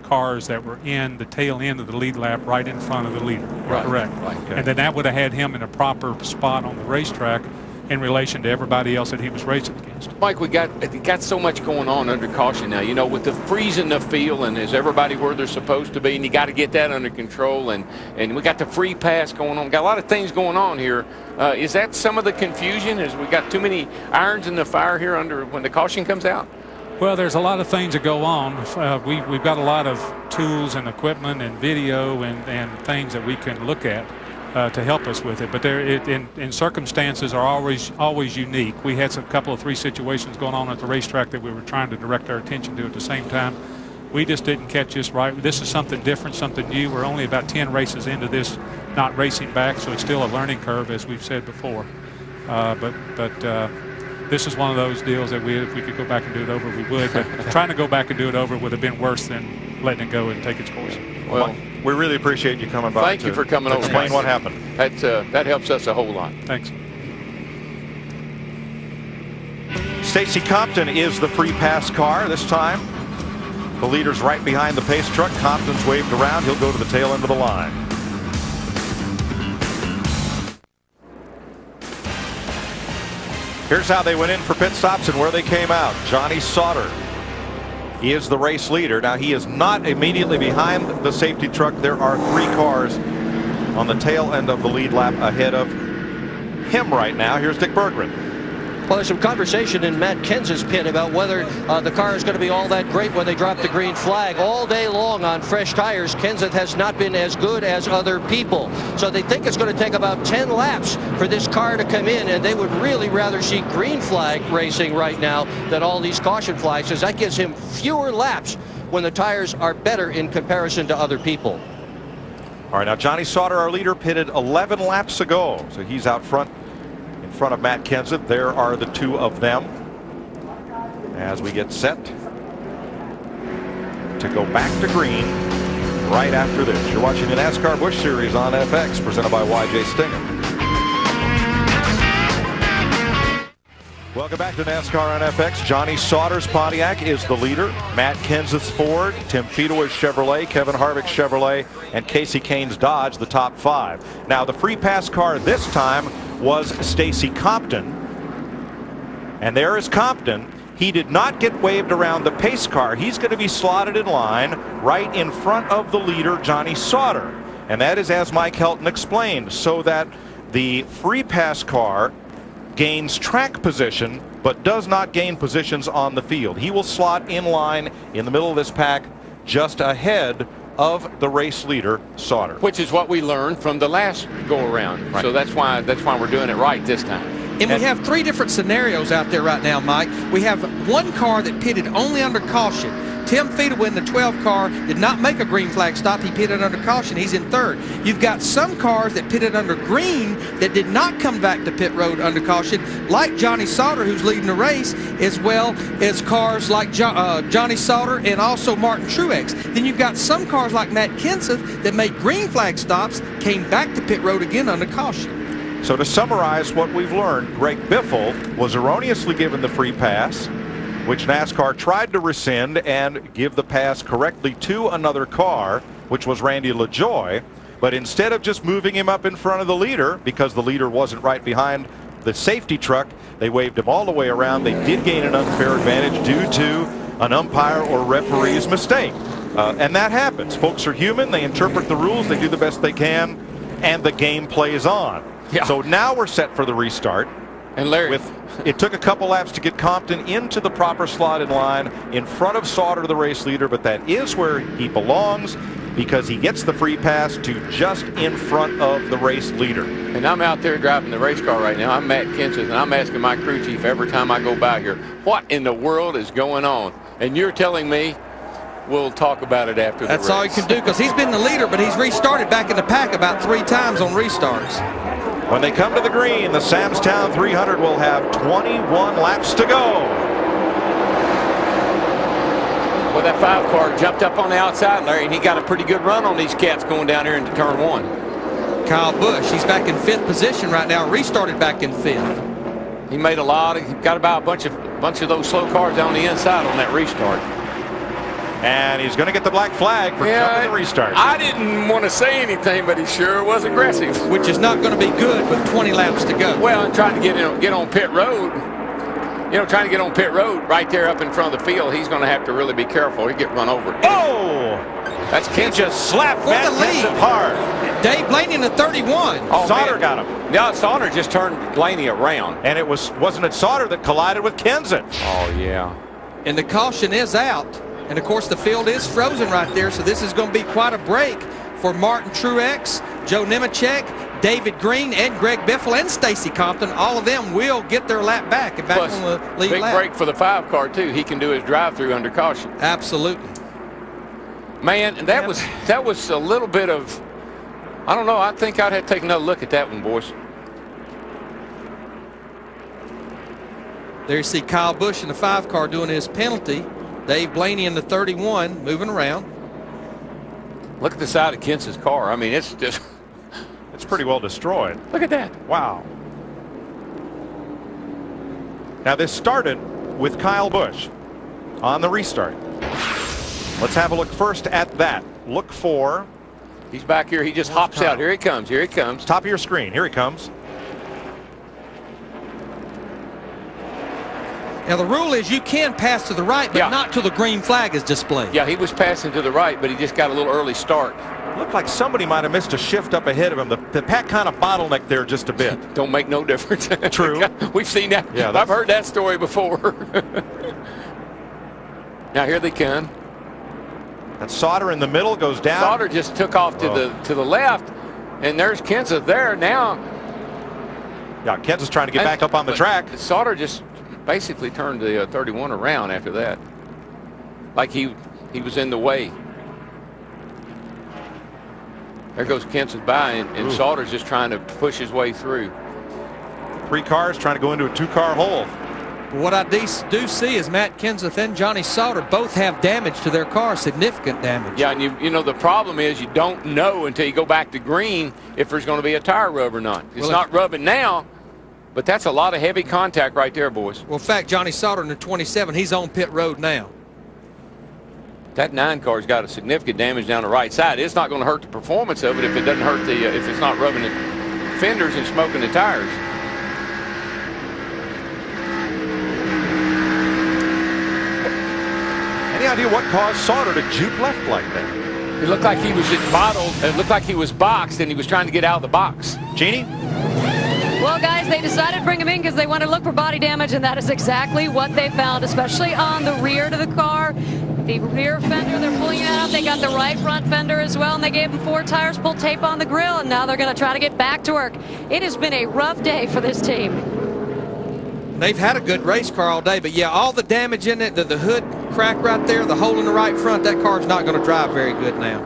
cars that were in the tail end of the lead lap, right in front of the leader. Right. Correct. Right. Okay. And then that would have had him in a proper spot on the racetrack in relation to everybody else that he was racing against. Mike, we got so much going on under caution now, you know, with the freezing the field, and is everybody where they're supposed to be, and you got to get that under control, and we got the free pass going on. Got a lot of things going on here. Is that some of the confusion? Is we got too many irons in the fire here when the caution comes out? Well, there's a lot of things that go on. We've got a lot of tools and equipment and video and things that we can look at to help us with it. But in circumstances are always unique. We had a couple of 3 situations going on at the racetrack that we were trying to direct our attention to at the same time. We just didn't catch this right. This is something different, something new. We're only about 10 races into this, not racing back, so it's still a learning curve, as we've said before. This is one of those deals that if we could go back and do it over, we would. But trying to go back and do it over would have been worse than letting it go and take its course. Well, we really appreciate you coming by. Thank you for coming over. Explain what happened. That helps us a whole lot. Thanks. Stacy Compton is the free pass car this time. The leader's right behind the pace truck. Compton's waved around. He'll go to the tail end of the line. Here's how they went in for pit stops and where they came out. Johnny Sauter, he is the race leader. Now, he is not immediately behind the safety truck. There are 3 cars on the tail end of the lead lap ahead of him right now. Here's Dick Berggren. Well, there's some conversation in Matt Kenseth's pit about whether the car is going to be all that great when they drop the green flag. All day long on fresh tires, Kenseth has not been as good as other people. So they think it's going to take about 10 laps for this car to come in, and they would really rather see green flag racing right now than all these caution flags, because that gives him fewer laps when the tires are better in comparison to other people. All right, now Johnny Sauter, our leader, pitted 11 laps ago, so he's out front. In front of Matt Kenseth. There are the 2 of them as we get set to go back to green right after this. You're watching the NASCAR Busch Series on FX, presented by YJ Stinger. Welcome back to NASCAR on FX. Johnny Sauter's Pontiac is the leader. Matt Kenseth's Ford, Tim Fedewi's Chevrolet, Kevin Harvick's Chevrolet, and Casey Kane's Dodge, the top 5. Now, the free pass car this time was Stacy Compton. And there is Compton. He did not get waved around the pace car. He's going to be slotted in line right in front of the leader, Johnny Sauter. And that is as Mike Helton explained, so that The free pass car gains track position but does not gain positions on the field. He will slot in line in the middle of this pack just ahead of the race leader, Sauter. Which is what we learned from the last go-around. Right. So that's why we're doing it right this time. And we have 3 different scenarios out there right now, Mike. We have one car that pitted only under caution. Tim Feedlew in the 12 car did not make a green flag stop. He pitted under caution. He's in 3rd. You've got some cars that pitted under green that did not come back to pit road under caution, like Johnny Sauter, who's leading the race, as well as cars like Johnny Sauter and also Martin Truex. Then you've got some cars like Matt Kenseth that made green flag stops, came back to pit road again under caution. So to summarize what we've learned, Greg Biffle was erroneously given the free pass, which NASCAR tried to rescind and give the pass correctly to another car, which was Randy LaJoie. But instead of just moving him up in front of the leader, because the leader wasn't right behind the safety truck, they waved him all the way around. They did gain an unfair advantage due to an umpire or referee's mistake. And that happens. Folks are human. They interpret the rules. They do the best they can. And the game plays on. Yeah. So now we're set for the restart. And Larry, it took a couple laps to get Compton into the proper slotted line in front of Sauter, the race leader, but that is where he belongs because he gets the free pass to just in front of the race leader. And I'm out there driving the race car right now. I'm Matt Kenseth, and I'm asking my crew chief every time I go by here, what in the world is going on? And you're telling me we'll talk about it after the race. That's all you can do, because he's been the leader, but he's restarted back in the pack about 3 times on restarts. When they come to the green, the Samstown 300 will have 21 laps to go. Well, that 5 car jumped up on the outside, Larry, and he got a pretty good run on these cats going down here into turn 1. Kyle Busch, he's back in 5th position right now, restarted back in 5th. He made he got about a bunch of those slow cars down the inside on that restart. And he's going to get the black flag for jumping the restart. I didn't want to say anything, but he sure was aggressive. Which is not going to be good with 20 laps to go. Well, and trying to get on pit road, trying to get on pit road right there up in front of the field, he's going to have to really be careful. He'll get run over. Oh! That's Kenseth. He just slapped Matt Kenseth hard. Dave Blaney in the 31. Oh, Sauter got him. Yeah, Sauter just turned Blaney around. And wasn't it Sauter that collided with Kenseth? Oh, yeah. And the caution is out. And, of course, the field is frozen right there, so this is going to be quite a break for Martin Truex, Joe Nemechek, David Green, and Greg Biffle, and Stacy Compton. All of them will get their lap back and back Plus, on the lead big lap. break for the 5 car, too. He can do his drive-through under caution. Absolutely. Man, that was a little bit of, I don't know, I think I'd have to take another look at that one, boys. There you see Kyle Busch in the 5 car doing his penalty. Dave Blaney in the 31 moving around. Look at the side of Kenseth's car. I mean, it's just it's pretty well destroyed. Look at that. Wow. Now this started with Kyle Busch on the restart. Let's have a look first at that. Look for. He's back here. He just hops out. Here he comes. Here he comes. Top of your screen. Here he comes. Now, the rule is you can pass to the right, but not till the green flag is displayed. Yeah, he was passing to the right, but he just got a little early start. Looked like somebody might have missed a shift up ahead of him. The pack kind of bottlenecked there just a bit. Don't make no difference. True. We've seen that. Yeah, I've heard that story before. Now, here they come. And Sauter in the middle goes down. Sauter just took off to the left, and there's Kenseth there now. Yeah, Kenseth's trying to get back up on the track. Sauter just basically turned the 31 around after that, like he was in the way. There goes Kenseth by, and Sauter's just trying to push his way through. 3 cars trying to go into a 2-car hole. What I do see is Matt Kenseth and Johnny Sauter both have damage to their car, significant damage. Yeah, and you know the problem is you don't know until you go back to green if there's going to be a tire rub or not. It's not rubbing now. But that's a lot of heavy contact right there, boys. Well, in fact, Johnny Sauter in the 27, he's on pit road now. That 9 car's got a significant damage down the right side. It's not going to hurt the performance of it if it doesn't hurt if it's not rubbing the fenders and smoking the tires. Any idea what caused Sauter to juke left like that? It looked like he was just bottled. It looked like he was boxed and he was trying to get out of the box. Jeannie? Well, guys, they decided to bring him in because they wanted to look for body damage, and that is exactly what they found, especially on the rear to the car. The rear fender, they're pulling it out. They got the right front fender as well, and they gave him 4 tires, pulled tape on the grill, and now they're going to try to get back to work. It has been a rough day for this team. They've had a good race car all day, but yeah, all the damage in it, the hood crack right there, the hole in the right front, that car's not going to drive very good now.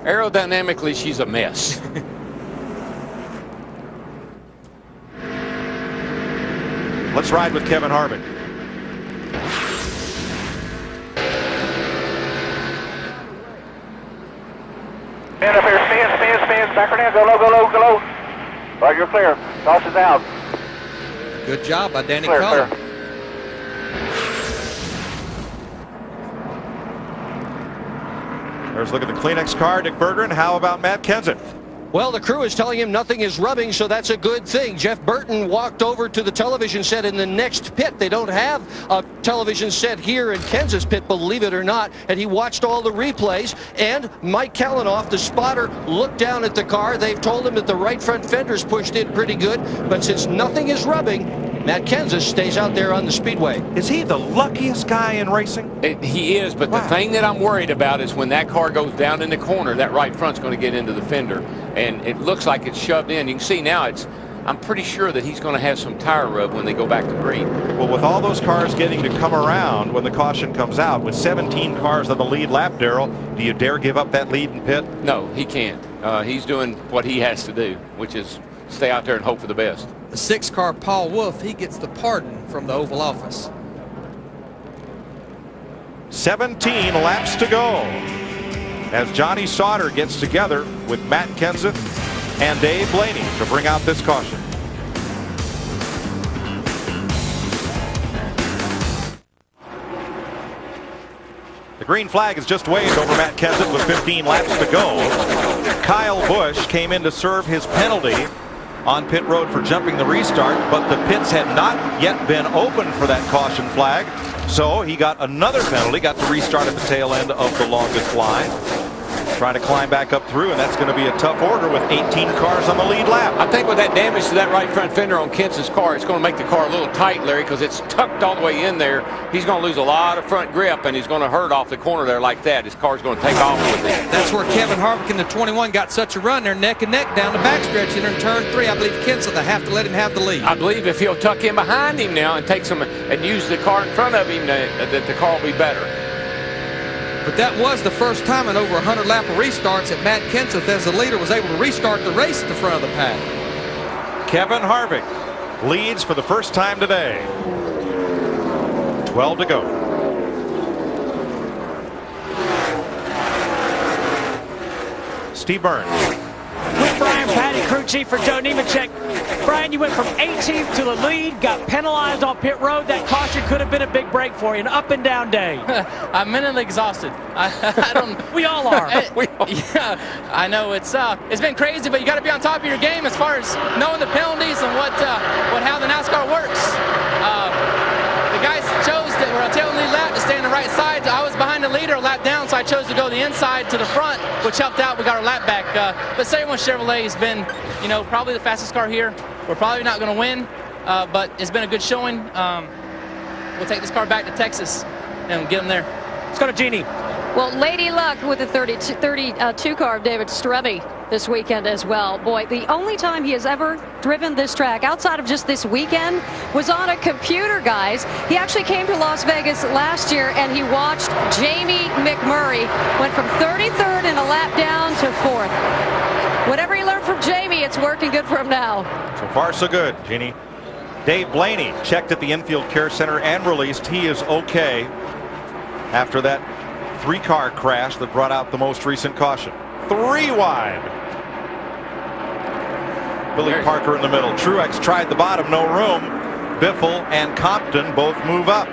Aerodynamically, she's a mess. Let's ride with Kevin Harvick. Stand up here, spin, back her down, go low, go low, go low. All right, you're clear. Caution's out. Good job by Danny Clear, Cullen. clear. There's a look at the Kleenex car, Dick Berggren. How about Matt Kenseth? Well, the crew is telling him nothing is rubbing, so that's a good thing. Jeff Burton walked over to the television set in the next pit. They don't have a television set here in Kenseth's pit, believe it or not, and he watched all the replays. And Mike Kalanoff, the spotter, looked down at the car. They've told him that the right front fender's pushed in pretty good, but since nothing is rubbing, Matt Kenseth stays out there on the speedway. Is he the luckiest guy in racing? He is, but the thing that I'm worried about is when that car goes down in the corner, that right front's going to get into the fender, and it looks like it's shoved in. You can see now I'm pretty sure that he's going to have some tire rub when they go back to green. Well, with all those cars getting to come around when the caution comes out, with 17 cars on the lead lap, Darrell, do you dare give up that lead in pit? No, he can't. He's doing what he has to do, which is stay out there and hope for the best. The 6-car Paul Wolfe, he gets the pardon from the Oval Office. 17 laps to go as Johnny Sauter gets together with Matt Kenseth and Dave Blaney to bring out this caution. The green flag is just waved over Matt Kenseth with 15 laps to go. Kyle Busch came in to serve his penalty on pit road for jumping the restart, but the pits had not yet been open for that caution flag, so he got another penalty, got to restart at the tail end of the longest line. Trying to climb back up through, and that's going to be a tough order with 18 cars on the lead lap. I think with that damage to that right front fender on Kenseth's car, it's going to make the car a little tight, Larry, because it's tucked all the way in there. He's going to lose a lot of front grip, and he's going to hurt off the corner there like that. His car's going to take off with it. That's where Kevin Harvick in the 21 got such a run. They're neck and neck down the backstretch in turn 3. I believe Kenseth, they have to let him have the lead. I believe if he'll tuck in behind him now and take some and use the car in front of him, that the car will be better. But that was the first time in over 100 lap of restarts that Matt Kenseth, as the leader, was able to restart the race at the front of the pack. Kevin Harvick leads for the first time today. 12 to go. Steve Burns. With Brian Patty, crew chief for Joe Nemechek. Brian, you went from 18th to the lead, got penalized on pit road. That caution could have been a big break for you, an up and down day. I'm mentally exhausted. I don't. We all are. Yeah, I know it's been crazy, but you got to be on top of your game as far as knowing the penalties and how the NASCAR works. The guys chose that were on tail and lead lap to stay on the right side. I was behind the leader a lap down, so I chose to go the inside to the front, which helped out. We got our lap back. But 71 Chevrolet has been, probably the fastest car here. We're probably not going to win, but it's been a good showing. We'll take this car back to Texas and get them there. Let's go to Jeannie. Well, Lady Luck with the 32 car of David Strebe this weekend as well. Boy, the only time he has ever driven this track outside of just this weekend was on a computer, guys. He actually came to Las Vegas last year and he watched Jamie McMurray went from 33rd in a lap down to 4th. Whatever he learned from Jamie, it's working good for him now. So far, so good, Jeannie. Dave Blaney checked at the infield care center and released. He is okay after that 3-car crash that brought out the most recent caution. 3 wide. Billy Parker in the middle. Truex tried the bottom, no room. Biffle and Compton both move up.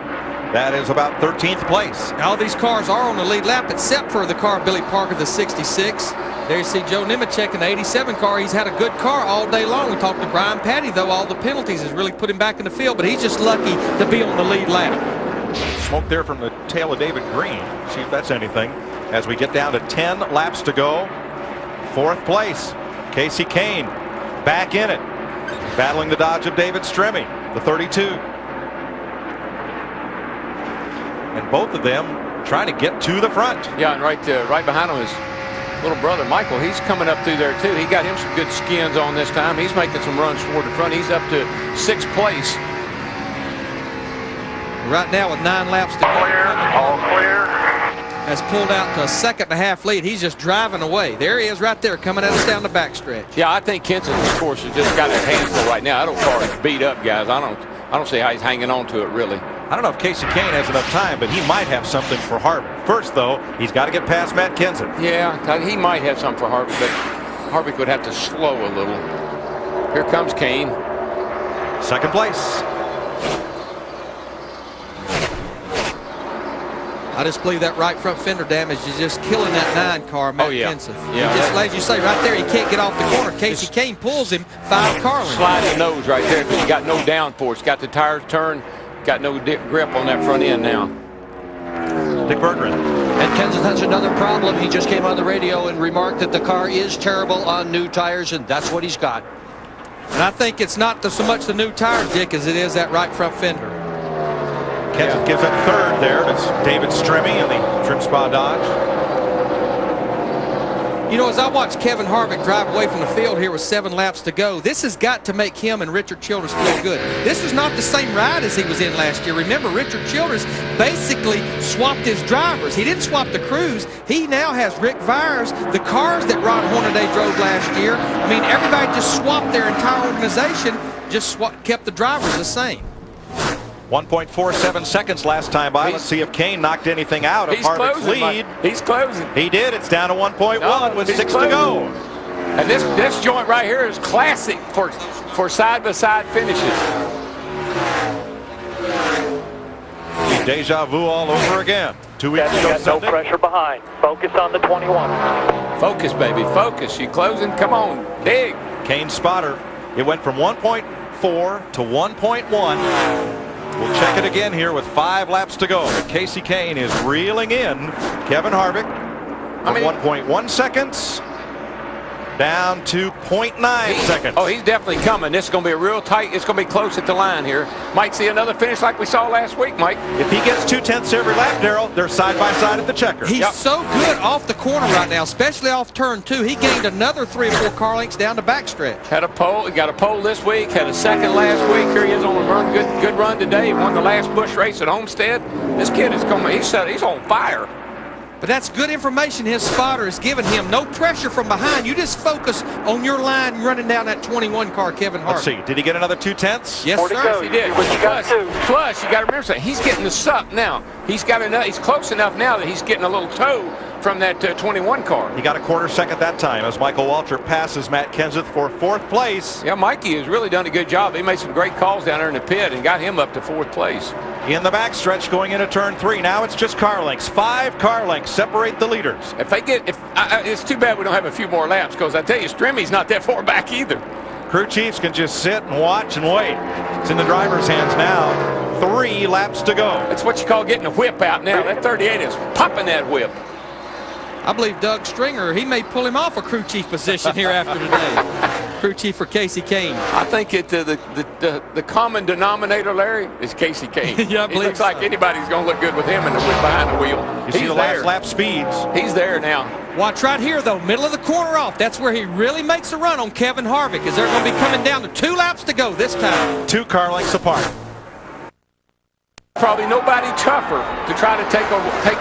That is about 13th place. All these cars are on the lead lap except for the car of Billy Parker, the 66. There you see Joe Nemechek in the 87 car. He's had a good car all day long. We talked to Brian Patty, though. All the penalties has really put him back in the field, but he's just lucky to be on the lead lap. Smoke there from the tail of David Green. See if that's anything. As we get down to 10 laps to go. 4th place. Casey Kane back in it. Battling the dodge of David Stremme, the 32. And both of them trying to get to the front. Yeah, and right behind him is little brother Michael. He's coming up through there too. He got him some good skins on this time. He's making some runs toward the front. He's up to 6th place. Right now with 9 laps to go. All clear. Has pulled out to a 2.5 lead. He's just driving away. There he is right there coming at us down the backstretch. Yeah, I think Kenseth, of course, has just got his hands full right now. I don't car is beat up, guys. I don't see how he's hanging on to it, really. I don't know if Kasey Kahne has enough time, but he might have something for Harvick. First, though, he's got to get past Matt Kenseth. Yeah, he might have something for Harvick, but Harvick would have to slow a little. Here comes Kahne. 2nd place. I just believe that right front fender damage is just killing that 9 car, Matt Kenseth. Yeah. Just as you say, right there, he can't get off the corner. Kasey Kahne pulls him 5 car lengths. Slide the nose right there because he got no downforce. Got the tires turned, got no grip on that front end now. Dick Berggren. And Kenseth has another problem. He just came on the radio and remarked that the car is terrible on new tires, and that's what he's got. And I think it's not so much the new tires, Dick, as it is that right front fender. Kenseth gives it 3rd there. That's David Stremme in the Trim Spa Dodge. You know, as I watch Kevin Harvick drive away from the field here with 7 laps to go, this has got to make him and Richard Childress feel good. This is not the same ride as he was in last year. Remember, Richard Childress basically swapped his drivers. He didn't swap the crews. He now has Rick Vires, the cars that Ron Hornaday drove last year. I mean, everybody just swapped their entire organization, just kept the drivers the same. 1.47 seconds last time by. Let's see if Kahne knocked anything out of Harvick's lead. He's closing. He did. It's down to 1.1 with 6 to go. And this joint right here is classic for side-by-side finishes. Deja vu all over again. 2 weeks ago got no pressure behind. Focus on the 21. Focus, baby. Focus. You closing? Come on. Dig. Kahne spotter. It went from 1.4 to 1.1. We'll check it again here with 5 laps to go. But Kasey Kahne is reeling in Kevin Harvick from 1.1 seconds down to 0.9 seconds. Oh, he's definitely coming. This is going to be a real tight. It's going to be close at the line here. Might see another finish like we saw last week, Mike. If he gets 2/10 every lap, Darrell, they're side by side at the checker. He's so good off the corner right now, especially off turn 2. He gained another 3 or 4 car lengths down the backstretch. Had a pole. He got a pole this week. Had a 2nd last week. Here he is on a good run today. He won the last Busch race at Homestead. This kid is coming. He's on fire. But that's good information his spotter is giving him. No pressure from behind. You just focus on your line running down that 21 car, Kevin Harvick. Let's see. Did he get another 2/10? Yes, sir. He did. Plus, you got to remember something. He's getting the suck now. He's got enough. He's close enough now that he's getting a little toe from that 21 car. He got a 1/4 second that time as Michael Waltrip passes Matt Kenseth for 4th place. Yeah, Mikey has really done a good job. He made some great calls down there in the pit and got him up to 4th place. In the backstretch going into turn 3. Now it's just car lengths. 5 car lengths separate the leaders. If they get, it's too bad we don't have a few more laps because I tell you, Stremmy's not that far back either. Crew chiefs can just sit and watch and wait. It's in the driver's hands now. 3 laps to go. That's what you call getting a whip out now. That 38 is popping that whip. I believe Doug Stringer, he may pull him off a crew chief position here after today. Crew chief for Kasey Kahne. I think the common denominator, Larry, is Kasey Kahne. Yeah, I he believe looks like anybody's going to look good with him behind the wheel. You see the last lap speeds. He's there now. Watch right here, though. Middle of the corner off. That's where he really makes a run on Kevin Harvick, as they're going to be coming down to 2 laps to go this time. 2 car lengths apart. Probably nobody tougher to try to take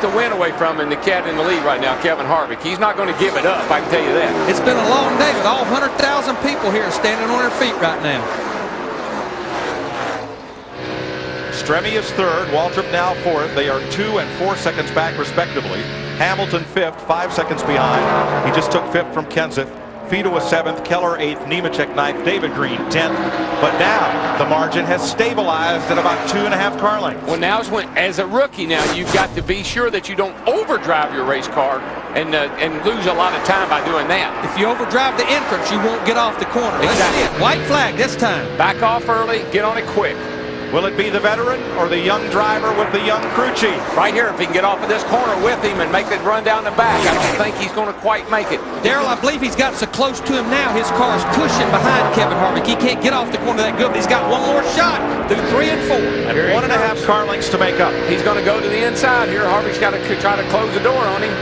the win away from him than the cat in the lead right now, Kevin Harvick. He's not going to give it up, I can tell you that. It's been a long day with all 100,000 people here standing on their feet right now. Stremme is 3rd, Waltrip now 4th. They are 2 and 4 seconds back respectively. Hamilton 5th, 5 seconds behind. He just took 5th from Kenseth. Fido was 7th, Keller 8th, Nemechek 9th, David Green 10th. But now the margin has stabilized at about 2.5 car lengths. Well, now is when, as a rookie, now you've got to be sure that you don't overdrive your race car and lose a lot of time by doing that. If you overdrive the entrance, you won't get off the corner. Exactly. Let's see it. White flag this time. Back off early, get on it quick. Will it be the veteran or the young driver with the young crew chief? Right here, if he can get off of this corner with him and make it run down the back, I don't think he's going to quite make it. Daryl, I believe he's got so close to him now, his car is pushing behind Kevin Harvick. He can't get off the corner that good, but he's got one more shot through 3 and 4. And 1.5 car lengths to make up. He's going to go to the inside here. Harvick's got to try to close the door on him.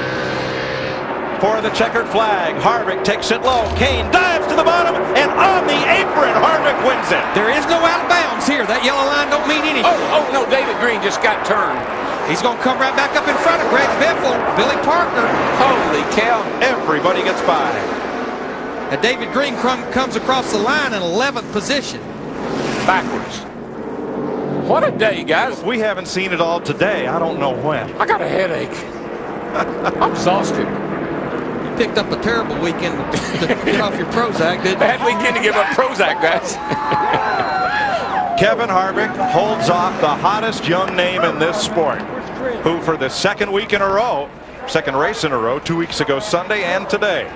For the checkered flag, Harvick takes it low. Kane dives to the bottom, and on the apron, Harvick wins it. There is no out of bounds here. That yellow line don't mean anything. Oh, no, David Green just got turned. He's going to come right back up in front of Greg Biffle, Billy Parker. Holy cow. Everybody gets by. And David Green comes across the line in 11th position. Backwards. What a day, guys. We haven't seen it all today. I don't know when. I got a headache. I'm exhausted. Picked up a terrible weekend to get off your Prozac, didn't you? Bad weekend to give up Prozac, guys. Kevin Harvick holds off the hottest young name in this sport, who for the second race in a row, 2 weeks ago Sunday and today,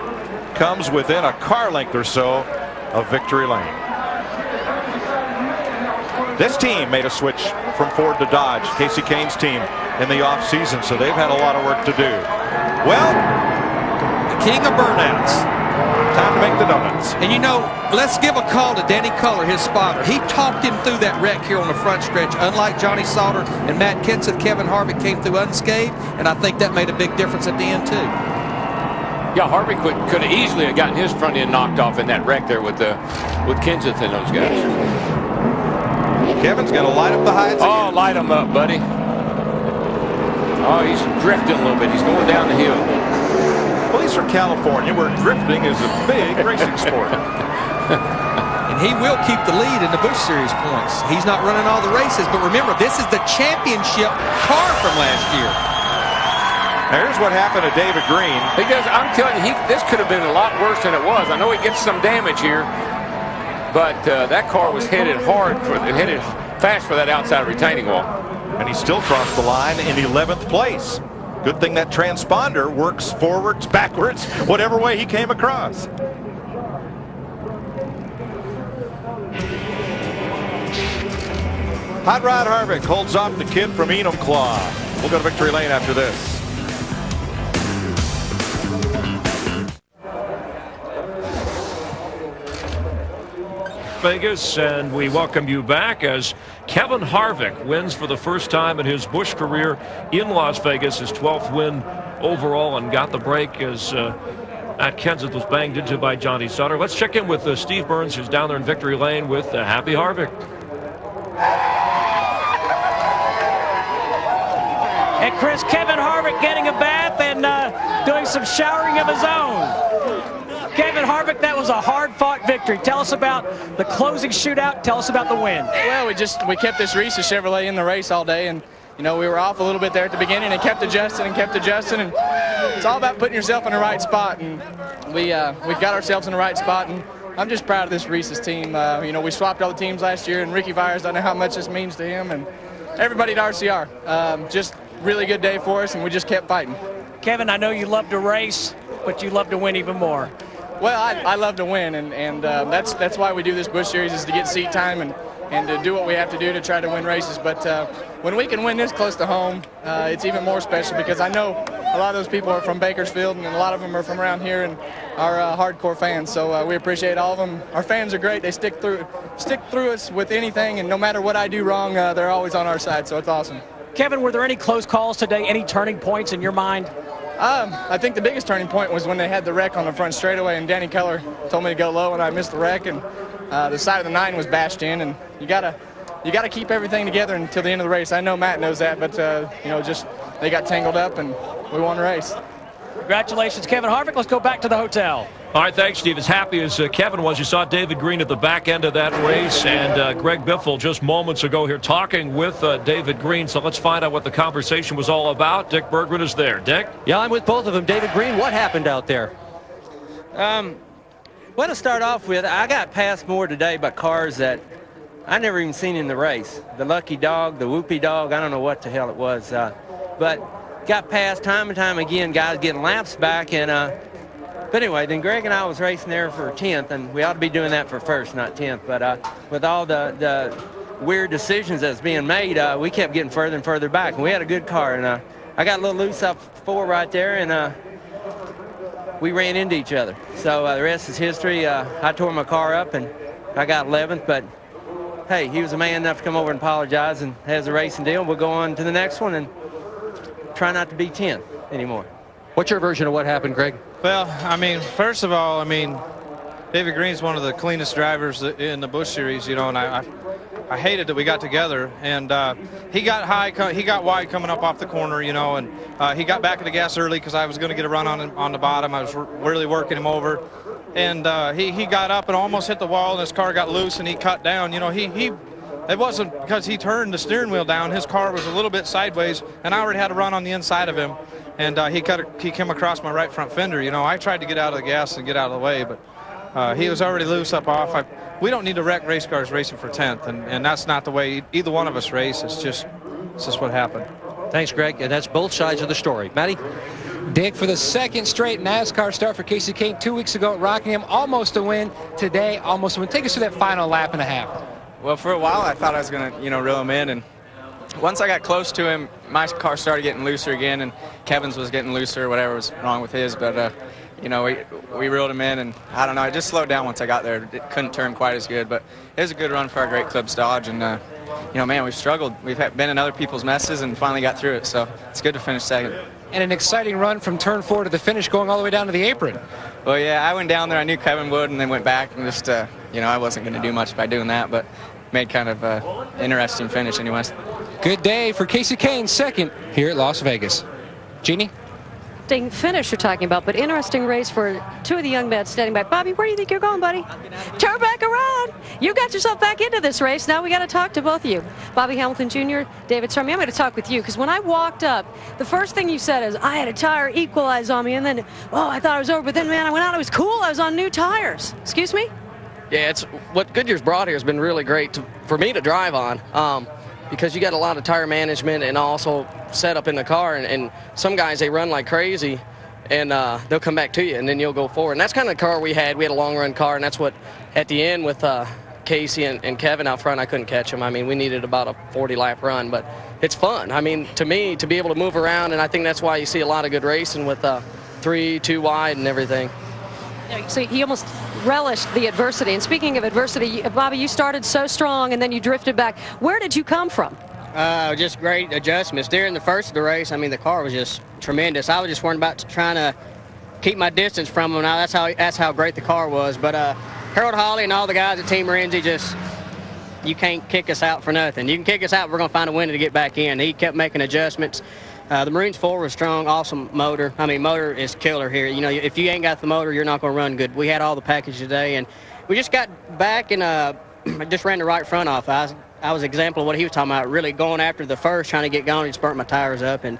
comes within a car length or so of victory lane. This team made a switch from Ford to Dodge, Casey Kane's team, in the offseason, so they've had a lot of work to do. Well, king of burnouts. Time to make the donuts. And you know, let's give a call to Danny Culler, his spotter. He talked him through that wreck here on the front stretch. Unlike Johnny Sauter and Matt Kenseth, Kevin Harvick came through unscathed, and I think that made a big difference at the end, too. Yeah, Harvick could have easily have gotten his front end knocked off in that wreck there with Kenseth and those guys. Kevin's going to light up the hides again. Oh, light him up, buddy. Oh, he's drifting a little bit. He's going down the hill. Well, he's from California, where drifting is a big racing sport. And he will keep the lead in the Busch Series points. He's not running all the races, but remember, this is the championship car from last year. Here's what happened to David Green. Because I'm telling you, this could have been a lot worse than it was. I know he gets some damage here, but that car was headed fast for that outside retaining wall. And he still crossed the line in 11th place. Good thing that transponder works forwards, backwards, whatever way he came across. Hot Rod Harvick holds off the kid from Enumclaw. We'll go to victory lane after this. Vegas, and we welcome you back as Kevin Harvick wins for the first time in his Busch career in Las Vegas, his 12th win overall, and got the break as Matt Kenseth was banged into by Johnny Sauter. Let's check in with Steve Burns, who's down there in victory lane with Happy Harvick. And Chris, Kevin Harvick getting a bath and doing some showering of his own. Kevin Harvick, that was a hard-fought victory. Tell us about the closing shootout. Tell us about the win. Well, we kept this Reese Chevrolet in the race all day, and you know we were off a little bit there at the beginning, and kept adjusting, and it's all about putting yourself in the right spot. And we got ourselves in the right spot, and I'm just proud of this Reese's team. You know, we swapped all the teams last year, and Ricky Vires, I know how much this means to him, and everybody at RCR. Just really good day for us, and we just kept fighting. Kevin, I know you love to race, but you love to win even more. Well, I love to win, and that's why we do this Busch Series, is to get seat time and to do what we have to do to try to win races. But when we can win this close to home, it's even more special, because I know a lot of those people are from Bakersfield, and a lot of them are from around here and are hardcore fans. So we appreciate all of them. Our fans are great. They stick through us with anything, and no matter what I do wrong, they're always on our side. So it's awesome. Kevin, were there any close calls today? Any turning points in your mind? I think the biggest turning point was when they had the wreck on the front straightaway, and Danny Keller told me to go low, and I missed the wreck, and the side of the 9 was bashed in, and you gotta keep everything together until the end of the race. I know Matt knows that, but you know, just they got tangled up, and we won the race. Congratulations, Kevin Harvick. Let's go back to the hotel. All right, thanks, Steve. As happy as Kevin was, you saw David Green at the back end of that race, and Greg Biffle just moments ago here talking with David Green. So let's find out what the conversation was all about. Dick Bergman is there. Dick? Yeah, I'm with both of them. David Green, what happened out there? Well, to start off with, I got passed more today by cars that I never even seen in the race. The Lucky Dog, the Whoopie Dog, I don't know what the hell it was. But got passed time and time again, guys getting laps back, and but anyway, then Greg and I was racing there for 10th, and we ought to be doing that for first, not 10th. But with all the weird decisions that's being made, we kept getting further and further back. And we had a good car, and I got a little loose up 4 right there, and we ran into each other. So the rest is history. I tore my car up, and I got 11th, but hey, he was a man enough to come over and apologize and has a racing deal. We'll go on to the next one and try not to be 10 anymore. What's your version of what happened, Greg? Well, I mean, first of all, I mean, David Green's one of the cleanest drivers in the Busch Series, you know, and I hated that we got together. And he got high, he got wide coming up off the corner, you know, and he got back at the gas early because I was going to get a run on the bottom. I was really working him over. And he got up and almost hit the wall, and his car got loose, and he cut down. You know, it wasn't because he turned the steering wheel down. His car was a little bit sideways, and I already had a run on the inside of him. And he came across my right front fender. You know, I tried to get out of the gas and get out of the way, but he was already loose up off. We don't need to wreck race cars racing for 10th, and that's not the way either one of us race. It's just what happened. Thanks, Greg, and that's both sides of the story. Matty? Dick, for the second straight NASCAR start for Kasey Kahne 2 weeks ago at Rockingham, almost a win. Today, almost a win. Take us through that final lap and a half. Well, for a while, I thought I was going to, reel him in, and once I got close to him, my car started getting looser again, and Kevin's was getting looser, whatever was wrong with his, but, we reeled him in, and I don't know, I just slowed down once I got there. It couldn't turn quite as good, but it was a good run for our great Clips Dodge, and, man, we've struggled. We've been in other people's messes and finally got through it, so it's good to finish second. And an exciting run from turn 4 to the finish, going all the way down to the apron. Well, yeah, I went down there. I knew Kevin would, and then went back and just, I wasn't going to do much by doing that, but made kind of an interesting finish anyways. Good day for Kasey Kahne, second here at Las Vegas. Jeannie? Finish you're talking about, but interesting race for 2 of the young men standing by. Bobby, where do you think you're going, buddy? Turn back around. You got yourself back into this race. Now we got to talk to both of you. Bobby Hamilton Jr., David Stremme, I'm going to talk with you because when I walked up, the first thing you said is, I had a tire equalize on me, and then, I thought I was over, but then, man, I went out, it was cool, I was on new tires. Excuse me? Yeah, it's what Goodyear's brought here has been really great for me to drive on. Because you got a lot of tire management and also set up in the car, and some guys, they run like crazy, and they'll come back to you, and then you'll go forward. And that's kind of the car we had. We had a long-run car, and that's what, at the end with Kasey and Kevin out front, I couldn't catch them. I mean, we needed about a 40-lap run, but it's fun. I mean, to me, to be able to move around, and I think that's why you see a lot of good racing with 3, 2 wide and everything. Yeah, so he almost relished the adversity. And speaking of adversity, Bobby, you started so strong and then you drifted back. Where did you come from? Just great adjustments. During the first of the race, I mean, the car was just tremendous. I was just worried about trying to keep my distance from him. Now, that's how great the car was. But Harold Hawley and all the guys at Team Renzi you can't kick us out for nothing. You can kick us out, we're going to find a winner to get back in. He kept making adjustments. The Marines 4 was strong, awesome motor. I mean, motor is killer here. If you ain't got the motor, you're not going to run good. We had all the package today, and we just got back and just ran the right front off. I was an example of what he was talking about, really going after the first, trying to get going. He just burnt my tires up, and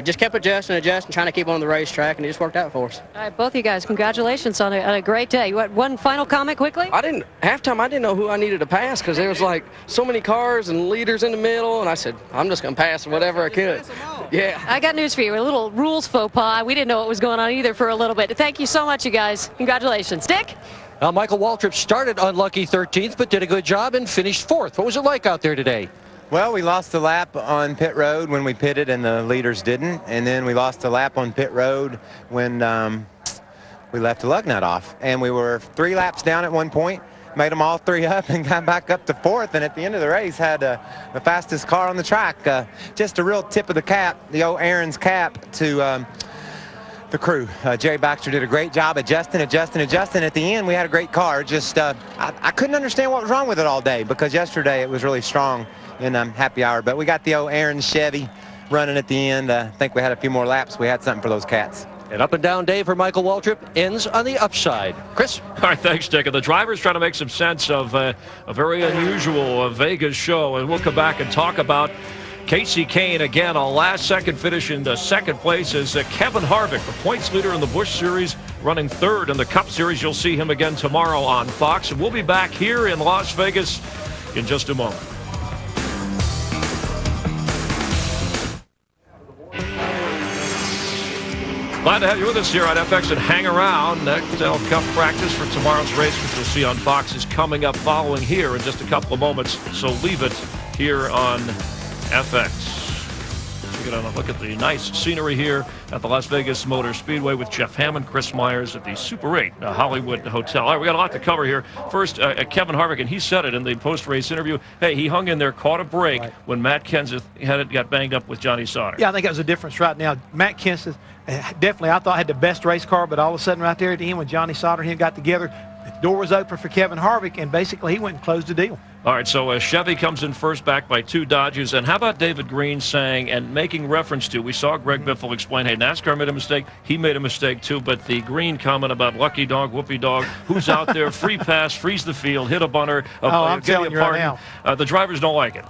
just kept adjusting, trying to keep on the racetrack, and it just worked out for us. All right, both of you guys, congratulations on a great day. You want one final comment quickly? Halftime, I didn't know who I needed to pass because there was like so many cars and leaders in the middle, and I said, I'm just going to pass whatever I could. Yeah. I got news for you. A little rules faux pas. We didn't know what was going on either for a little bit. Thank you so much, you guys. Congratulations. Dick? Michael Waltrip started unlucky 13th, but did a good job and finished 4th. What was it like out there today? Well, we lost a lap on pit road when we pitted and the leaders didn't. And then we lost a lap on pit road when we left the lug nut off. And we were 3 laps down at one point, made them all 3 up and got back up to 4th. And at the end of the race, had the fastest car on the track. Just a real tip of the cap, the old Aaron's cap to the crew. Jerry Baxter did a great job adjusting. At the end, we had a great car. Just I couldn't understand what was wrong with it all day because yesterday it was really strong in happy hour. But we got the old Aaron Chevy running at the end. I think we had a few more laps. We had something for those cats. An up and down day for Michael Waltrip ends on the upside. Chris? All right, thanks, Dick. And the drivers trying to make some sense of a very unusual Vegas show. And we'll come back and talk about Kasey Kahne again, a last-second finish in the second place is Kevin Harvick, the points leader in the Busch Series, running 3rd in the Cup Series. You'll see him again tomorrow on Fox. And we'll be back here in Las Vegas in just a moment. Glad to have you with us here on FX and hang around. Nextel Cup practice for tomorrow's race, which you'll see on Fox, is coming up following here in just a couple of moments. So leave it here on FX. We're going to look at the nice scenery here at the Las Vegas Motor Speedway with Jeff Hammond, Chris Myers at the Super 8 Hollywood Hotel. All right, we got a lot to cover here. First, Kevin Harvick, and he said it in the post-race interview. Hey, he hung in there, caught a break when Matt Kenseth got banged up with Johnny Sauter. Yeah, I think that was a difference right now. Matt Kenseth definitely, I thought, had the best race car, but all of a sudden right there at the end when Johnny Sauter and him got together, the door was open for Kevin Harvick, and basically he went and closed the deal. All right, so Chevy comes in first, back by 2 Dodges. And how about David Green saying and making reference to, we saw Greg Biffle explain, hey, NASCAR made a mistake. He made a mistake too, but the Green comment about lucky dog, whoopee dog, who's out there, free pass, freeze the field, hit a bunter. I'm telling you right now. The drivers don't like it.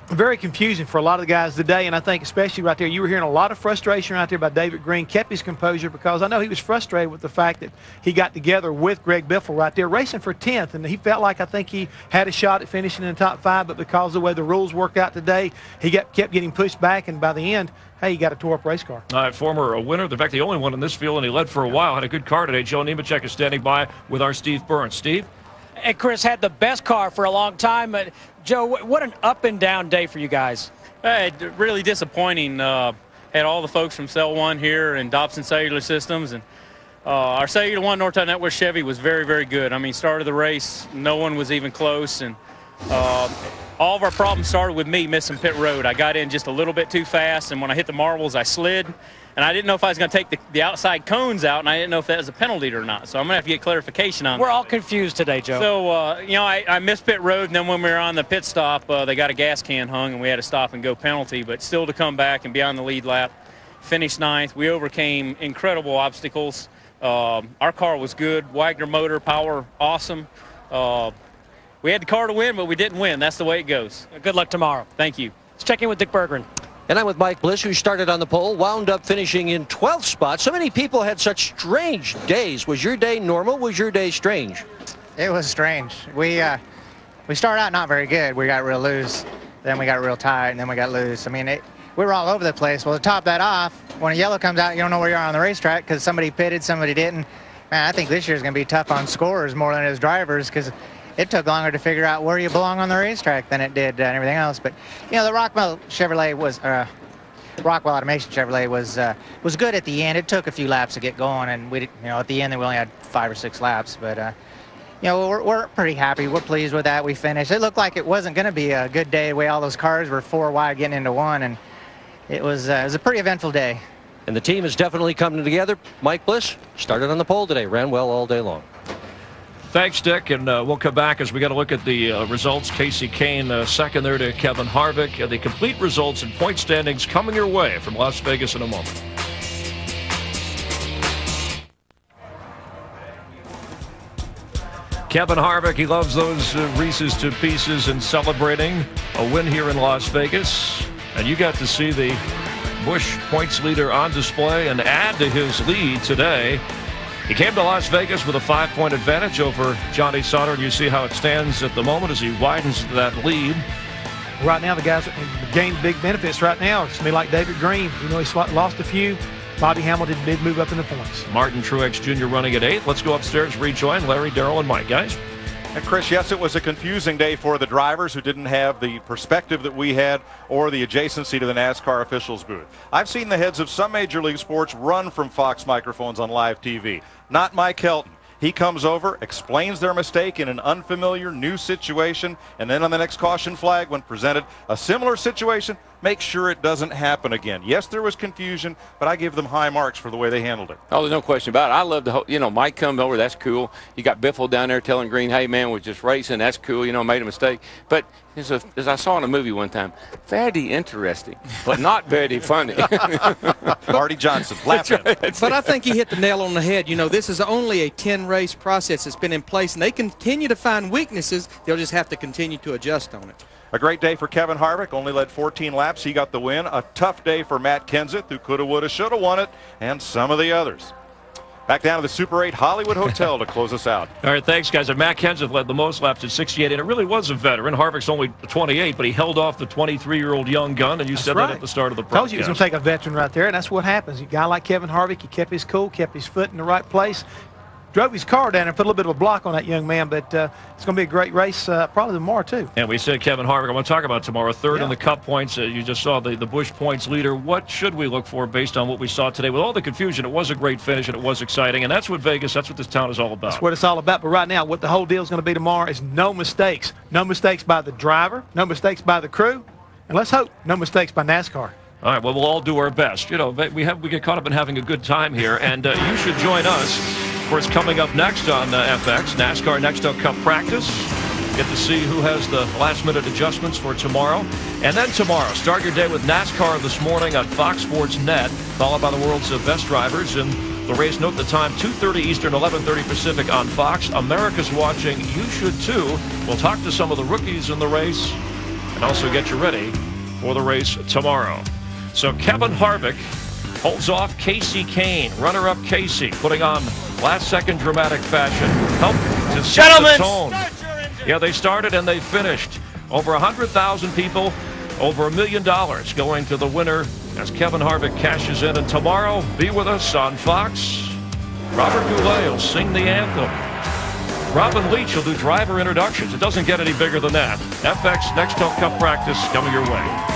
Very confusing for a lot of the guys today, and I think especially right there, you were hearing a lot of frustration right there by David Green. Kept his composure because I know he was frustrated with the fact that he got together with Greg Biffle right there, racing for 10th, and he felt like I think he had a shot at finishing in the top 5, but because of the way the rules worked out today, he kept getting pushed back, and by the end, hey, he got a tore-up race car. Former winner, in fact, the only one in this field, and he led for a while, had a good car today. Joe Nemechek is standing by with our Steve Burns. Steve? And Chris had the best car for a long time. Joe, what an up-and-down day for you guys. Really disappointing. Had all the folks from Cell One here and Dobson Cellular Systems. And our Cellular One North Network Chevy was very, very good. I mean, started the race, no one was even close. And all of our problems started with me missing pit road. I got in just a little bit too fast, and when I hit the marbles, I slid. And I didn't know if I was going to take the outside cones out, and I didn't know if that was a penalty or not. So I'm going to have to get clarification on that. We're all confused today, Joe. So, you know, I missed pit road, and then when we were on the pit stop, they got a gas can hung, and we had a stop-and-go penalty. But still to come back and be on the lead lap, finish 9th. We overcame incredible obstacles. Our car was good. Wagner motor, power, awesome. We had the car to win, but we didn't win. That's the way it goes. Good luck tomorrow. Thank you. Let's check in with Dick Berggren. And I'm with Mike Bliss, who started on the pole, wound up finishing in 12th spot. So many people had such strange days. Was your day normal? Was your day strange? It was strange. We started out not very good. We got real loose. Then we got real tight, and then we got loose. I mean, we were all over the place. Well, to top that off, when a yellow comes out, you don't know where you are on the racetrack because somebody pitted, somebody didn't. Man, I think this year's going to be tough on scorers more than it is drivers because it took longer to figure out where you belong on the racetrack than it did and everything else. But, you know, the Rockwell Automation Chevrolet was good at the end. It took a few laps to get going, and we, you know, at the end, we only had 5 or 6 laps. But, you know, we're pretty happy. We're pleased with that. We finished. It looked like it wasn't going to be a good day the way all those cars were 4 wide getting into 1, and it was a pretty eventful day. And the team is definitely coming together. Mike Bliss started on the pole today, ran well all day long. Thanks, Dick, and we'll come back as we got to look at the results. Casey Kane second there to Kevin Harvick. The complete results and point standings coming your way from Las Vegas in a moment. Kevin Harvick, he loves those Reese's to pieces and celebrating a win here in Las Vegas. And you got to see the Busch points leader on display and add to his lead today. He came to Las Vegas with a 5-point advantage over Johnny Sauter, and you see how it stands at the moment as he widens that lead. Right now, the guys gained big benefits right now. It's me like David Green. You know, he's lost a few. Bobby Hamilton did move up in the points. Martin Truex Jr. running at 8th. Let's go upstairs, rejoin Larry, Darrell, and Mike, guys. And Chris, yes, it was a confusing day for the drivers who didn't have the perspective that we had or the adjacency to the NASCAR officials booth. I've seen the heads of some Major League Sports run from Fox microphones on live TV. Not Mike Helton. He comes over, explains their mistake in an unfamiliar new situation, and then on the next caution flag, when presented a similar situation, make sure it doesn't happen again. Yes, there was confusion, but I give them high marks for the way they handled it. Oh, there's no question about it. I love the, you know, Mike come over, that's cool. You got Biffle down there telling Green, hey, man, we're just racing, that's cool, you know, made a mistake. But as I saw in a movie one time, very interesting, but not very funny. Marty Johnson, laughing. But I think he hit the nail on the head. You know, this is only a 10-race process that's been in place, and they continue to find weaknesses. They'll just have to continue to adjust on it. A great day for Kevin Harvick, only led 14 laps. He got the win. A tough day for Matt Kenseth, who coulda, woulda, shoulda won it, and some of the others. Back down to the Super 8 Hollywood Hotel to close us out. All right, thanks, guys. And Matt Kenseth led the most laps at 68, and it really was a veteran. Harvick's only 28, but he held off the 23-year-old young gun, and you said that at the start of the broadcast. Told you he was going to take a veteran right there, and that's what happens. A guy like Kevin Harvick, he kept his cool, kept his foot in the right place, drove his car down and put a little bit of a block on that young man, but it's going to be a great race probably tomorrow, too. And we said Kevin Harvick. I want to talk about tomorrow. Third in the Cup points. You just saw the Busch points leader. What should we look for based on what we saw today? With all the confusion, it was a great finish, and it was exciting, and that's what Vegas, that's what this town is all about. That's what it's all about. But right now, what the whole deal is going to be tomorrow is no mistakes. No mistakes by the driver, no mistakes by the crew, and let's hope no mistakes by NASCAR. All right, well, we'll all do our best. You know, we get caught up in having a good time here, and you should join us. Of course, coming up next on FX, NASCAR Nextel Cup practice. Get to see who has the last-minute adjustments for tomorrow. And then tomorrow, start your day with NASCAR this morning on Fox Sports Net, followed by the world's best drivers. And the race, note the time, 2:30 Eastern, 11:30 Pacific on Fox. America's watching. You should, too. We'll talk to some of the rookies in the race and also get you ready for the race tomorrow. So Kevin Harvick holds off Kasey Kahne. Runner-up Kasey putting on last-second dramatic fashion. Help to set the tone. Yeah, they started and they finished. Over 100,000 people, over $1 million going to the winner as Kevin Harvick cashes in. And tomorrow, be with us on Fox. Robert Goulet will sing the anthem. Robin Leach will do driver introductions. It doesn't get any bigger than that. FX Nextel Cup practice coming your way.